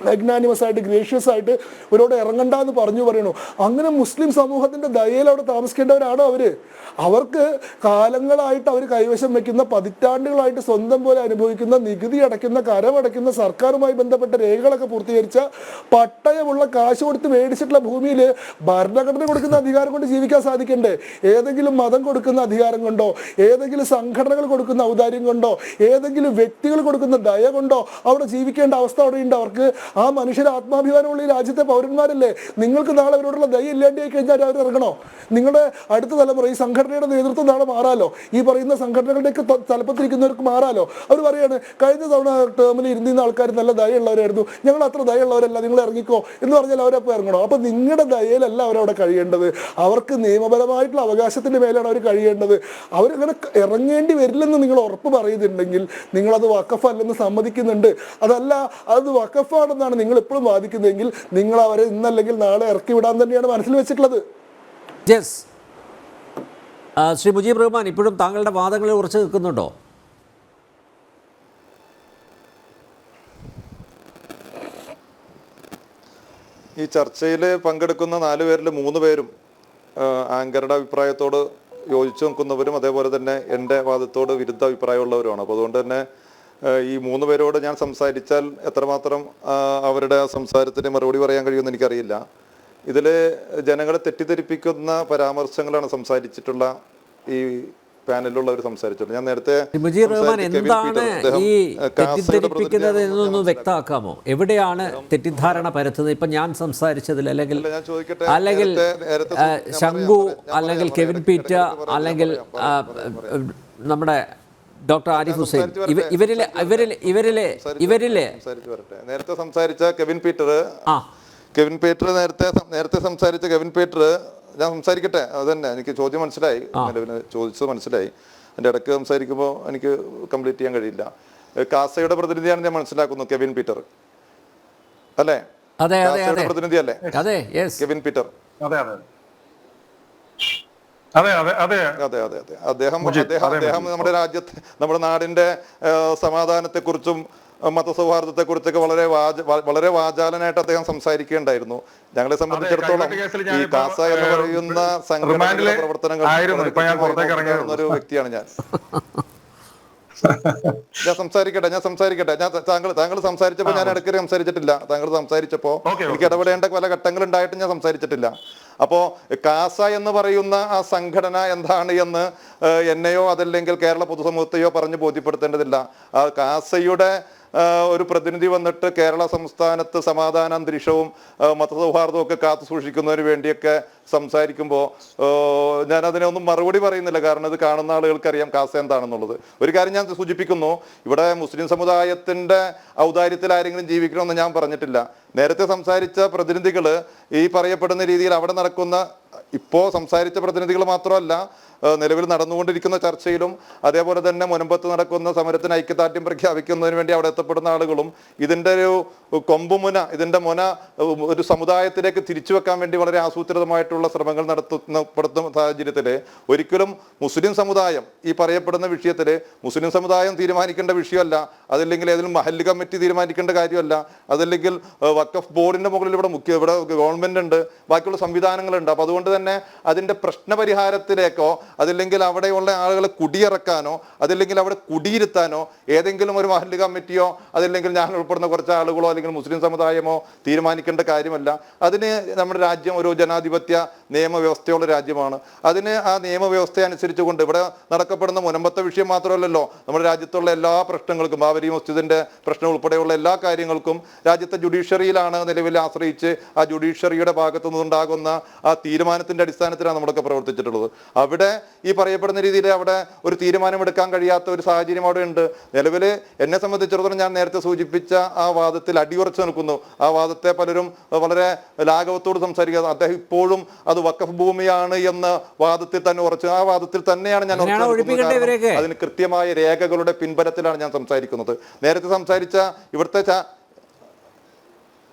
മാഗ്നാനിമസ് ആയിട്ട് ഗ്രേഷ്യസ് ആയിട്ട് ഇവരോട് ഇറങ്ങണ്ട എന്ന് പറയണു. അങ്ങനെ മുസ്ലിം സമൂഹത്തിന്റെ ദയയിൽ അവിടെ താമസിക്കേണ്ടവരാണോ അവര്? അവർക്ക് കാലങ്ങളായിട്ട് അവർ കൈവശം വെക്കുന്ന പതിറ്റാണ്ടുകളായിട്ട് സ്വന്തം പോലെ അനുഭവിക്കുന്ന നികുതി അടയ്ക്കുന്ന കരമടയ്ക്കുന്ന സർക്കാരുമായി ബന്ധപ്പെട്ട രേഖകളൊക്കെ പൂർത്തീകരിച്ച പട്ടയമുള്ള കാശ് കൊടുത്ത് മേടിച്ചിട്ടുള്ള ഭൂമിയിൽ ഭരണഘടന കൊടുക്കുന്ന അധികാരം കൊണ്ട് ജീവിക്കാൻ സാധിക്കണ്ടേ? ഏതെങ്കിലും മതം കൊടുക്കുന്ന അധികാരം കൊണ്ടോ, ഏതെങ്കിലും സംഘടനകൾ കൊടുക്കുന്ന ഔദാര്യം കൊണ്ടോ, ഏതെങ്കിലും വ്യക്തികൾ കൊടുക്കുന്ന ദയ കൊണ്ടോ അവിടെ ജീവിക്കേണ്ട അവസ്ഥ അവിടെ ഉണ്ട് അവർക്ക്? ആ മനുഷ്യർ ആത്മാഭിമാനമുള്ള ഈ രാജ്യത്തെ പൗരന്മാരല്ലേ? നിങ്ങൾക്ക് നാളെ അവരോടുള്ള ദയ ഇല്ലാണ്ടായി കഴിഞ്ഞാൽ അവർ ഇറങ്ങണോ? നിങ്ങളുടെ അടുത്ത തലമുറ ഈ സംഘടനയുടെ നേതൃത്വം നാളെ മാറാലോ, ഈ പറയുന്ന സംഘടനകളുടെയൊക്കെ തലപ്പത്തിരിക്കുന്നവർക്ക് മാറാലോ. അവർ പറയാണ് കഴിഞ്ഞ തവണ ടേമിൽ ഇരുന്നിരുന്ന ആൾക്കാർ നല്ല ദയുള്ളവരായിരുന്നു, ഞങ്ങൾ അത്ര ദയുള്ളവരല്ല, നിങ്ങൾ ഇറങ്ങിക്കോ എന്ന് പറഞ്ഞാൽ അവരപ്പോൾ ഇറങ്ങണോ? അപ്പൊ നിങ്ങളുടെ ദയയിലല്ല അവരവിടെ കഴിയേണ്ടത്, അവർക്ക് നിയമപരമായിട്ടുള്ള അവകാശത്തിന്റെ മേലാണ് അവർ കഴിയേണ്ടത്. അവരങ്ങനെ ഇറങ്ങേണ്ടി വരില്ലെന്ന് നിങ്ങൾ ഉറപ്പ് പറയുന്നുണ്ടെങ്കിൽ നിങ്ങളത് വഖഫല്ലെന്ന് സമ്മതിക്കുന്നുണ്ട്. അതല്ല അത് വഖഫാണെന്നാണ് നിങ്ങൾ എപ്പോഴും വാദിക്കുന്നതെങ്കിൽ നിങ്ങൾ അവരെ ഇന്നല്ലെങ്കിൽ നാളെ ഇറക്കി വിടാൻ തന്നെയാണ് മനസ്സിൽ വെച്ചിട്ടുള്ളത്. യെസ്, ശ്രീ മുജീബ് റഹ്മാൻ ഇപ്പോഴും താങ്കളുടെ വാദങ്ങളിൽ ഉറച്ചു നിൽക്കുന്നുണ്ടോ? ഈ ചർച്ചയിൽ പങ്കെടുക്കുന്ന 4 പേരിൽ 3 പേരും ആങ്കറുടെ അഭിപ്രായത്തോട് യോജിച്ചു നിൽക്കുന്നവരും അതേപോലെ തന്നെ എൻ്റെ വാദത്തോട് വിരുദ്ധ അഭിപ്രായമുള്ളവരുമാണ്. അപ്പോൾ അതുകൊണ്ട് തന്നെ ഈ 3 പേരോട് ഞാൻ സംസാരിച്ചാൽ എത്രമാത്രം അവരുടെ സംസാരത്തിന് മറുപടി പറയാൻ കഴിയുമെന്ന് എനിക്കറിയില്ല. ഇതിൽ ജനങ്ങളെ തെറ്റിദ്ധരിപ്പിക്കുന്ന പരാമർശങ്ങളാണ് സംസാരിച്ചിട്ടുള്ള ഈ പാനലിലുള്ളവർ സംസാരിച്ചിട്ടുള്ളത്. ഞാൻ നേരത്തെ മുജീബ് റഹ്മാൻ എന്താണ് ഈ തെറ്റിദ്ധരിപ്പിക്കുന്നത് എന്നൊന്ന് വ്യക്തമാക്കാമോ? എവിടെയാണ് തെറ്റിദ്ധാരണ പരത്തുന്നത്? ഇപ്പൊ ഞാൻ സംസാരിച്ചതിൽ അല്ലെങ്കിൽ ശംഖു അല്ലെങ്കിൽ കെവിൻ പീറ്റർ അല്ലെങ്കിൽ നമ്മുടെ ഡോക്ടർ ആരിഫ് ഹുസൈൻ ഇവരിലെ നേരത്തെ സംസാരിച്ച കെവിൻ പീറ്റർ നേരത്തെ സംസാരിച്ച കെവിൻ പീറ്റർ ഞാൻ സംസാരിക്കട്ടെ? അതന്നെ എനിക്ക് ചോദ്യം മനസ്സിലായി, ചോദിച്ചത് മനസ്സിലായി. എൻ്റെ ഇടയ്ക്ക് സംസാരിക്കുമ്പോൾ എനിക്ക് കംപ്ലീറ്റ് ചെയ്യാൻ കഴിയില്ല. കാസയുടെ പ്രതിനിധിയാണ് ഞാൻ മനസ്സിലാക്കുന്നു കെവിൻ പീറ്റർ അല്ലേ? കാസയുടെ പ്രതിനിധി അല്ലേ കെവിൻ പീറ്റർ? അതെ. അദ്ദേഹം നമ്മുടെ രാജ്യത്ത് നമ്മുടെ നാടിന്റെ സമാധാനത്തെക്കുറിച്ചും മതസൗഹാർദ്ദത്തെക്കുറിച്ചൊക്കെ വളരെ വാചാലനായിട്ട് അദ്ദേഹം സംസാരിക്കുകയുണ്ടായിരുന്നു. ഞങ്ങളെ സംബന്ധിച്ചിടത്തോളം ഈ കാസ എന്ന് പറയുന്ന സംഘടനയുടെ പ്രവർത്തനങ്ങൾ ഒരു വ്യക്തിയാണ് ഞാൻ. ഞാൻ സംസാരിക്കട്ടെ. താങ്കൾ സംസാരിച്ചപ്പോൾ ഞാൻ ഇടയ്ക്ക് സംസാരിച്ചിട്ടില്ല. താങ്കൾ സംസാരിച്ചപ്പോൾ എനിക്ക് ഇടപെടേണ്ട പല ഘട്ടങ്ങൾ ഉണ്ടായിട്ട് ഞാൻ സംസാരിച്ചിട്ടില്ല. അപ്പോ കാസ എന്ന് പറയുന്ന ആ സംഘടന എന്താണ് എന്ന് എന്നെയോ അതല്ലെങ്കിൽ കേരള പൊതുസമൂഹത്തെയോ പറഞ്ഞ് ബോധ്യപ്പെടുത്തേണ്ടതില്ല. ആ കാസയുടെ ഒരു പ്രതിനിധി വന്നിട്ട് കേരള സംസ്ഥാനത്ത് സമാധാന അന്തരീക്ഷവും മതസൗഹാർദ്ദവും ഒക്കെ കാത്തു സൂക്ഷിക്കുന്നതിന് വേണ്ടിയൊക്കെ സംസാരിക്കുമ്പോൾ ഞാൻ അതിനൊന്നും മറുപടി പറയുന്നില്ല. കാരണം ഇത് കാണുന്ന ആളുകൾക്കറിയാം കാസ എന്താണെന്നുള്ളത്. ഒരു കാര്യം ഞാൻ സൂചിപ്പിക്കുന്നു, ഇവിടെ മുസ്ലിം സമുദായത്തിന്റെ ഔദാര്യത്തിൽ ആരെങ്കിലും ജീവിക്കണമെന്ന് ഞാൻ പറഞ്ഞിട്ടില്ല. നേരത്തെ സംസാരിച്ച പ്രതിനിധികൾ ഈ പറയപ്പെടുന്ന രീതിയിൽ അവിടെ നടക്കുന്ന ഇപ്പോൾ സംസാരിച്ച പ്രതിനിധികൾ മാത്രമല്ല, നിലവിൽ നടന്നുകൊണ്ടിരിക്കുന്ന ചർച്ചയിലും അതേപോലെ തന്നെ മുൻപത്ത് നടക്കുന്ന സമരത്തിന് ഐക്യദാർഢ്യം പ്രഖ്യാപിക്കുന്നതിന് വേണ്ടി അവിടെ എത്തപ്പെടുന്ന ആളുകളും ഇതിൻ്റെ ഒരു കൊമ്പുമുന, ഇതിൻ്റെ മുന ഒരു സമുദായത്തിലേക്ക് തിരിച്ചു വെക്കാൻ വേണ്ടി വളരെ ആസൂത്രിതമായിട്ടുള്ള ശ്രമങ്ങൾ നടത്തപ്പെടുന്ന സാഹചര്യത്തിൽ ഒരിക്കലും മുസ്ലിം സമുദായം ഈ പറയപ്പെടുന്ന വിഷയത്തിൽ മുസ്ലിം സമുദായം തീരുമാനിക്കേണ്ട വിഷയമല്ല, അതല്ലെങ്കിൽ ഏതെങ്കിലും മഹല്ല് കമ്മിറ്റി തീരുമാനിക്കേണ്ട കാര്യമല്ല, അതല്ലെങ്കിൽ വഖഫ് ബോർഡിൻ്റെ മുകളിൽ ഇവിടെ ഗവൺമെൻറ് ഉണ്ട്, ബാക്കിയുള്ള സംവിധാനങ്ങളുണ്ട്. അപ്പോൾ അതുകൊണ്ട് തന്നെ അതിൻ്റെ പ്രശ്നപരിഹാരത്തിലേക്കോ അതല്ലെങ്കിൽ അവിടെയുള്ള ആളുകളെ കുടിയിറക്കാനോ അതല്ലെങ്കിൽ അവിടെ കുടിയിരുത്താനോ ഏതെങ്കിലും ഒരു മഹല്ല് കമ്മിറ്റിയോ അതല്ലെങ്കിൽ ഞാൻ ഉൾപ്പെടുന്ന കുറച്ച് ആളുകളോ അല്ലെങ്കിൽ മുസ്ലിം സമുദായമോ തീരുമാനിക്കേണ്ട കാര്യമല്ല. അതിന് നമ്മുടെ രാജ്യം ഒരു ജനാധിപത്യ നിയമവ്യവസ്ഥയുള്ള രാജ്യമാണ്. അതിന് ആ നിയമവ്യവസ്ഥ അനുസരിച്ചുകൊണ്ട് ഇവിടെ നടക്കപ്പെടുന്ന മുനമ്പത്തെ വിഷയം മാത്രമല്ലല്ലോ, നമ്മുടെ രാജ്യത്തുള്ള എല്ലാ പ്രശ്നങ്ങൾക്കും, ബാബരി മസ്ജിദിന്റെ പ്രശ്നം ഉൾപ്പെടെയുള്ള എല്ലാ കാര്യങ്ങൾക്കും രാജ്യത്തെ ജുഡീഷ്യറിയിലാണ് നിലവിൽ ആശ്രയിച്ച് ആ ജുഡീഷ്യറിയുടെ ഭാഗത്തു നിന്നുണ്ടാകുന്ന ആ തീരുമാനത്തിന്റെ അടിസ്ഥാനത്തിലാണ് നമ്മളൊക്കെ പ്രവർത്തിച്ചിട്ടുള്ളത്. അവിടെ ഈ പറയപ്പെടുന്ന രീതിയിൽ അവിടെ ഒരു തീരുമാനമെടുക്കാൻ കഴിയാത്ത ഒരു സാഹചര്യം അവിടെ ഉണ്ട്. നിലവിൽ എന്നെ സംബന്ധിച്ചിടത്തോളം ഞാൻ നേരത്തെ സൂചിപ്പിച്ച ആ വാദത്തിൽ അടിയുറച്ചു നിൽക്കുന്നു. ആ വാദത്തെ പലരും വളരെ ലാഘവത്തോട് സംസാരിക്കുക. അദ്ദേഹം ഇപ്പോഴും അത് വഖഫ് ഭൂമിയാണ് എന്ന വാദത്തിൽ തന്നെ ഉറച്ചു. ആ വാദത്തിൽ തന്നെയാണ് ഞാൻ അതിന് കൃത്യമായ രേഖകളുടെ പിൻബലത്തിലാണ് ഞാൻ സംസാരിക്കുന്നത്. നേരത്തെ സംസാരിച്ച ഇവിടുത്തെ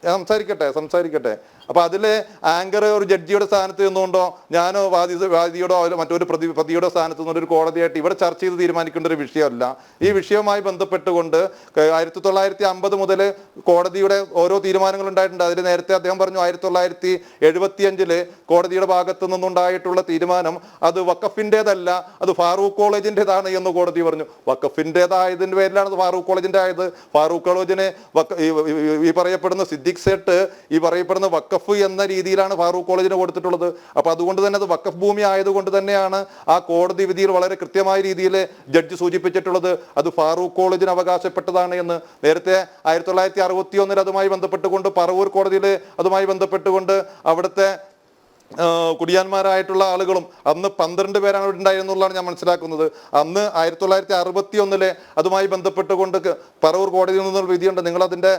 സംസാരിക്കട്ടെ. അപ്പൊ അതില് ആങ്കർ ഒരു ജഡ്ജിയുടെ സ്ഥാനത്ത് നിന്നുകൊണ്ടോ ഞാനോ വാദിയോടോ മറ്റൊരു പ്രതിയുടെ സ്ഥാനത്ത് നിന്നോ ഒരു കോടതിയായിട്ട് ഇവിടെ ചർച്ച ചെയ്ത് തീരുമാനിക്കേണ്ട ഒരു വിഷയമല്ല. ഈ വിഷയവുമായി ബന്ധപ്പെട്ടുകൊണ്ട് 1950 മുതൽ കോടതിയുടെ ഓരോ തീരുമാനങ്ങൾ ഉണ്ടായിട്ടുണ്ട്. അതിൽ നേരത്തെ അദ്ദേഹം പറഞ്ഞു 1975 കോടതിയുടെ ഭാഗത്തു നിന്നുണ്ടായിട്ടുള്ള തീരുമാനം അത് വഖഫിൻ്റെതല്ല, അത് ഫാറൂഖ് കോളേജിൻ്റെതാണ് എന്ന് കോടതി പറഞ്ഞു. വഖഫിൻ്റെതായതിൻ്റെ പേരിലാണ് അത് ഫാറൂഖ് കോളേജിൻ്റെ ആയത്. ഫാറൂഖ് കോളേജിന് ഈ പറയപ്പെടുന്ന സിദ്ദിഖ് സേട്ട് ഈ പറയപ്പെടുന്ന വഖഫ് എന്ന രീതിയിലാണ് ഫാറൂഖ് കോളേജിന് കൊടുത്തിട്ടുള്ളത്. അപ്പൊ അതുകൊണ്ട് തന്നെ അത് വഖഫ് ഭൂമി ആയതുകൊണ്ട് തന്നെയാണ് ആ കോടതി വിധിയിൽ വളരെ കൃത്യമായ രീതിയിൽ ജഡ്ജി സൂചിപ്പിച്ചിട്ടുള്ളത് അത് ഫാറൂഖ് കോളേജിന് അവകാശപ്പെട്ടതാണ് എന്ന്. നേരത്തെ 1961 അതുമായി ബന്ധപ്പെട്ടുകൊണ്ട് പറവൂർ കോടതിയിൽ അതുമായി ബന്ധപ്പെട്ടുകൊണ്ട് അവിടുത്തെ കുടിയാന്മാരായിട്ടുള്ള ആളുകളും അന്ന് 12 പേരാണ് അവിടെ ഉണ്ടായിരുന്നുള്ളതാണ് ഞാൻ മനസ്സിലാക്കുന്നത്. അന്ന് 1961 അതുമായി ബന്ധപ്പെട്ടുകൊണ്ട് പറവൂർ കോടതിയിൽ നിന്നുള്ള വിധിയുണ്ട്. നിങ്ങൾ അതിൻ്റെ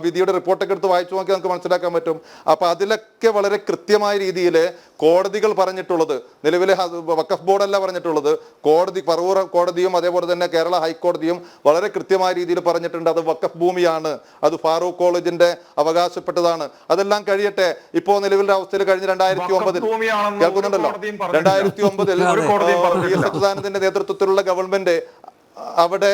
വിധിയുടെ റിപ്പോർട്ടൊക്കെ എടുത്ത് വായിച്ചു നോക്കി നമുക്ക് മനസ്സിലാക്കാൻ പറ്റും. അപ്പൊ അതിലൊക്കെ വളരെ കൃത്യമായ രീതിയിൽ കോടതികൾ പറഞ്ഞിട്ടുള്ളത്, നിലവിലെ വഖഫ് ബോർഡല്ല പറഞ്ഞിട്ടുള്ളത്, പറവൂർ കോടതിയും അതേപോലെ തന്നെ കേരള ഹൈക്കോടതിയും വളരെ കൃത്യമായ രീതിയിൽ പറഞ്ഞിട്ടുണ്ട് അത് വഖഫ് ഭൂമിയാണ്, അത് ഫാറൂഖ് കോളേജിന്റെ അവകാശപ്പെട്ടതാണ്. അതെല്ലാം കഴിയട്ടെ. ഇപ്പോ നിലവിലെ അവസ്ഥയിൽ കഴിഞ്ഞ 2009 കേൾക്കുന്നുണ്ടല്ലോ, 2009 വി.എസ്. അച്യുതാനന്ദന്റെ നേതൃത്വത്തിലുള്ള ഗവൺമെന്റ് അവിടെ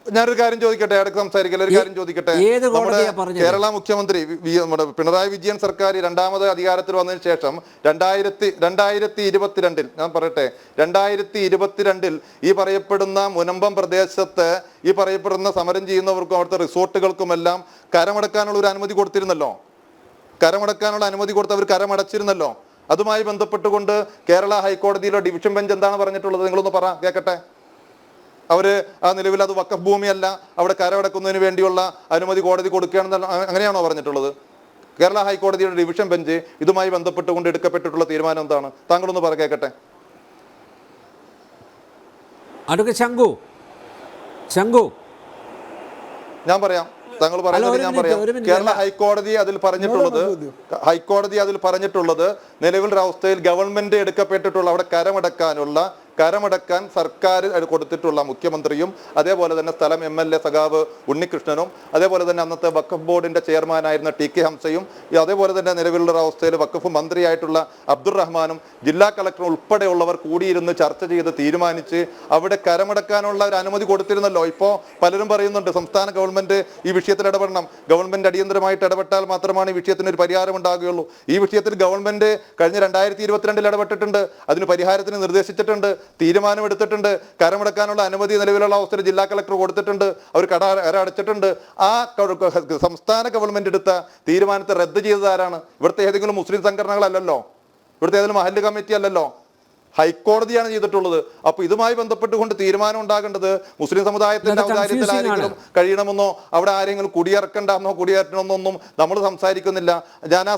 ഞാനൊരു കാര്യം ചോദിക്കട്ടെ, ഇടയ്ക്ക് സംസാരിക്കല്ലേ, ഒരു കാര്യം ചോദിക്കട്ടെ. നമ്മുടെ കേരള മുഖ്യമന്ത്രി നമ്മുടെ പിണറായി വിജയൻ സർക്കാർ രണ്ടാമത് അധികാരത്തിൽ വന്നതിന് ശേഷം 2022 ഞാൻ പറയട്ടെ 2022 ഈ പറയപ്പെടുന്ന മുനമ്പം പ്രദേശത്ത് ഈ പറയപ്പെടുന്ന സമരം ചെയ്യുന്നവർക്കും അവിടുത്തെ റിസോർട്ടുകൾക്കുമെല്ലാം കരമടക്കാനുള്ള ഒരു അനുമതി കൊടുത്തിരുന്നല്ലോ. കരമടക്കാനുള്ള അനുമതി കൊടുത്ത് അവർ കരമടച്ചിരുന്നല്ലോ. അതുമായി ബന്ധപ്പെട്ടുകൊണ്ട് കേരള ഹൈക്കോടതിയിലെ ഡിവിഷൻ ബെഞ്ച് എന്താണ് പറഞ്ഞിട്ടുള്ളത്? നിങ്ങളൊന്ന് പറ കേൾക്കട്ടെ. അവര് ആ നിലവിൽ അത് വഖഫ് ഭൂമിയല്ല, അവിടെ കരമടക്കുന്നതിന് വേണ്ടിയുള്ള അനുമതി കോടതി കൊടുക്കുകയാണെന്ന് അങ്ങനെയാണോ പറഞ്ഞിട്ടുള്ളത്? കേരള ഹൈക്കോടതിയുടെ ഡിവിഷൻ ബെഞ്ച് ഇതുമായി ബന്ധപ്പെട്ടുകൊണ്ട് എടുക്കപ്പെട്ടിട്ടുള്ള തീരുമാനം എന്താണ്? താങ്കളൊന്ന് പറ കേൾക്കട്ടെ. ഞാൻ പറയാം, താങ്കൾ പറയുന്നത് ഞാൻ പറയാം. കേരള ഹൈക്കോടതി അതിൽ പറഞ്ഞിട്ടുള്ളത് നിലവിൽ അവസ്ഥയിൽ ഗവൺമെന്റ് എടുക്കപ്പെട്ടിട്ടുള്ള അവിടെ കരമടക്കാൻ സർക്കാർ കൊടുത്തിട്ടുള്ള മുഖ്യമന്ത്രിയും അതേപോലെ തന്നെ സ്ഥലം MLA സഖാവ് ഉണ്ണികൃഷ്ണനും അതേപോലെ തന്നെ അന്നത്തെ വഖഫ് ബോർഡിന്റെ ചെയർമാനായിരുന്ന TK ഹംസയും അതേപോലെ തന്നെ നിലവിലുള്ള അവസ്ഥയിൽ വഖഫ് മന്ത്രിയായിട്ടുള്ള അബ്ദുറഹ്മാനും ജില്ലാ കളക്ടർ ഉൾപ്പെടെയുള്ളവർ കൂടിയിരുന്ന് ചർച്ച ചെയ്ത് തീരുമാനിച്ച് അവിടെ കരമടക്കാനുള്ള ഒരു അനുമതി കൊടുത്തിരുന്നല്ലോ. ഇപ്പോൾ പലരും പറയുന്നുണ്ട് സംസ്ഥാന ഗവൺമെന്റ് ഈ വിഷയത്തിൽ ഇടപെടണം, ഗവൺമെന്റ് അടിയന്തരമായിട്ട് ഇടപെട്ടാൽ മാത്രമാണ് ഈ വിഷയത്തിന് ഒരു പരിഹാരം ഉണ്ടാകുകയുള്ളൂ. ഈ വിഷയത്തിൽ ഗവൺമെന്റ് കഴിഞ്ഞ 2022 ഇടപെട്ടിട്ടുണ്ട്, അതിന് പരിഹാരത്തിന് നിർദ്ദേശിച്ചിട്ടുണ്ട്. തീരുമാനമെടുത്തിട്ടുണ്ട്. കരമടക്കാനുള്ള അനുമതി നിലവിലുള്ള അവസ്ഥയിൽ ജില്ലാ കളക്ടർ കൊടുത്തിട്ടുണ്ട്. അവർ കര അടച്ചിട്ടുണ്ട്. ആ സംസ്ഥാന ഗവൺമെന്റ് എടുത്ത തീരുമാനത്തെ റദ്ദ് ചെയ്തത് ആരാണ്? ഇവിടുത്തെ ഏതെങ്കിലും മുസ്ലിം സംഘടനകളല്ലല്ലോ, ഇവിടുത്തെ ഏതെങ്കിലും മഹല്ല് കമ്മിറ്റി അല്ലല്ലോ, ഹൈക്കോടതിയാണ് ചെയ്തിട്ടുള്ളത്. അപ്പൊ ഇതുമായി ബന്ധപ്പെട്ടുകൊണ്ട് തീരുമാനം ഉണ്ടാകേണ്ടത് മുസ്ലിം സമുദായത്തിന്റെ ഔദാര്യത്തിൽ ആരെങ്കിലും കഴിയണമെന്നോ അവിടെ ആരെങ്കിലും കുടിയിറക്കണ്ടെന്നോ കുടിയേറ്റണമെന്നൊന്നും നമ്മൾ സംസാരിക്കുന്നില്ല. ഞാൻ ആ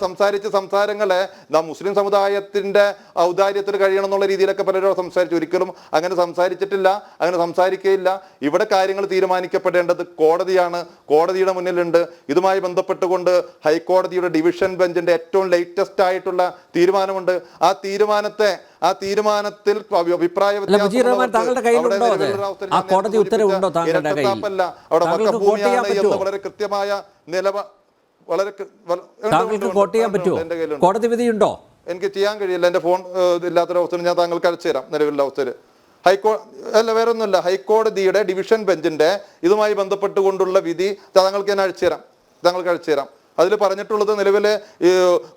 സംസാരിച്ച സംസാരങ്ങളെ മുസ്ലിം സമുദായത്തിന്റെ ഔദാര്യത്തിൽ കഴിയണം എന്നുള്ള രീതിയിലൊക്കെ പലരും സംസാരിച്ചു. ഒരിക്കലും അങ്ങനെ സംസാരിച്ചിട്ടില്ല, അങ്ങനെ സംസാരിക്കുകയില്ല. ഇവിടെ കാര്യങ്ങൾ തീരുമാനിക്കപ്പെടേണ്ടത് കോടതിയാണ്, കോടതിയുടെ മുന്നിലുണ്ട്. ഇതുമായി ബന്ധപ്പെട്ടുകൊണ്ട് ഹൈക്കോടതിയുടെ ഡിവിഷൻ ബെഞ്ചിന്റെ ഏറ്റവും ലേറ്റസ്റ്റ് ആയിട്ടുള്ള തീരുമാനമുണ്ട്. ആ തീരുമാനത്തിൽ അഭിപ്രായ വളരെ കൃത്യമായ കോടതി വിധിയുണ്ടോ? എനിക്ക് ചെയ്യാൻ കഴിയില്ല, എന്റെ ഫോൺ ഇല്ലാത്തൊരവസ്ഥയിൽ ഞാൻ താങ്കൾക്ക് അയച്ചു തരാം. നിലവിലുള്ള അവസ്ഥയിൽ വേറെ ഒന്നുമില്ല, ഹൈക്കോടതിയുടെ ഡിവിഷൻ ബെഞ്ചിന്റെ ഇതുമായി ബന്ധപ്പെട്ടുകൊണ്ടുള്ള വിധി താങ്കൾക്ക് ഞാൻ അയച്ചു തരാം. അതിൽ പറഞ്ഞിട്ടുള്ളത് നിലവിലെ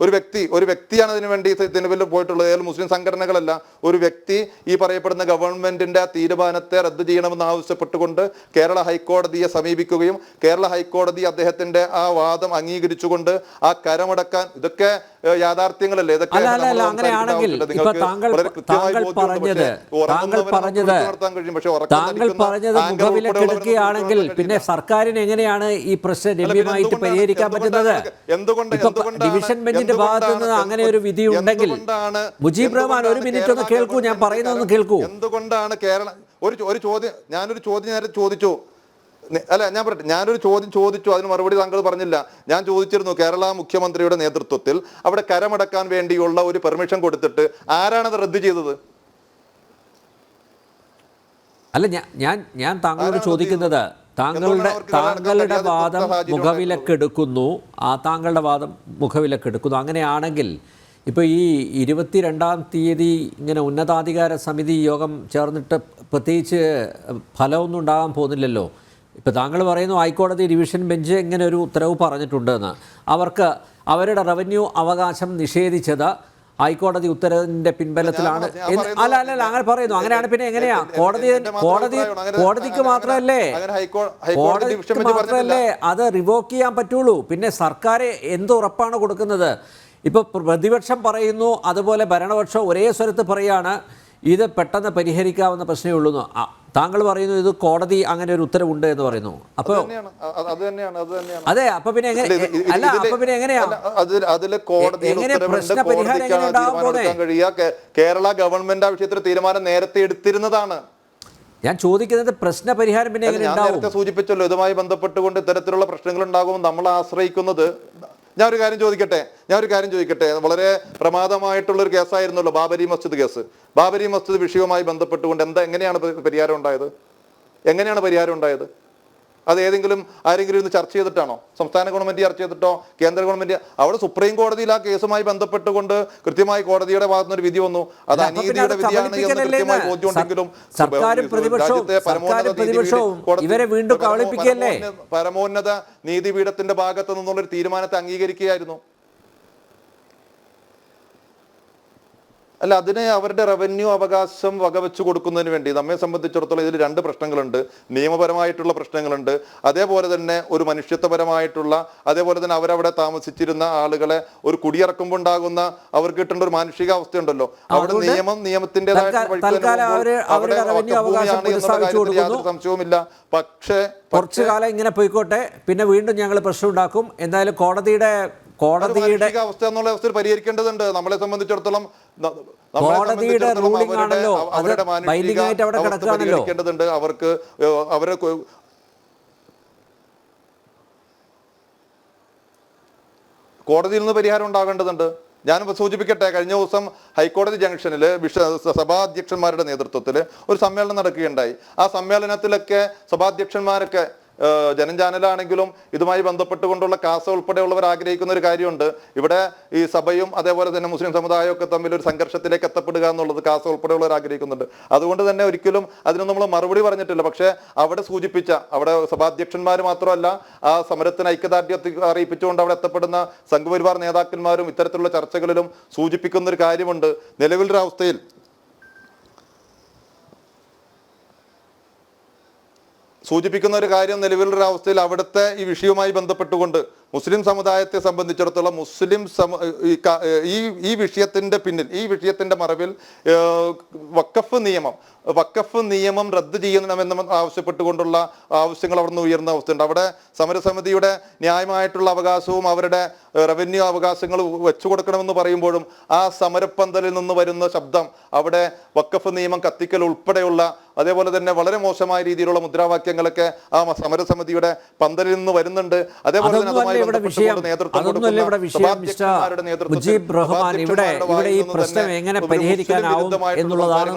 ഒരു വ്യക്തിയാണ് അതിനു വേണ്ടി നിലവിൽ പോയിട്ടുള്ളത്. ഏതായാലും മുസ്ലിം സംഘടനകളല്ല, ഒരു വ്യക്തി ഈ പറയപ്പെടുന്ന ഗവൺമെന്റിന്റെ തീരുമാനത്തെ റദ്ദ് ചെയ്യണമെന്ന് ആവശ്യപ്പെട്ടുകൊണ്ട് കേരള ഹൈക്കോടതിയെ സമീപിക്കുകയും കേരള ഹൈക്കോടതി അദ്ദേഹത്തിന്റെ ആ വാദം അംഗീകരിച്ചുകൊണ്ട് ആ കരമടക്കാൻ, ഇതൊക്കെ യാഥാർത്ഥ്യങ്ങളല്ലേ, ഇതൊക്കെ മുഖവിലക്കെടുക്കുകയാണെങ്കിൽ പിന്നെ സർക്കാരിന് എങ്ങനെയാണ് ഈ പ്രശ്നം രമ്യമായിട്ട് പരിഹരിക്കാൻ പറ്റുന്നത്? ഡിവിഷൻ ബെഞ്ചിന്റെ ഭാഗത്ത് നിന്ന് അങ്ങനെ ഒരു വിധി ഉണ്ടെങ്കിൽ മുജീബ് റഹ്മാൻ ഒരു മിനിറ്റ് ഒന്ന് കേൾക്കൂ, ഞാൻ പറയുന്നതൊന്ന് കേൾക്കൂ. എന്തുകൊണ്ടാണ് കേരള ഞാനൊരു ചോദ്യം ചോദിച്ചു, ഞാൻ പറയട്ടെ, ഞാനൊരു ചോദ്യം ചോദിച്ചു, അതിന് മറുപടി താങ്കൾ പറഞ്ഞില്ല. ഞാൻ ചോദിച്ചിരുന്നു, കേരള മുഖ്യമന്ത്രിയുടെ നേതൃത്വത്തിൽ അവിടെ കരമടക്കാൻ വേണ്ടിയുള്ള ഒരു പെർമിഷൻ കൊടുത്തിട്ട് ആരാണത് റദ്ദ് ചെയ്തത്? അല്ല, ഞാൻ താങ്കളോട് ചോദിക്കുന്നത്, താങ്കളുടെ വാദം മുഖവിലക്കെടുക്കുന്നു, താങ്കളുടെ വാദം മുഖവിലക്കെടുക്കുന്നു. അങ്ങനെയാണെങ്കിൽ ഇപ്പോൾ ഈ 22-ാം തീയതി ഇങ്ങനെ ഉന്നതാധികാര സമിതി യോഗം ചേർന്നിട്ട് പ്രത്യേകിച്ച് ഫലമൊന്നും ഉണ്ടാകാൻ പോകുന്നില്ലല്ലോ. ഇപ്പോൾ താങ്കൾ പറയുന്നു ഹൈക്കോടതി ഡിവിഷൻ ബെഞ്ച് ഇങ്ങനെ ഒരു ഉത്തരവ് പറഞ്ഞിട്ടുണ്ടെന്ന്. അവർക്ക് അവരുടെ റവന്യൂ അവകാശം നിഷേധിച്ചത് ഹൈക്കോടതി ഉത്തരവിന്റെ പിൻബലത്തിലാണ്. അല്ല അങ്ങനെ പറയുന്നു. അങ്ങനെയാണ് പിന്നെ എങ്ങനെയാ? കോടതിക്ക് മാത്രമല്ലേ അത് റിവോക്ക് ചെയ്യാൻ പറ്റുള്ളൂ. പിന്നെ സർക്കാർ എന്ത് ഉറപ്പാണ് കൊടുക്കുന്നത്? ഇപ്പൊ പ്രതിപക്ഷം പറയുന്നു, അതുപോലെ ഭരണപക്ഷം ഒരേ സ്വരത്ത് പറയാണ് ഇത് പെട്ടെന്ന് പരിഹരിക്കാവുന്ന പ്രശ്നമേ ഉള്ളൂ. താങ്കൾ പറയുന്നു ഇത് കോടതി അങ്ങനെ ഒരു ഉത്തരവുണ്ട് എന്ന് പറയുന്നു. അപ്പൊ അതെ, അപ്പൊ പിന്നെ എങ്ങനെയാ പ്രശ്ന പരിഹാരം എങ്ങനെ ഉണ്ടാവാൻ പോകുന്നത്? കേരള ഗവൺമെന്റ് ആ വിഷയത്തിൽ തീരുമാനം നേരത്തെ എടുത്തിരുന്നതാണ്. ഞാൻ ചോദിക്കുന്നത് പ്രശ്ന പരിഹാരം പിന്നെ എങ്ങനെ ഉണ്ടാവും? നേരത്തെ സൂചിപ്പിച്ചല്ലോ, ഇതുമായി ബന്ധപ്പെട്ടുകൊണ്ട് ഇത്തരത്തിലുള്ള പ്രശ്നങ്ങൾ ഉണ്ടാകുമ്പോൾ നമ്മൾ ആശ്രയിക്കുന്നത്. ഞാൻ ഒരു കാര്യം ചോദിക്കട്ടെ, വളരെ പ്രമാദമായിട്ടുള്ളൊരു കേസായിരുന്നല്ലോ ബാബരി മസ്ജിദ് കേസ്. ബാബരി മസ്ജിദ് വിഷയവുമായി ബന്ധപ്പെട്ടുകൊണ്ട് എങ്ങനെയാണ് പരിഹാരം ഉണ്ടായത്? അത് ആരെങ്കിലും ഇന്ന് ചർച്ച ചെയ്തിട്ടാണോ? സംസ്ഥാന ഗവൺമെന്റ് ചർച്ച ചെയ്തിട്ടോ കേന്ദ്ര ഗവൺമെന്റ്? അവിടെ സുപ്രീം കോടതിയിൽ ആ കേസുമായി ബന്ധപ്പെട്ടുകൊണ്ട് കൃത്യമായി കോടതിയുടെ ഭാഗത്തുനിന്ന് ഒരു വിധി വന്നു. അത് അനീതിയുടെ വിധിയാണ് എന്ന് കൃത്യമായി ബോധ്യമുണ്ടെങ്കിലും പരമോന്നത നീതിപീഠത്തിന്റെ ഭാഗത്തു നിന്നുള്ളൊരു തീരുമാനത്തെ അംഗീകരിക്കുകയായിരുന്നു. അല്ല, അതിനെ അവരുടെ റവന്യൂ അവകാശം വകവെച്ചു കൊടുക്കുന്നതിന് വേണ്ടി നമ്മെ സംബന്ധിച്ചിടത്തോളം ഇതിൽ രണ്ട് പ്രശ്നങ്ങളുണ്ട്. നിയമപരമായിട്ടുള്ള പ്രശ്നങ്ങളുണ്ട്, അതേപോലെ തന്നെ ഒരു മനുഷ്യത്വപരമായിട്ടുള്ള, അതേപോലെ തന്നെ അവരവിടെ താമസിച്ചിരുന്ന ആളുകളെ ഒരു കുടിയിറക്കുമ്പോൾ ഉണ്ടാകുന്ന അവർക്ക് കിട്ടേണ്ട ഒരു മാനുഷികാവസ്ഥയുണ്ടല്ലോ. അവിടെ നിയമത്തിൻ്റെതായിട്ടുള്ള യാതൊരു സംശയവുമില്ല. പക്ഷേ കുറച്ചു കാലം ഇങ്ങനെ പോയിക്കോട്ടെ, പിന്നെ വീണ്ടും ഞങ്ങൾ പ്രശ്നം ഉണ്ടാക്കും. എന്തായാലും കോടതിയുടെ അവസ്ഥ എന്നുള്ള അവസ്ഥയിൽ പരിഹരിക്കേണ്ടതുണ്ട്. നമ്മളെ സംബന്ധിച്ചിടത്തോളം കോടതിയുടെ റൂളിംഗ് ആണല്ലോ, അവരുടെ മാനുഷികാവസ്ഥ പരിഹരിക്കേണ്ടതുണ്ട്. അവരെ കോടതിയിൽ നിന്ന് പരിഹാരം ഉണ്ടാകേണ്ടതുണ്ട്. ഞാൻ സൂചിപ്പിക്കട്ടെ, കഴിഞ്ഞ ദിവസം ഹൈക്കോടതി ജംഗ്ഷനിൽ സഭാധ്യക്ഷന്മാരുടെ നേതൃത്വത്തിൽ ഒരു സമ്മേളനം നടക്കുകയുണ്ടായി. ആ സമ്മേളനത്തിലൊക്കെ സഭാധ്യക്ഷന്മാരൊക്കെ ജനചാനലാണെങ്കിലും ഇതുമായി ബന്ധപ്പെട്ടുകൊണ്ടുള്ള കാസ ഉൾപ്പെടെയുള്ളവർ ആഗ്രഹിക്കുന്ന ഒരു കാര്യമുണ്ട്. ഇവിടെ ഈ സഭയും അതേപോലെ തന്നെ മുസ്ലിം സമുദായവും ഒക്കെ തമ്മിൽ ഒരു സംഘർഷത്തിലേക്ക് എത്തപ്പെടുക എന്നുള്ളത് കാസ ഉൾപ്പെടെയുള്ളവർ ആഗ്രഹിക്കുന്നുണ്ട്. അതുകൊണ്ട് തന്നെ ഒരിക്കലും അതിന് നമ്മൾ മറുപടി പറഞ്ഞിട്ടില്ല. പക്ഷേ അവിടെ സഭാധ്യക്ഷന്മാർ മാത്രമല്ല, ആ സമരത്തിന് ഐക്യദാർഢ്യം അറിയിപ്പിച്ചുകൊണ്ട് അവിടെ എത്തപ്പെടുന്ന സംഘപരിവാർ നേതാക്കന്മാരും ഇത്തരത്തിലുള്ള ചർച്ചകളിലും സൂചിപ്പിക്കുന്ന ഒരു കാര്യമുണ്ട്. നിലവിലൊരു അവസ്ഥയിൽ സൂചിപ്പിക്കുന്ന ഒരു കാര്യം, നിലവിലുള്ള അവസ്ഥയിൽ അവിടുത്തെ ഈ വിഷയവുമായി ബന്ധപ്പെട്ടുകൊണ്ട് മുസ്ലിം സമുദായത്തെ സംബന്ധിച്ചിടത്തോളം ഈ വിഷയത്തിന്റെ പിന്നിൽ, ഈ വിഷയത്തിന്റെ മറവിൽ വഖഫ് നിയമം റദ്ദ് ചെയ്യണമെന്ന് ആവശ്യപ്പെട്ടുകൊണ്ടുള്ള ആവശ്യങ്ങൾ അവിടെ നിന്ന് ഉയർന്ന അവസ്ഥയുണ്ട്. അവിടെ സമരസമിതിയുടെ ന്യായമായിട്ടുള്ള അവകാശവും അവരുടെ റവന്യൂ അവകാശങ്ങൾ വെച്ചു കൊടുക്കണമെന്ന് പറയുമ്പോഴും ആ സമരപ്പന്തലിൽ നിന്ന് വരുന്ന ശബ്ദം അവിടെ വഖഫ് നിയമം കത്തിക്കൽ ഉൾപ്പെടെയുള്ള, അതേപോലെ തന്നെ വളരെ മോശമായ രീതിയിലുള്ള മുദ്രാവാക്യങ്ങളൊക്കെ ആ സമരസമിതിയുടെ പന്തലിൽ നിന്ന് വരുന്നുണ്ട്. അതേപോലെ തന്നെ അതുമായി ബന്ധപ്പെട്ടുകൊണ്ട് നേതൃത്വം ഇവിടെ ഈ പ്രശ്നം എങ്ങനെ പരിഹരിക്കാനാവും എന്നുള്ളതാണ്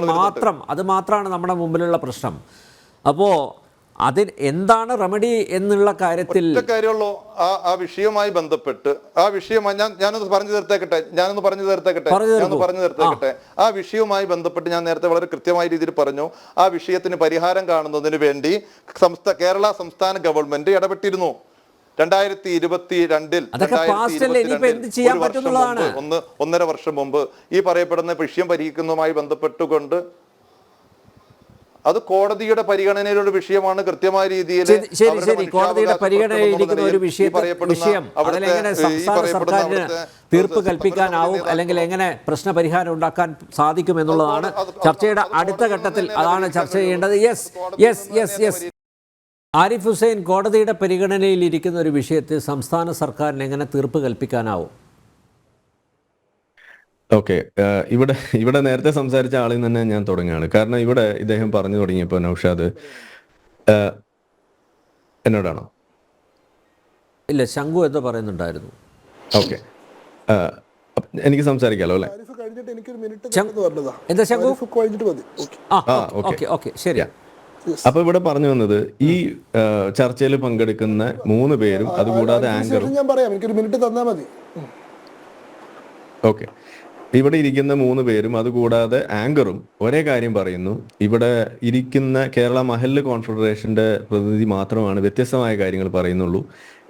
അത് മാത്രമാണ് നമ്മുടെ മുമ്പിലുള്ള പ്രശ്നം. അപ്പോ എന്താണ് റെമഡി എന്നുള്ള കാര്യത്തിൽ കാര്യമുള്ളൂ. ആ വിഷയവുമായി ബന്ധപ്പെട്ട് ഞാനൊന്ന് പറഞ്ഞു തീർത്തേക്കട്ടെ. ആ വിഷയവുമായി ബന്ധപ്പെട്ട് ഞാൻ നേരത്തെ വളരെ കൃത്യമായ രീതിയിൽ പറഞ്ഞു. ആ വിഷയത്തിന് പരിഹാരം കാണുന്നതിന് വേണ്ടി കേരള സംസ്ഥാന ഗവൺമെന്റ് ഇടപെട്ടിരുന്നു. 2022 1.5 വർഷം മുമ്പ് ഈ പറയപ്പെടുന്ന വിഷയം പരിഹരിക്കുന്നതുമായി ബന്ധപ്പെട്ടുകൊണ്ട് അത് കോടതിയുടെ പരിഗണനയിലുള്ള വിഷയമാണ്. കൃത്യമായ രീതിയിൽ കോടതിയുടെ പരിഗണനയിലിരിക്കുന്ന ഒരു വിഷയം അതിലെങ്ങനെ സംസ്ഥാന സർക്കാരിന് തീർപ്പ് കൽപ്പിക്കാനാവും, അല്ലെങ്കിൽ എങ്ങനെ പ്രശ്ന പരിഹാരം ഉണ്ടാക്കാൻ സാധിക്കും എന്നുള്ളതാണ് ചർച്ചയുടെ അടുത്ത ഘട്ടത്തിൽ. അതാണ് ചർച്ച ചെയ്യേണ്ടത്. യെസ് ആരിഫ് ഹുസൈൻ, കോടതിയുടെ പരിഗണനയിൽ ഇരിക്കുന്ന ഒരു വിഷയത്തിൽ സംസ്ഥാന സർക്കാരിന് എങ്ങനെ തീർപ്പ് കൽപ്പിക്കാനാവും? ഓക്കെ, ഇവിടെ നേരത്തെ സംസാരിച്ച ആളിൽ തന്നെ ഞാൻ തുടങ്ങുകയാണ്. കാരണം ഇവിടെ ഇദ്ദേഹം പറഞ്ഞു തുടങ്ങിയപ്പോൾ നൗഷാദ് എന്നോടാണോ? ഇല്ല, ശംഖു എന്ന് പറയുന്നുണ്ടായിരുന്നു. ഓക്കെ, എനിക്ക് സംസാരിക്കാലോ അല്ലേ? എന്താ ശംഖു? ശരിയാ. അപ്പൊ ഇവിടെ പറഞ്ഞു വന്നത് ഈ ചർച്ചയിൽ പങ്കെടുക്കുന്ന 3 പേരും അതുകൂടാതെ ആങ്കറും, ഞാൻ പറയാം, എനിക്കൊരു മിനിറ്റ് തന്നാൽ മതി. ഓക്കെ, ഇവിടെ ഇരിക്കുന്ന 3 പേരും അതുകൂടാതെ ആങ്കറും ഒരേ കാര്യം പറയുന്നു. ഇവിടെ ഇരിക്കുന്ന കേരള മഹല്ല് കോൺഫെഡറേഷന്റെ പ്രതിനിധി മാത്രമാണ് വ്യത്യസ്തമായ കാര്യങ്ങൾ പറയുന്നുള്ളൂ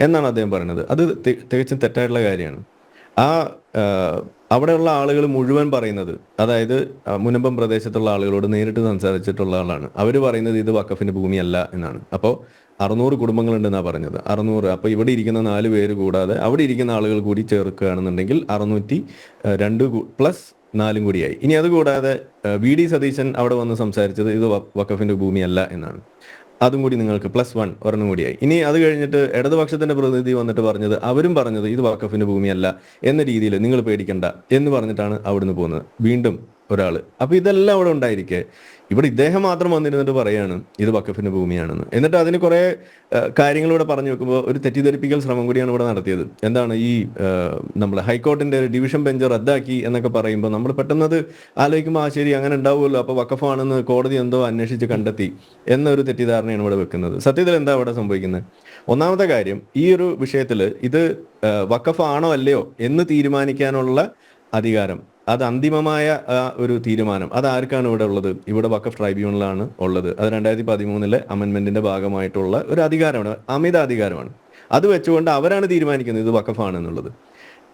എന്നാണ് അദ്ദേഹം പറയുന്നത്. അത് തികച്ചും തെറ്റായിട്ടുള്ള കാര്യമാണ്. അവിടെയുള്ള ആളുകൾ മുഴുവൻ പറയുന്നത്, അതായത് മുനമ്പം പ്രദേശത്തുള്ള ആളുകളോട് നേരിട്ട് സംസാരിച്ചിട്ടുള്ള ആളാണ്. അവർ പറയുന്നത് ഇത് വഖഫിന്റെ ഭൂമിയല്ല എന്നാണ്. അപ്പോൾ 600 കുടുംബങ്ങളുണ്ടെന്നാണ് പറഞ്ഞത്. 600, അപ്പോൾ ഇവിടെ ഇരിക്കുന്ന 4 പേര് കൂടാതെ അവിടെ ഇരിക്കുന്ന ആളുകൾ കൂടി ചേർക്കുകയാണെന്നുണ്ടെങ്കിൽ 602 പ്ലസ് 4 കൂടിയായി. ഇനി അതുകൂടാതെ VD സതീശൻ അവിടെ വന്ന് സംസാരിച്ചത് ഇത് വഖഫിന്റെ ഭൂമിയല്ല എന്നാണ്. അതും കൂടി നിങ്ങൾക്ക് +1 ഒരെണ്ണം കൂടിയായി. ഇനി അത് കഴിഞ്ഞിട്ട് ഇടതുപക്ഷത്തിന്റെ പ്രതിനിധി വന്നിട്ട് അവരും പറഞ്ഞത് ഇത് വഖഫിന്റെ ഭൂമിയല്ല എന്ന രീതിയിൽ നിങ്ങൾ പേടിക്കണ്ട എന്ന് പറഞ്ഞിട്ടാണ് അവിടുന്ന് പോകുന്നത്. വീണ്ടും ഒരാള്. അപ്പൊ ഇതെല്ലാം അവിടെ ഉണ്ടായിരിക്കെ ഇവിടെ ഇദ്ദേഹം മാത്രം വന്നിരുന്നിട്ട് പറയാണ് ഇത് വഖഫിന്റെ ഭൂമിയാണെന്ന്. എന്നിട്ട് അതിന് കുറെ കാര്യങ്ങൾ ഇവിടെ പറഞ്ഞു വെക്കുമ്പോൾ ഒരു തെറ്റിദ്ധരിപ്പിക്കൽ ശ്രമം കൂടിയാണ് ഇവിടെ നടത്തിയത്. എന്താണ് ഈ നമ്മുടെ ഹൈക്കോർട്ടിന്റെ ഡിവിഷൻ ബെഞ്ച് റദ്ദാക്കി എന്നൊക്കെ പറയുമ്പോൾ നമ്മൾ പെട്ടെന്നത് ആലോചിക്കുമ്പോൾ ശരി അങ്ങനെ ഉണ്ടാവുമല്ലോ, അപ്പൊ വഖഫാണെന്ന് കോടതി എന്തോ അന്വേഷിച്ച് കണ്ടെത്തി എന്നൊരു തെറ്റിദ്ധാരണയാണ് ഇവിടെ വെക്കുന്നത്. സത്യത്തിൽ എന്താ ഇവിടെ സംഭവിക്കുന്നത്? ഒന്നാമത്തെ കാര്യം, ഈ ഒരു വിഷയത്തിൽ ഇത് വഖഫ് ആണോ അല്ലയോ എന്ന് തീരുമാനിക്കാനുള്ള അധികാരം, അത് അന്തിമമായ ഒരു തീരുമാനം അത് ആർക്കാണ് ഇവിടെ ഉള്ളത്? ഇവിടെ വഖഫ് ട്രൈബ്യൂണലാണ് ഉള്ളത്. അത് 2013 അമെൻമെന്റിന്റെ ഭാഗമായിട്ടുള്ള ഒരു അധികാരമാണ്, അമിത അധികാരമാണ്. അത് വെച്ചുകൊണ്ട് അവരാണ് തീരുമാനിക്കുന്നത് ഇത് വഖഫാണെന്നുള്ളത്.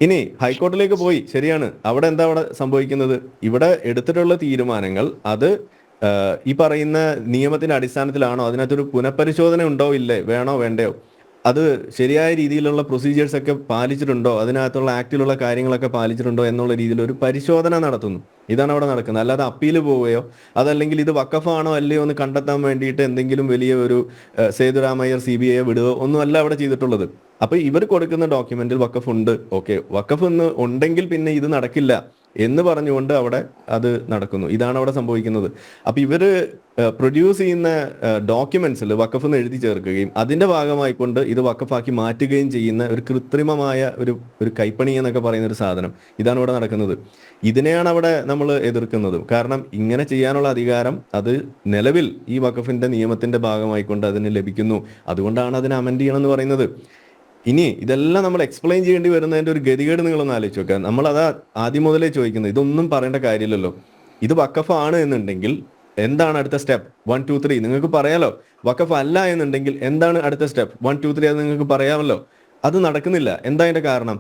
ഇനി ഹൈക്കോർട്ടിലേക്ക് പോയി, ശരിയാണ്, അവിടെ എന്താ അവിടെ സംഭവിക്കുന്നത്? ഇവിടെ എടുത്തിട്ടുള്ള തീരുമാനങ്ങൾ അത് ഈ പറയുന്ന നിയമത്തിന്റെ അടിസ്ഥാനത്തിലാണോ, അതിനകത്തൊരു പുനഃപരിശോധന ഉണ്ടോ ഇല്ലേ, വേണോ വേണ്ടയോ, അത് ശരിയായ രീതിയിലുള്ള പ്രൊസീജിയേഴ്സ് ഒക്കെ പാലിച്ചിട്ടുണ്ടോ, അതിനകത്തുള്ള ആക്ടിലുള്ള കാര്യങ്ങളൊക്കെ പാലിച്ചിട്ടുണ്ടോ എന്നുള്ള രീതിയിൽ ഒരു പരിശോധന നടത്തുന്നു. ഇതാണ് അവിടെ നടക്കുന്നത്. അല്ലാതെ അപ്പീൽ പോവുകയോ അതല്ലെങ്കിൽ ഇത് വഖഫാണോ അല്ലയോ എന്ന് കണ്ടെത്താൻ വേണ്ടിയിട്ട് എന്തെങ്കിലും വലിയ ഒരു സേതുരാമയ്യർ CBI വിടുകയോ ഒന്നുമല്ല അവിടെ ചെയ്തിട്ടുള്ളത്. അപ്പൊ ഇവർ കൊടുക്കുന്ന ഡോക്യുമെന്റിൽ വഖഫ് ഉണ്ട്, ഓക്കെ, വഖഫ് ഉണ്ടെങ്കിൽ പിന്നെ ഇത് നടക്കില്ല എന്ന് പറഞ്ഞുകൊണ്ട് അവിടെ അത് നടക്കുന്നു. ഇതാണ് അവിടെ സംഭവിക്കുന്നത്. അപ്പൊ ഇവര് പ്രൊഡ്യൂസ് ചെയ്യുന്ന ഡോക്യുമെന്റ്സിൽ വഖഫ് എന്ന് എഴുതി ചേർക്കുകയും അതിന്റെ ഭാഗമായിക്കൊണ്ട് ഇത് വഖഫാക്കി മാറ്റുകയും ചെയ്യുന്ന ഒരു കൃത്രിമമായ ഒരു കൈപ്പണി എന്നൊക്കെ പറയുന്ന ഒരു സാധനം, ഇതാണ് ഇവിടെ നടക്കുന്നത്. ഇതിനെയാണ് അവിടെ നമ്മൾ എതിർക്കുന്നത്. കാരണം ഇങ്ങനെ ചെയ്യാനുള്ള അധികാരം അത് നിലവിൽ ഈ വഖഫിന്റെ നിയമത്തിന്റെ ഭാഗമായിക്കൊണ്ട് അതിന് ലഭിക്കുന്നു. അതുകൊണ്ടാണ് അതിനെ അമെൻഡ് ചെയ്യണമെന്ന് പറയുന്നത്. ഇനി ഇതെല്ലാം നമ്മൾ എക്സ്പ്ലെയിൻ ചെയ്യേണ്ടി വരുന്നതിന്റെ ഒരു ഗതികേട് നിങ്ങളൊന്ന് ആലോചിച്ച് നോക്കുക. നമ്മളതാ ആദ്യം മുതലേ ചോദിക്കുന്നത്, ഇതൊന്നും പറയേണ്ട കാര്യമില്ലല്ലോ. ഇത് വഖഫ് ആണ് എന്നുണ്ടെങ്കിൽ എന്താണ് അടുത്ത സ്റ്റെപ്പ്? 1, 2, 3 നിങ്ങൾക്ക് പറയാലോ. വഖഫ് അല്ല എന്നുണ്ടെങ്കിൽ എന്താണ് അടുത്ത സ്റ്റെപ്പ്? 1, 2, 3 അത് നിങ്ങൾക്ക് പറയാമല്ലോ. അത് നടക്കുന്നില്ല. എന്താ അതിന്റെ കാരണം?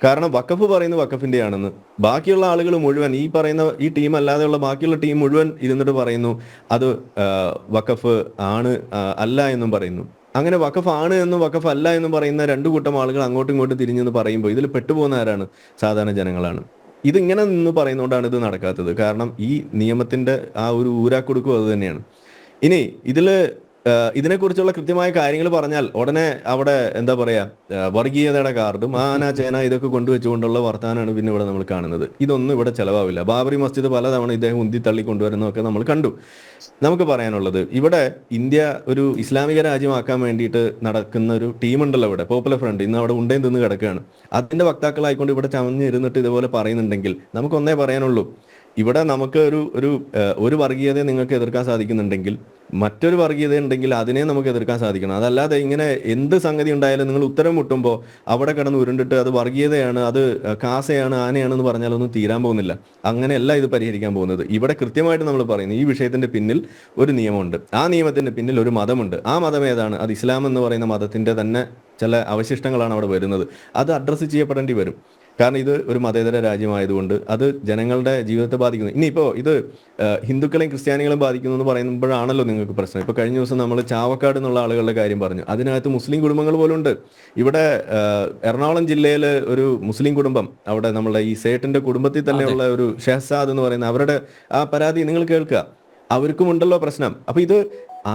കാരണം വഖഫ് പറയുന്നത് വഖഫിന്റെ ആണെന്ന്. ബാക്കിയുള്ള ആളുകൾ മുഴുവൻ ഈ പറയുന്ന ഈ ടീം അല്ലാതെയുള്ള ബാക്കിയുള്ള ടീം മുഴുവൻ ഇരുന്നിട്ട് പറയുന്നു അത് വഖഫ് ആണ് അല്ല എന്നും പറയുന്നു. അങ്ങനെ വഖഫ് ആണ് എന്നും വഖഫ് അല്ല എന്നും പറയുന്ന രണ്ടു കൂട്ടം ആളുകൾ അങ്ങോട്ടും ഇങ്ങോട്ടും തിരിഞ്ഞെന്ന് പറയുമ്പോൾ ഇതിൽ പെട്ടുപോകുന്ന ആരാണ്? സാധാരണ ജനങ്ങളാണ്. ഇതിങ്ങനെ നിന്ന് പറയുന്നതുകൊണ്ടാണ് ഇത് നടക്കാത്തത്. കാരണം ഈ നിയമത്തിന്റെ ആ ഒരു ഊരാക്കുടുക്കും അത് തന്നെയാണ്. ഇനി ഇതിനെക്കുറിച്ചുള്ള കൃത്യമായ കാര്യങ്ങൾ പറഞ്ഞാൽ ഉടനെ അവിടെ എന്താ പറയാ വർഗീയതയുടെ കാർഡും ആന ചേന ഇതൊക്കെ കൊണ്ടുവച്ചുകൊണ്ടുള്ള വർത്താനാണ് പിന്നെ ഇവിടെ നമ്മൾ കാണുന്നത്. ഇതൊന്നും ഇവിടെ ചെലവാവില്ല. ബാബറി മസ്ജിദ് പലതവണ ഇദ്ദേഹം ഉന്തി തള്ളി കൊണ്ടുവരുന്നതൊക്കെ നമ്മൾ കണ്ടു. നമുക്ക് പറയാനുള്ളത് ഇവിടെ ഇന്ത്യ ഒരു ഇസ്ലാമിക രാജ്യമാക്കാൻ വേണ്ടിയിട്ട് നടക്കുന്ന ഒരു ടീമുണ്ടല്ലോ ഇവിടെ, പോപ്പുലർ ഫ്രണ്ട്, ഇന്ന് അവിടെ ഉണ്ടേന്ന് തിന്ന് കിടക്കുകയാണ്. അതിന്റെ വക്താക്കളായിക്കൊണ്ട് ഇവിടെ ചമഞ്ഞിരുന്നിട്ട് ഇതുപോലെ പറയുന്നുണ്ടെങ്കിൽ നമുക്കൊന്നേ പറയാനുള്ളൂ, ഇവിടെ നമുക്ക് ഒരു വർഗീയതയെ നിങ്ങൾക്ക് എതിർക്കാൻ സാധിക്കുന്നുണ്ടെങ്കിൽ മറ്റൊരു വർഗീയത ഉണ്ടെങ്കിൽ അതിനെ നമുക്ക് എതിർക്കാൻ സാധിക്കണം. അതല്ലാതെ ഇങ്ങനെ എന്ത് സംഗതി ഉണ്ടായാലും നിങ്ങൾ ഉത്തരം മുട്ടുമ്പോൾ അവിടെ കിടന്ന് ഉരുണ്ടിട്ട് അത് വർഗീയതയാണ്, അത് കാസയാണ്, ആനയാണെന്ന് പറഞ്ഞാലൊന്നും തീരാൻ പോകുന്നില്ല. അങ്ങനെയല്ല ഇത് പരിഹരിക്കാൻ പോകുന്നത്. ഇവിടെ കൃത്യമായിട്ട് നമ്മൾ പറയുന്നത് ഈ വിഷയത്തിന്റെ പിന്നിൽ ഒരു നിയമമുണ്ട്, ആ നിയമത്തിന്റെ പിന്നിൽ ഒരു മതമുണ്ട്. ആ മതം ഏതാണ്? അത് ഇസ്ലാം എന്ന് പറയുന്ന മതത്തിന്റെ തന്നെ ചില അവശിഷ്ടങ്ങളാണ് അവിടെ വരുന്നത്. അത് അഡ്രസ്സ് ചെയ്യപ്പെടേണ്ടി വരും. കാരണം ഇത് ഒരു മതേതര രാജ്യമായതുകൊണ്ട് അത് ജനങ്ങളുടെ ജീവിതത്തെ ബാധിക്കുന്നു. ഇനിയിപ്പോൾ ഇത് ഹിന്ദുക്കളെയും ക്രിസ്ത്യാനികളെയും ബാധിക്കുന്നു എന്ന് പറയുമ്പോഴാണല്ലോ നിങ്ങൾക്ക് പ്രശ്നം. ഇപ്പോൾ കഴിഞ്ഞ ദിവസം നമ്മൾ ചാവക്കാട് എന്നുള്ള ആളുകളുടെ കാര്യം പറഞ്ഞു. അതിനകത്ത് മുസ്ലിം കുടുംബങ്ങൾ പോലും ഉണ്ട്. ഇവിടെ എറണാകുളം ജില്ലയിൽ ഒരു മുസ്ലിം കുടുംബം, അവിടെ നമ്മളെ ഈ സേട്ടിന്റെ കുടുംബത്തിൽ തന്നെയുള്ള ഒരു ഷെഹസാദ് എന്ന് പറയുന്ന അവരുടെ ആ പരാതി നിങ്ങൾ കേൾക്കുക. അവർക്കും ഉണ്ടല്ലോ പ്രശ്നം. അപ്പൊ ഇത്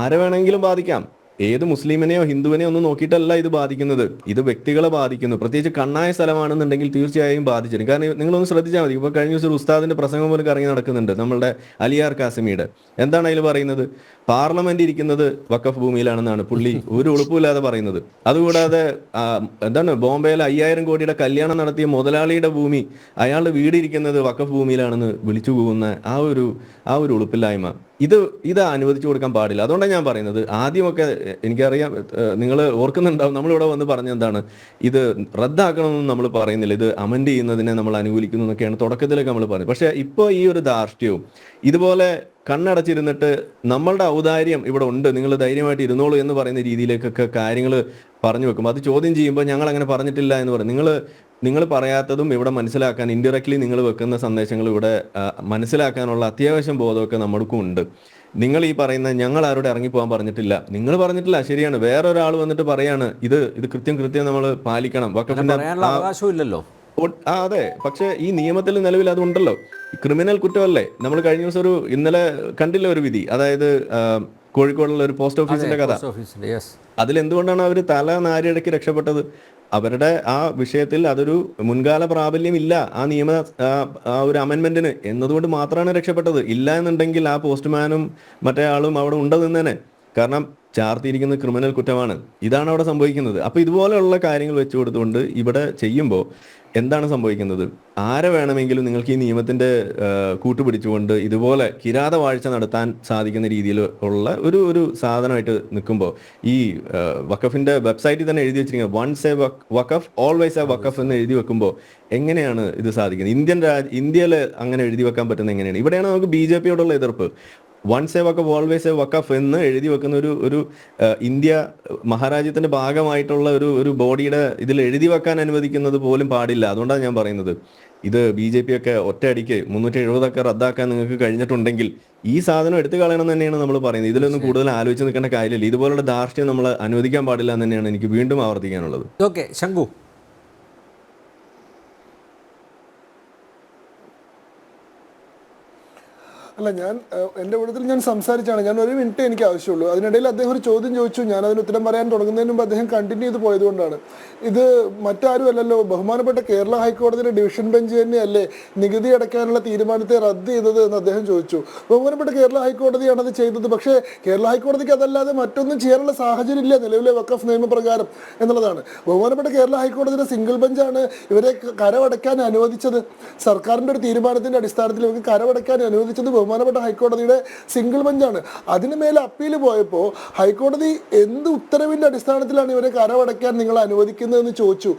ആരെ വേണമെങ്കിലും ബാധിക്കാം. ഏത് മുസ്ലിമിനെയോ ഹിന്ദുവിനെയോ ഒന്നും നോക്കിയിട്ടല്ല ഇത് ബാധിക്കുന്നത്. ഇത് വ്യക്തികളെ ബാധിക്കുന്നു. പ്രത്യേകിച്ച് കണ്ണായ സ്ഥലമാണെന്നുണ്ടെങ്കിൽ തീർച്ചയായും ബാധിച്ചിരിക്കും. കാരണം നിങ്ങളൊന്ന് ശ്രദ്ധിച്ചാൽ മതി. ഇപ്പോൾ കഴിഞ്ഞ ദിവസം ഉസ്താദിന്റെ പ്രസംഗം പോലും ഇറങ്ങി നടക്കുന്നുണ്ട്, നമ്മളുടെ അലിയാർ കാസിമിയുടെ. എന്താണ് അതിൽ പറയുന്നത്? പാർലമെന്റ് ഇരിക്കുന്നത് വഖഫ് ഭൂമിയിലാണെന്നാണ് പുള്ളി ഒരു ഉളുപ്പില്ലാതെ പറയുന്നത്. അതുകൂടാതെ എന്താണ് ബോംബെയിൽ 5000 കോടിയുടെ കല്യാണം നടത്തിയ മുതലാളിയുടെ ഭൂമി, അയാളുടെ വീട് ഇരിക്കുന്നത് വഖഫ് ഭൂമിയിലാണെന്ന് വിളിച്ചു പോകുന്ന ആ ഒരു ഉളുപ്പില്ലായ്മ ഇത് അനുവദിച്ചു കൊടുക്കാൻ പാടില്ല. അതുകൊണ്ടാണ് ഞാൻ പറയുന്നത്, ആദ്യമൊക്കെ എനിക്കറിയാം നിങ്ങൾ ഓർക്കുന്നുണ്ടാവും, നമ്മളിവിടെ വന്ന് പറഞ്ഞ എന്താണ്, ഇത് റദ്ദാക്കണമെന്ന് നമ്മൾ പറയുന്നില്ല, ഇത് അമെൻഡ് ചെയ്യുന്നതിനെ നമ്മൾ അനുകൂലിക്കുന്നു എന്നൊക്കെയാണ് തുടക്കത്തിലൊക്കെ നമ്മൾ പറയുന്നത്. പക്ഷേ ഇപ്പോൾ ഈ ഒരു ധാർഷ്ട്യവും ഇതുപോലെ കണ്ണടച്ചിരുന്നിട്ട് നമ്മളുടെ ഔദാര്യം ഇവിടെ ഉണ്ട്, നിങ്ങൾ ധൈര്യമായിട്ട് ഇരുന്നോളൂ എന്ന് പറയുന്ന രീതിയിലേക്കൊക്കെ കാര്യങ്ങൾ പറഞ്ഞു വെക്കും. അത് ചോദ്യം ചെയ്യുമ്പോൾ ഞങ്ങൾ അങ്ങനെ പറഞ്ഞിട്ടില്ല എന്ന് പറയും. നിങ്ങൾ പറയാത്തതും ഇവിടെ മനസ്സിലാക്കാൻ ഇൻഡയറക്ട്ലി നിങ്ങൾ വെക്കുന്ന സന്ദേശങ്ങൾ ഇവിടെ മനസ്സിലാക്കാനുള്ള അത്യാവശ്യം ബോധമൊക്കെ നമ്മൾക്കും ഉണ്ട്. നിങ്ങൾ ഈ പറയുന്ന ഞങ്ങൾ ആരോട് ഇറങ്ങിപ്പോകാൻ പറഞ്ഞിട്ടില്ല, നിങ്ങൾ പറഞ്ഞിട്ടില്ല, ശരിയാണ്. വേറൊരാൾ വന്നിട്ട് പറയാണ് ഇത് കൃത്യം നമ്മൾ പാലിക്കണം. അവകാശമില്ലല്ലോ. അതെ, പക്ഷെ ഈ നിയമത്തിൽ നിലവിൽ അതുണ്ടല്ലോ. ക്രിമിനൽ കുറ്റമല്ലേ? നമ്മൾ കഴിഞ്ഞ ദിവസം ഇന്നലെ കണ്ടില്ല ഒരു വിധി, അതായത് കോഴിക്കോടുള്ള ഒരു പോസ്റ്റ് ഓഫീസിന്റെ കഥ. അതിലെന്തുകൊണ്ടാണ് അവർ തല നാരിടയ്ക്ക് രക്ഷപ്പെട്ടത്? അവരുടെ ആ വിഷയത്തിൽ അതൊരു മുൻകാല പ്രാബല്യം ഇല്ല ആ ഒരു അമെൻമെന്റിന് എന്നതുകൊണ്ട് മാത്രമാണ് രക്ഷപ്പെട്ടത്. ഇല്ല എന്നുണ്ടെങ്കിൽ ആ പോസ്റ്റ്മാനും മറ്റേ ആളും അവിടെ ഉണ്ടെന്നേനെ. കാരണം ചാർത്തിയിരിക്കുന്ന ക്രിമിനൽ കുറ്റമാണ്. ഇതാണ് അവിടെ സംഭവിക്കുന്നത്. അപ്പൊ ഇതുപോലെയുള്ള കാര്യങ്ങൾ വെച്ചു കൊടുത്തുകൊണ്ട് ഇവിടെ ചെയ്യുമ്പോൾ എന്താണ് സംഭവിക്കുന്നത്? ആരെ വേണമെങ്കിലും നിങ്ങൾക്ക് ഈ നിയമത്തിന്റെ കൂട്ടുപിടിച്ചുകൊണ്ട് ഇതുപോലെ കിരാതവാഴ്ച നടത്താൻ സാധിക്കുന്ന രീതിയിൽ ഉള്ള ഒരു സാധനമായിട്ട് നിൽക്കുമ്പോൾ ഈ വഖഫിന്റെ വെബ്സൈറ്റിൽ തന്നെ എഴുതി വെച്ചിരിക്കുന്നത് വൺസ് എ വഖഫ് ഓൾവേസ് എ വഖഫ് എന്ന് എഴുതി വെക്കുമ്പോൾ എങ്ങനെയാണ് ഇത് സാധിക്കുന്നത്? ഇന്ത്യയിൽ അങ്ങനെ എഴുതി വെക്കാൻ പറ്റുന്നത് എങ്ങനെയാണ്? ഇവിടെയാണ് നമുക്ക് BJP യോടുള്ള എതിർപ്പ്. വൺസ് എ വഖഫ് ഓൾവേസ് എ വഖഫ് എന്ന് എഴുതി വെക്കുന്ന ഒരു ഇന്ത്യ മഹാരാജ്യത്തിന്റെ ഭാഗമായിട്ടുള്ള ഒരു ബോഡിയുടെ ഇതിൽ എഴുതി വെക്കാൻ അനുവദിക്കുന്നത് പോലും പാടില്ല. അതുകൊണ്ടാണ് ഞാൻ പറയുന്നത്, ഇത് BJP ഒക്കെ ഒറ്റയടിക്ക് 370 റദ്ദാക്കാൻ നിങ്ങൾക്ക് കഴിഞ്ഞിട്ടുണ്ടെങ്കിൽ ഈ സാധനം എടുത്തു കളയണം തന്നെയാണ് നമ്മൾ പറയുന്നത്. ഇതിലൊന്നും കൂടുതൽ ആലോചിച്ച് നിൽക്കേണ്ട കാര്യമില്ല. ഇതുപോലുള്ള ധാർഷ്ട്യം നമ്മൾ അനുവദിക്കാൻ പാടില്ല എന്ന് തന്നെയാണ് എനിക്ക് വീണ്ടും ആവർത്തിക്കാനുള്ളത്. ഓക്കെ, ശംഖു. അല്ല, എൻ്റെ കൂട്ടത്തിൽ ഞാൻ സംസാരിച്ചാണ്. ഞാൻ 1 മിനിറ്റ് എനിക്ക് ആവശ്യമുള്ളൂ. അതിനിടയിൽ അദ്ദേഹം ഒരു ചോദ്യം ചോദിച്ചു. ഞാൻ അതിന് ഉത്തരം പറയാൻ തുടങ്ങുന്നതിന് മുമ്പ് അദ്ദേഹം കണ്ടിന്യൂ ചെയ്ത് പോയതുകൊണ്ടാണ്. ഇത് മറ്റാരും അല്ലല്ലോ, ബഹുമാനപ്പെട്ട കേരള ഹൈക്കോടതിയിലെ ഡിവിഷൻ ബെഞ്ച് തന്നെയല്ലേ നികുതി അടയ്ക്കാനുള്ള തീരുമാനത്തെ റദ്ദ് ചെയ്തത് എന്ന് അദ്ദേഹം ചോദിച്ചു. ബഹുമാനപ്പെട്ട കേരള ഹൈക്കോടതിയാണ് അത് ചെയ്തത്. പക്ഷേ കേരള ഹൈക്കോടതിക്ക് അതല്ലാതെ മറ്റൊന്നും ചെയ്യാനുള്ള സാഹചര്യം ഇല്ല നിലവിലെ വഖഫ് നിയമപ്രകാരം എന്നുള്ളതാണ്. ബഹുമാനപ്പെട്ട കേരള ഹൈക്കോടതിയുടെ സിംഗിൾ ബെഞ്ചാണ് ഇവരെ കരമടയ്ക്കാൻ അനുവദിച്ചത്. സർക്കാരിൻ്റെ ഒരു തീരുമാനത്തിന്റെ അടിസ്ഥാനത്തിൽ ഇവർക്ക് കരമടയ്ക്കാൻ അനുവദിച്ചത് ബഹുമാനപ്പെട്ട ഹൈക്കോടതിയുടെ സിംഗിൾ ബെഞ്ചാണ്. അതിന് മേലെ അപ്പീൽ പോയപ്പോൾ ഹൈക്കോടതി എന്ത് ഉത്തരവിന്റെ അടിസ്ഥാനത്തിലാണ് ഇവരെ കരമടയ്ക്കാൻ നിങ്ങൾ അനുവദിക്കുന്നതെന്ന് ചോദിച്ചു.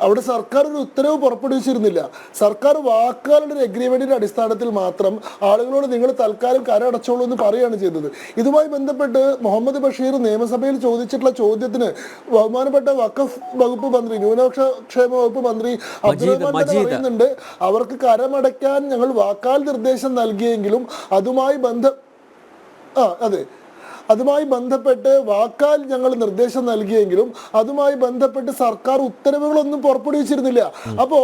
അവിടെ സർക്കാർ ഒരു ഉത്തരവ് പുറപ്പെടുവിച്ചിരുന്നില്ല. സർക്കാർ വാക്കാലുള്ള ഒരു എഗ്രിമെന്റിന്റെ അടിസ്ഥാനത്തിൽ മാത്രം ആളുകളോട് നിങ്ങൾ തൽക്കാലം കരമടച്ചോളൂ എന്ന് പറയുകയാണ് ചെയ്തത്. ഇതുമായി ബന്ധപ്പെട്ട് മുഹമ്മദ് ബഷീർ നിയമസഭയിൽ ചോദിച്ചിട്ടുള്ള ചോദ്യത്തിന് ബഹുമാനപ്പെട്ട വഖഫ് വകുപ്പ് മന്ത്രി, ന്യൂനപക്ഷ ക്ഷേമ വകുപ്പ് മന്ത്രി അബ്ദുറഹ്മാൻ തന്നെ പറയുന്നുണ്ട്, അവർക്ക് കരമടയ്ക്കാൻ ഞങ്ങൾ വാക്കാൽ നിർദ്ദേശം നൽകിയെങ്കിലും അതുമായി ബന്ധപ്പെട്ട് വാക്കാൽ ഞങ്ങൾ നിർദ്ദേശം നൽകിയെങ്കിലും അതുമായി ബന്ധപ്പെട്ട് സർക്കാർ ഉത്തരവുകളൊന്നും പുറപ്പെടുവിച്ചിരുന്നില്ല. അപ്പോ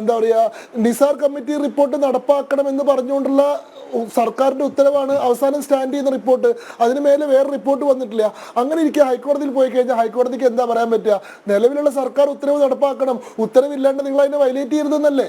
എന്താ പറയാ, നിസാർ കമ്മിറ്റി റിപ്പോർട്ട് നടപ്പാക്കണമെന്ന് പറഞ്ഞുകൊണ്ടുള്ള സർക്കാരിന്റെ ഉത്തരവാണ് അവസാനം സ്റ്റാൻഡ് ചെയ്യുന്ന റിപ്പോർട്ട്. അതിന് മേലെ വേറെ റിപ്പോർട്ട് വന്നിട്ടില്ല. അങ്ങനെ ഇരിക്കുക ഹൈക്കോടതിയിൽ പോയി കഴിഞ്ഞാൽ ഹൈക്കോടതിക്ക് എന്താ പറയാൻ പറ്റുക? നിലവിലുള്ള സർക്കാർ ഉത്തരവ് നടപ്പാക്കണം, ഉത്തരവില്ലാണ്ട് നിങ്ങൾ അതിനെ വയലേറ്റ് ചെയ്യരുതെന്നല്ലേ?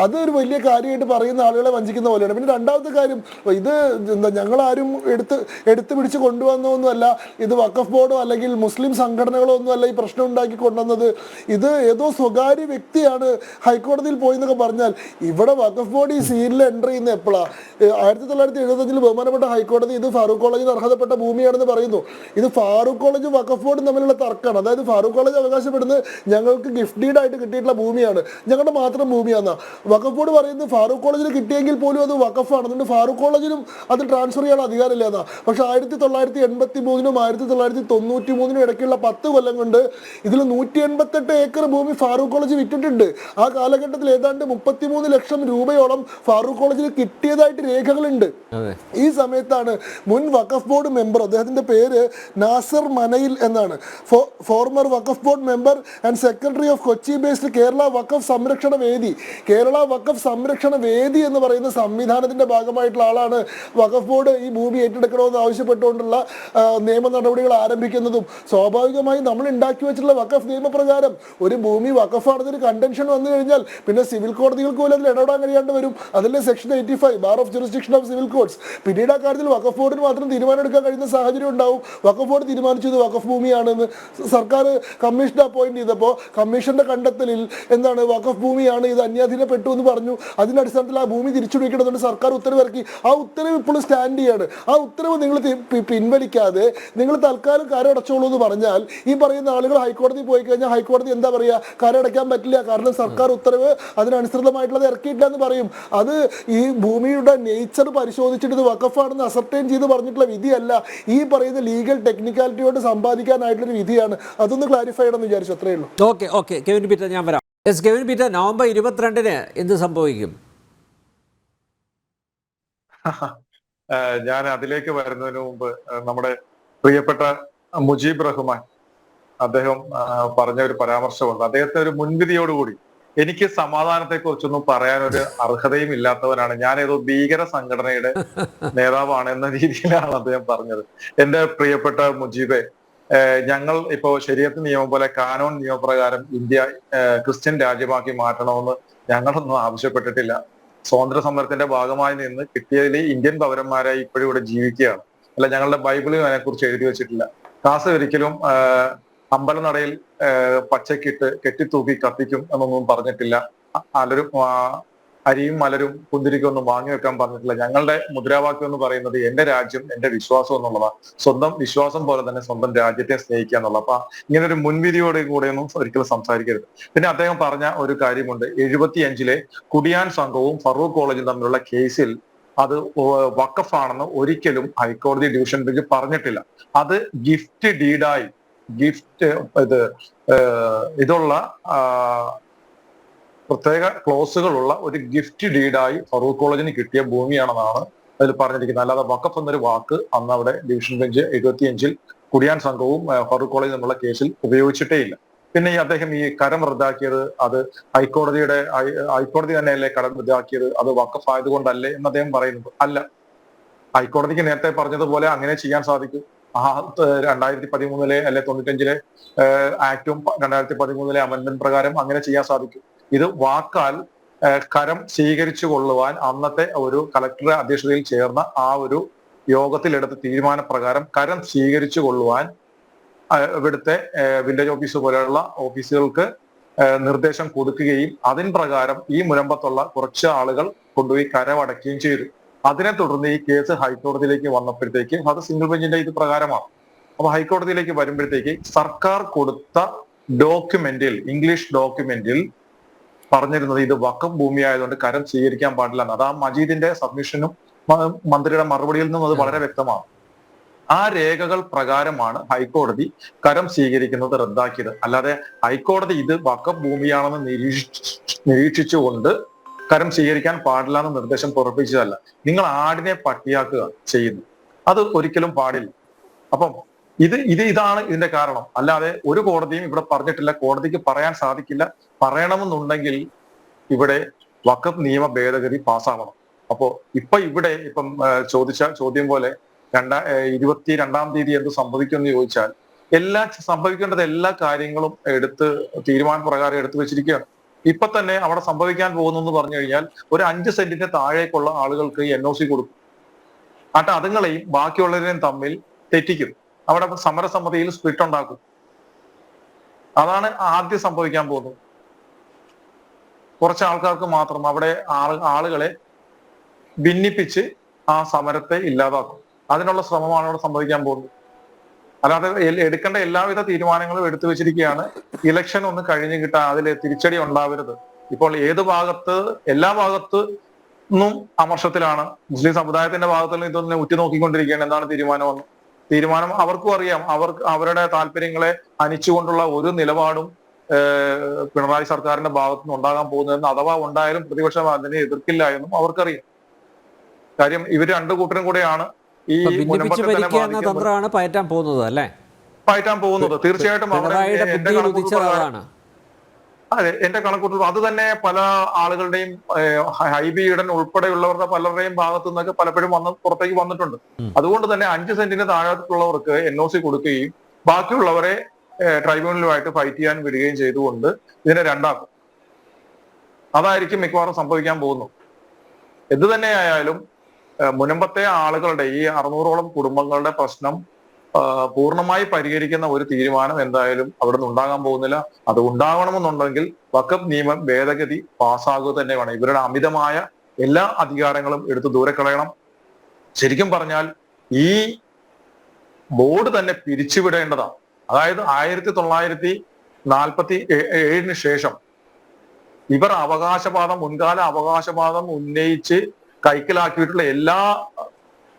അതൊരു വലിയ കാര്യമായിട്ട് പറയുന്ന ആളുകളെ വഞ്ചിക്കുന്ന പോലെയാണ്. പിന്നെ രണ്ടാമത്തെ കാര്യം, ഇത് എന്താ, ഞങ്ങളാരും എടുത്തു പിടിച്ച് കൊണ്ടുവന്നൊന്നുമല്ല, ഇത് വഖഫ് ബോർഡോ അല്ലെങ്കിൽ മുസ്ലിം സംഘടനകളോ ഒന്നുമല്ല ഈ പ്രശ്നം ഉണ്ടാക്കി കൊണ്ടുവന്നത്. ഇത് ഏതോ സ്വകാര്യ വ്യക്തിയാണ് ഹൈക്കോടതിയിൽ പോയി എന്നൊക്കെ പറഞ്ഞാൽ, ഇവിടെ വഖഫ് ബോർഡ് ഈ സീനിൽ എൻ്റർ ചെയ്യുന്ന എപ്പോഴാണ്? 1975 ബഹുമാനപ്പെട്ട ഹൈക്കോടതി ഇത് ഫാറൂഖ് കോളേജിന് അർഹതപ്പെട്ട ഭൂമിയാണെന്ന് പറയുന്നു. ഇത് ഫാറൂഖ് കോളേജ് വഖഫ് ബോർഡും തമ്മിലുള്ള തർക്കമാണ്. അതായത് ഫാറൂഖ് കോളേജ് അവകാശപ്പെടുന്നത് ഞങ്ങൾക്ക് ഗിഫ്റ്റ് ഡീഡ് ആയിട്ട് കിട്ടിയിട്ടുള്ള ഭൂമിയാണ്, ഞങ്ങളുടെ മാത്രം ഭൂമിയാണ്. വഖഫ് ബോർഡ് പറയുന്നത് ഫാറൂഖ് കോളേജിന് കിട്ടിയെങ്കിൽ പോലും അത് വഖഫാണ്, അതുകൊണ്ട് ഫാറൂഖ് കോളേജിനും അത് ട്രാൻസ്ഫർ ചെയ്യാൻ അധികാരമില്ല എന്നാ. പക്ഷെ 1983-നും 1993-നും ഇടയ്ക്കുള്ള 10 കൊല്ലം കൊണ്ട് ഇതിൽ 188 ഏക്കർ ഭൂമി ഫാറൂഖ് കോളേജ് വിറ്റിട്ടുണ്ട്. ആ കാലഘട്ടത്തിൽ ഏതാണ്ട് 33 ലക്ഷം രൂപയോളം ഫാറൂഖ് കോളേജിന് കിട്ടിയതായിട്ട് രേഖകളുണ്ട്. ഈ സമയത്താണ് മുൻ വഖഫ് ബോർഡ് മെമ്പർ, അദ്ദേഹത്തിന്റെ പേര് നാസർ മനയിൽ എന്നാണ്, former Waqf board member and secretary of Kochi based Kerala Waqf Samrakshana Vedi. Kerala Waqf Samrakshana വേദി എന്ന് പറയുന്ന സംവിധാനത്തിന്റെ ഭാഗമായിട്ടുള്ള ആളാണ് വഖഫ് ബോർഡ് ഈ ഭൂമി ഏറ്റെടുക്കണമെന്ന് ആവശ്യപ്പെട്ടുകൊണ്ടുള്ള നിയമ നടപടികൾ ആരംഭിക്കുന്നതും. സ്വാഭാവികമായും നമ്മൾ ഉണ്ടാക്കി വെച്ചിട്ടുള്ള വഖഫ് നിയമപ്രകാരം ഒരു ഭൂമി വഖഫാണെന്നൊരു കണ്ടൻഷൻ വന്നു കഴിഞ്ഞാൽ പിന്നെ സിവിൽ കോടതികൾക്ക് പോലും അതിൽ ഇടപെടാൻ കഴിയാണ്ട് വരും. അതല്ലേ section 85 bar of jurisdiction of civil codes. പിന്നീട് ആ കാര്യത്തിൽ വഖഫ് ബോർഡിന് മാത്രം തീരുമാനം എടുക്കാൻ കഴിയുന്ന സാഹചര്യം ഉണ്ടാവും. വഖഫ് ബോർഡ് തീരുമാനിച്ചു ഇത് വഖഫ് ഭൂമിയാണെന്ന്. സർക്കാർ കമ്മീഷനെ അപ്പോയിന്റ് ചെയ്തപ്പോൾ കമ്മീഷന്റെ കണ്ടെത്തലിൽ എന്താണ്, വഖഫ് ഭൂമിയാണ്, ഇത് അന്യാധീനപ്പെട്ടു എന്ന് പറഞ്ഞു. അതിന്റെ അടിസ്ഥാനത്തിൽ ആ ഭൂമി തിരിച്ചുപിടിക്കണമെന്ന് സർക്കാർ ഉത്തരവിറക്കി. ആ ഉത്തരവ് ഇപ്പോഴും സ്റ്റാൻഡ് ചെയ്യാണ്. ആ ഉത്തരവ് നിങ്ങൾ പിൻവലിക്കാതെ നിങ്ങൾ തൽക്കാലം കരമടച്ചോളൂ എന്ന് പറഞ്ഞാൽ ഈ പറയുന്ന ആളുകൾ ഹൈക്കോടതി പോയി കഴിഞ്ഞാൽ ഹൈക്കോടതി എന്താ പറയുക? കരമടയ്ക്കാൻ പറ്റില്ല, കാരണം സർക്കാർ ഉത്തരവ് അതിനനുസൃതമായിട്ടുള്ളത് ഇറക്കിയിട്ടില്ല എന്ന് പറയും. അത് ഈ ഭൂമിയുടെ നേച്ചർ പരിശോധിച്ചിട്ട് ഇത് വഖഫാണെന്ന് അസർട്ടൈൻ ചെയ്ത് പറഞ്ഞിട്ടുള്ള വിധിയല്ല, ഈ പറയുന്ന ലീഗൽ ടെക്നിക്കാലിറ്റിയോട് സമ്പാദിക്കാനായിട്ടുള്ള വിധിയാണ്. അതൊന്ന് ക്ലാരിഫൈ ചെയ്യണമെന്ന് വിചാരിച്ചു, അത്രയേ ഉള്ളൂ. ഓക്കെ കെവിൻ പീറ്റർ, ഞാൻ വരാം. കെവിൻ പീറ്റർ, നവംബർ 22-ന് എന്ത് സംഭവിക്കും? ഞാൻ അതിലേക്ക് വരുന്നതിന് മുമ്പ് നമ്മുടെ പ്രിയപ്പെട്ട മുജീബ് റഹ്മാൻ അദ്ദേഹം പറഞ്ഞ ഒരു പരാമർശമുണ്ട്. അദ്ദേഹത്തെ ഒരു മുൻവിധിയോടുകൂടി എനിക്ക് സമാധാനത്തെ കുറിച്ചൊന്നും പറയാനൊരു അർഹതയും ഇല്ലാത്തവനാണ്, ഞാൻ ഏതോ ഭീകര സംഘടനയുടെ നേതാവാണ് എന്ന രീതിയിലാണ് അദ്ദേഹം പറഞ്ഞത്. എന്റെ പ്രിയപ്പെട്ട മുജീബെ, ഞങ്ങൾ ഇപ്പോ ശരീഅത്ത് നിയമം പോലെ കാനോൻ നിയമപ്രകാരം ഇന്ത്യ ക്രിസ്ത്യൻ രാജ്യമാക്കി മാറ്റണമെന്ന് ഞങ്ങളൊന്നും ആവശ്യപ്പെട്ടിട്ടില്ല. സ്വാതന്ത്ര്യ സമരത്തിന്റെ ഭാഗമായി നിന്ന് കിട്ടിയതിൽ ഇന്ത്യൻ പൗരന്മാരായി ഇപ്പോഴും ഇവിടെ ജീവിക്കുകയാണ്. അല്ല, ഞങ്ങളുടെ ബൈബിളിൽ അതിനെക്കുറിച്ച് എഴുതി വെച്ചിട്ടില്ല. കാസ് ഒരിക്കലും അമ്പലനടയിൽ പച്ചക്കിട്ട് കെട്ടിത്തൂക്കി കത്തിക്കും എന്നൊന്നും പറഞ്ഞിട്ടില്ല. അരിയും മലരും കുന്തിരിക്കൊന്നും വാങ്ങി വെക്കാൻ പറഞ്ഞിട്ടില്ല. ഞങ്ങളുടെ മുദ്രാവാക്യം എന്ന് പറയുന്നത് എന്റെ രാജ്യം എന്റെ വിശ്വാസം എന്നുള്ളതാണ്. സ്വന്തം വിശ്വാസം പോലെ തന്നെ സ്വന്തം രാജ്യത്തെ സ്നേഹിക്കുക എന്നുള്ളത്. അപ്പൊ ഇങ്ങനെ ഒരു മുൻവിധിയോട് കൂടെയൊന്നും ഒരിക്കലും സംസാരിക്കരുത്. പിന്നെ അദ്ദേഹം പറഞ്ഞ ഒരു കാര്യമുണ്ട്, 75-ലെ കുടിയാൻ സംഘവും ഫറൂഖ് കോളേജും തമ്മിലുള്ള കേസിൽ അത് വഖഫാണെന്ന് ഒരിക്കലും ഹൈക്കോടതി ഡിവിഷൻ ബെഞ്ച് പറഞ്ഞിട്ടില്ല. അത് ഗിഫ്റ്റ് ഡീഡായി ഇതുള്ള പ്രത്യേക ക്ലോസുകളുള്ള ഒരു ഗിഫ്റ്റ് ഡീഡായി ഫറൂഖ് കോളേജിന് കിട്ടിയ ഭൂമിയാണെന്നാണ് അതിൽ പറഞ്ഞിരിക്കുന്നത്. അല്ലാതെ വഖഫ് എന്നൊരു വാക്ക് അന്ന് അവിടെ ഡിവിഷൻ ബെഞ്ച് 75-ൽ കുടിയാൻ സംഘവും ഫറൂഖ് കോളേജും തമ്മിലുള്ള കേസിൽ ഉപയോഗിച്ചിട്ടേ ഇല്ല. പിന്നെ ഈ അദ്ദേഹം ഈ കരം റദ്ദാക്കിയത് അത് ഹൈക്കോടതി തന്നെയല്ലേ കരം റദ്ദാക്കിയത്, അത് വഖഫ് ആയതുകൊണ്ടല്ലേ എന്ന് അദ്ദേഹം പറയുന്നത്. അല്ല, ഹൈക്കോടതിക്ക് നേരത്തെ പറഞ്ഞതുപോലെ അങ്ങനെ ചെയ്യാൻ സാധിക്കും. 2013-ലെ അല്ലെ 95-ലെ ആക്ടും 2013-ലെ അമെന്റ്മെന്റ് പ്രകാരം അങ്ങനെ ചെയ്യാൻ സാധിക്കും. ഇത് വാക്കാൽ കരം സ്വീകരിച്ചു കൊള്ളുവാൻ അന്നത്തെ ഒരു കളക്ടറുടെ അധ്യക്ഷതയിൽ ചേർന്ന ആ ഒരു യോഗത്തിലെടുത്ത തീരുമാനപ്രകാരം കരം സ്വീകരിച്ചു കൊള്ളുവാൻ ഇവിടുത്തെ വില്ലേജ് ഓഫീസ് പോലെയുള്ള ഓഫീസുകൾക്ക് നിർദ്ദേശം കൊടുക്കുകയും അതിൻ പ്രകാരം ഈ മുനമ്പത്തുള്ള കുറച്ച് ആളുകൾ കൊണ്ടുപോയി കരമടക്കുകയും ചെയ്തു. അതിനെ തുടർന്ന് ഈ കേസ് ഹൈക്കോടതിയിലേക്ക് വന്നപ്പോഴത്തേക്ക് അത് സിംഗിൾ ബെഞ്ചിന്റെ ഇത് പ്രകാരമാണ്. അപ്പൊ ഹൈക്കോടതിയിലേക്ക് വരുമ്പോഴത്തേക്ക് സർക്കാർ കൊടുത്ത ഡോക്യുമെന്റിൽ, ഇംഗ്ലീഷ് ഡോക്യുമെന്റിൽ പറഞ്ഞിരുന്നത് ഇത് വഖഫ് ഭൂമി ആയതുകൊണ്ട് കരം സ്വീകരിക്കാൻ പാടില്ല എന്ന്. അത് ആ മജീദിന്റെ സബ്മിഷനും മന്ത്രിയുടെ മറുപടിയിൽ നിന്നും അത് വളരെ വ്യക്തമാണ്. ആ രേഖകൾ പ്രകാരമാണ് ഹൈക്കോടതി കരം സ്വീകരിക്കുന്നത് റദ്ദാക്കിയത്. അല്ലാതെ ഹൈക്കോടതി ഇത് വഖഫ് ഭൂമിയാണെന്ന് നിരീക്ഷിച്ചുകൊണ്ട് കരം സ്വീകരിക്കാൻ പാടില്ല എന്ന നിർദ്ദേശം പുറപ്പെടുവിച്ചതല്ല. നിങ്ങൾ ആടിനെ പട്ടിയാക്കുക ചെയ്യുന്നു, അത് ഒരിക്കലും പാടില്ല. അപ്പം ഇതാണ് ഇതിന്റെ കാരണം. അല്ലാതെ ഒരു കോടതിയും ഇവിടെ പറഞ്ഞിട്ടില്ല, കോടതിക്ക് പറയാൻ സാധിക്കില്ല. പറയണമെന്നുണ്ടെങ്കിൽ ഇവിടെ വഖഫ് നിയമ ഭേദഗതി പാസ്സാവണം. അപ്പോ ഇപ്പം ചോദിച്ച ചോദ്യം പോലെ 22-ാം തീയതി എന്ത് സംഭവിക്കുമെന്ന് ചോദിച്ചാൽ സംഭവിക്കേണ്ടത് എല്ലാ കാര്യങ്ങളും തീരുമാനപ്രകാരം എടുത്തു വെച്ചിരിക്കുകയാണ്. ഇപ്പൊ തന്നെ അവിടെ സംഭവിക്കാൻ പോകുന്നു എന്ന് പറഞ്ഞു കഴിഞ്ഞാൽ ഒരു 5 സെന്റിന്റെ താഴേക്കുള്ള ആളുകൾക്ക് NOC കൊടുക്കും. അതുങ്ങളെയും ബാക്കിയുള്ളവരെയും തമ്മിൽ തെറ്റിക്കും. അവിടെ സമരസമിതിയിൽ സ്പ്ലിറ്റ് ഉണ്ടാക്കും. അതാണ് ആദ്യം സംഭവിക്കാൻ പോകുന്നത്. കുറച്ച് ആൾക്കാർക്ക് മാത്രം അവിടെ ആളുകളെ ഭിന്നിപ്പിച്ച് ആ സമരത്തെ ഇല്ലാതാക്കും. അതിനുള്ള ശ്രമമാണ് അവിടെ സംഭവിക്കാൻ പോകുന്നത്. അല്ലാതെ എടുക്കേണ്ട എല്ലാവിധ തീരുമാനങ്ങളും എടുത്തു വെച്ചിരിക്കുകയാണ്. ഇലക്ഷൻ ഒന്ന് കഴിഞ്ഞ് കിട്ടാൻ അതിൽ തിരിച്ചടി ഉണ്ടാവരുത്. ഇപ്പോൾ എല്ലാ ഭാഗത്തു നിന്നും അമർഷത്തിലാണ്. മുസ്ലിം സമുദായത്തിന്റെ ഭാഗത്തു നിന്ന് ഇതൊന്ന് ഉറ്റുനോക്കിക്കൊണ്ടിരിക്കുകയാണ് എന്താണ് തീരുമാനം. അവർക്കും അറിയാം അവരുടെ താല്പര്യങ്ങളെ ഹനിച്ചുകൊണ്ടുള്ള ഒരു നിലപാടും പിണറായി സർക്കാരിന്റെ ഭാഗത്തു നിന്ന് ഉണ്ടാകാൻ പോകുന്നതെന്ന്, അഥവാ ഉണ്ടായാലും പ്രതിപക്ഷം അതിനെ എതിർക്കില്ല എന്നും അവർക്കറിയാം. കാര്യം ഇവര് രണ്ടു കൂട്ടരും കൂടെയാണ് ഈ തന്ത്രമാണ് പയറ്റാൻ പോകുന്നത് അല്ലേ? പയറ്റാൻ പോകുന്നത് തീർച്ചയായിട്ടും. അതെ, എന്റെ കണക്കൂട്ടൽ അത് തന്നെ പല ആളുകളുടെയും ഹൈബി ഈഡൻ ഉൾപ്പെടെയുള്ളവരുടെ പലരുടെയും ഭാഗത്തു നിന്നൊക്കെ പലപ്പോഴും പുറത്തേക്ക് വന്നിട്ടുണ്ട്. അതുകൊണ്ട് തന്നെ 5 സെന്റിന് താഴത്തുള്ളവർക്ക് NOC കൊടുക്കുകയും ബാക്കിയുള്ളവരെ ട്രൈബ്യൂണലുമായിട്ട് ഫൈറ്റ് ചെയ്യാൻ വിടുകയും ചെയ്തുകൊണ്ട് ഇതിനെ രണ്ടാക്കും. അതായിരിക്കും മിക്കവാറും സംഭവിക്കാൻ പോകുന്നത്. എന്ത് തന്നെയായാലും മുനമ്പത്തെ ആളുകളുടെ ഈ 600ഓളം കുടുംബങ്ങളുടെ പ്രശ്നം പൂർണ്ണമായി പരിഹരിക്കുന്ന ഒരു തീരുമാനം എന്തായാലും അവിടെ നിന്ന് ഉണ്ടാകാൻ പോകുന്നില്ല. അത് ഉണ്ടാകണമെന്നുണ്ടെങ്കിൽ വഖഫ് നിയമ ഭേദഗതി പാസ്സാകുക തന്നെ വേണം. ഇവരുടെ അമിതമായ എല്ലാ അധികാരങ്ങളും എടുത്ത് ദൂരെ കളയണം. ശരിക്കും പറഞ്ഞാൽ ഈ ബോർഡ് തന്നെ പിരിച്ചുവിടേണ്ടതാണ്. അതായത് 1947 ശേഷം ഇവർ മുൻകാല അവകാശവാദം ഉന്നയിച്ച് കൈക്കലാക്കിയിട്ടുള്ള എല്ലാ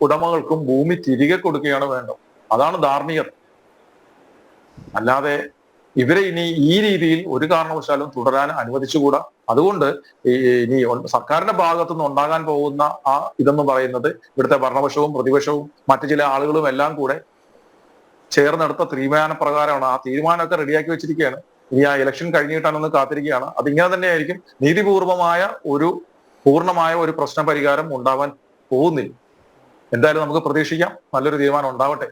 ഉടമകൾക്കും ഭൂമി തിരികെ കൊടുക്കുകയാണ് വേണ്ടത്. അതാണ് ധാർമ്മികത. അല്ലാതെ ഇവരെ ഇനി ഈ രീതിയിൽ ഒരു കാരണവശാലും തുടരാൻ അനുവദിച്ചുകൂടാ. അതുകൊണ്ട് ഇനി സർക്കാരിന്റെ ഭാഗത്തുനിന്ന് ഉണ്ടാകാൻ പോകുന്ന ഇതെന്ന് പറയുന്നത് ഇവിടുത്തെ ഭരണപക്ഷവും പ്രതിപക്ഷവും മറ്റു ചില ആളുകളും എല്ലാം കൂടെ ചേർന്നെടുത്ത തീരുമാനപ്രകാരമാണ്. ആ തീരുമാനമൊക്കെ റെഡിയാക്കി വെച്ചിരിക്കുകയാണ്. ഇനി ആ ഇലക്ഷൻ കഴിഞ്ഞിട്ടാണെന്ന് കാത്തിരിക്കുകയാണ്. അതിങ്ങനെ തന്നെയായിരിക്കും. നീതിപൂർവമായ പൂർണ്ണമായ ഒരു പ്രശ്ന പരിഹാരം ഉണ്ടാവാൻ പോകുന്നില്ല. എന്തായാലും നമുക്ക് പ്രതീക്ഷിക്കാം നല്ലൊരു തീരുമാനം ഉണ്ടാവട്ടെ.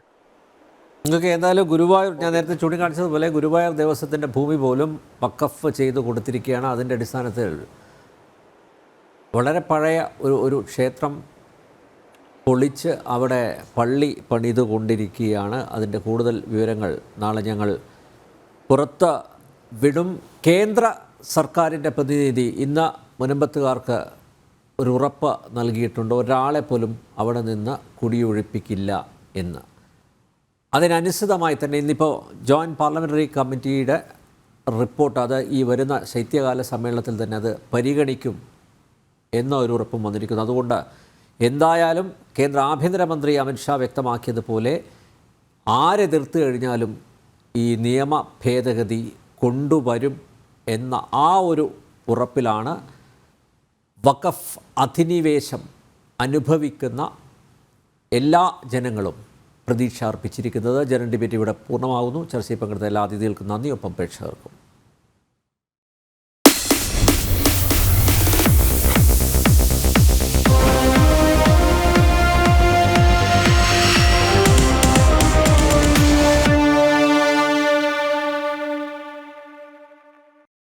നിങ്ങൾക്ക് എന്തായാലും ഗുരുവായൂർ, ഞാൻ നേരത്തെ ചൂണ്ടിക്കാണിച്ചതുപോലെ ഗുരുവായൂർ ദേവസ്വത്തിൻ്റെ ഭൂമി പോലും വഖഫ് ചെയ്ത് കൊടുത്തിരിക്കുകയാണ്. അതിൻ്റെ അടിസ്ഥാനത്തിൽ വളരെ പഴയ ഒരു ക്ഷേത്രം പൊളിച്ച് അവിടെ പള്ളി പണിതുകൊണ്ടിരിക്കുകയാണ്. അതിൻ്റെ കൂടുതൽ വിവരങ്ങൾ നാളെ ഞങ്ങൾ പുറത്ത് വിടും. കേന്ദ്ര സർക്കാരിൻ്റെ പ്രതിനിധി ഇന്ന് മുനമ്പത്തുകാർക്ക് ഒരു ഉറപ്പ് നൽകിയിട്ടുണ്ട്, ഒരാളെ പോലും അവിടെ നിന്ന് കുടിയൊഴിപ്പിക്കില്ല എന്ന്. അതിനനുസൃതമായി തന്നെ ഇന്നിപ്പോൾ ജോയിൻറ്റ് പാർലമെൻ്ററി കമ്മിറ്റിയുടെ റിപ്പോർട്ട് അത് ഈ വരുന്ന ശൈത്യകാല സമ്മേളനത്തിൽ തന്നെ അത് പരിഗണിക്കും എന്ന ഒരു ഉറപ്പും വന്നിരിക്കുന്നു. അതുകൊണ്ട് എന്തായാലും കേന്ദ്ര ആഭ്യന്തരമന്ത്രി അമിത്ഷാ വ്യക്തമാക്കിയതുപോലെ ആരെതിർത്ത് കഴിഞ്ഞാലും ഈ നിയമ ഭേദഗതി കൊണ്ടുവരും എന്ന ആ ഒരു ഉറപ്പിലാണ് വഖഫ് അധിനിവേശം അനുഭവിക്കുന്ന എല്ലാ ജനങ്ങളും പ്രതീക്ഷ അർപ്പിച്ചിരിക്കുന്നത്. ജനറൽ ഡിബേറ്റ് ഇവിടെ പൂർണ്ണമാകുന്നു. ചർച്ചയിൽ പങ്കെടുത്ത എല്ലാ അതിഥികൾക്കും നന്ദി. ഒപ്പം പ്രേക്ഷകർക്കും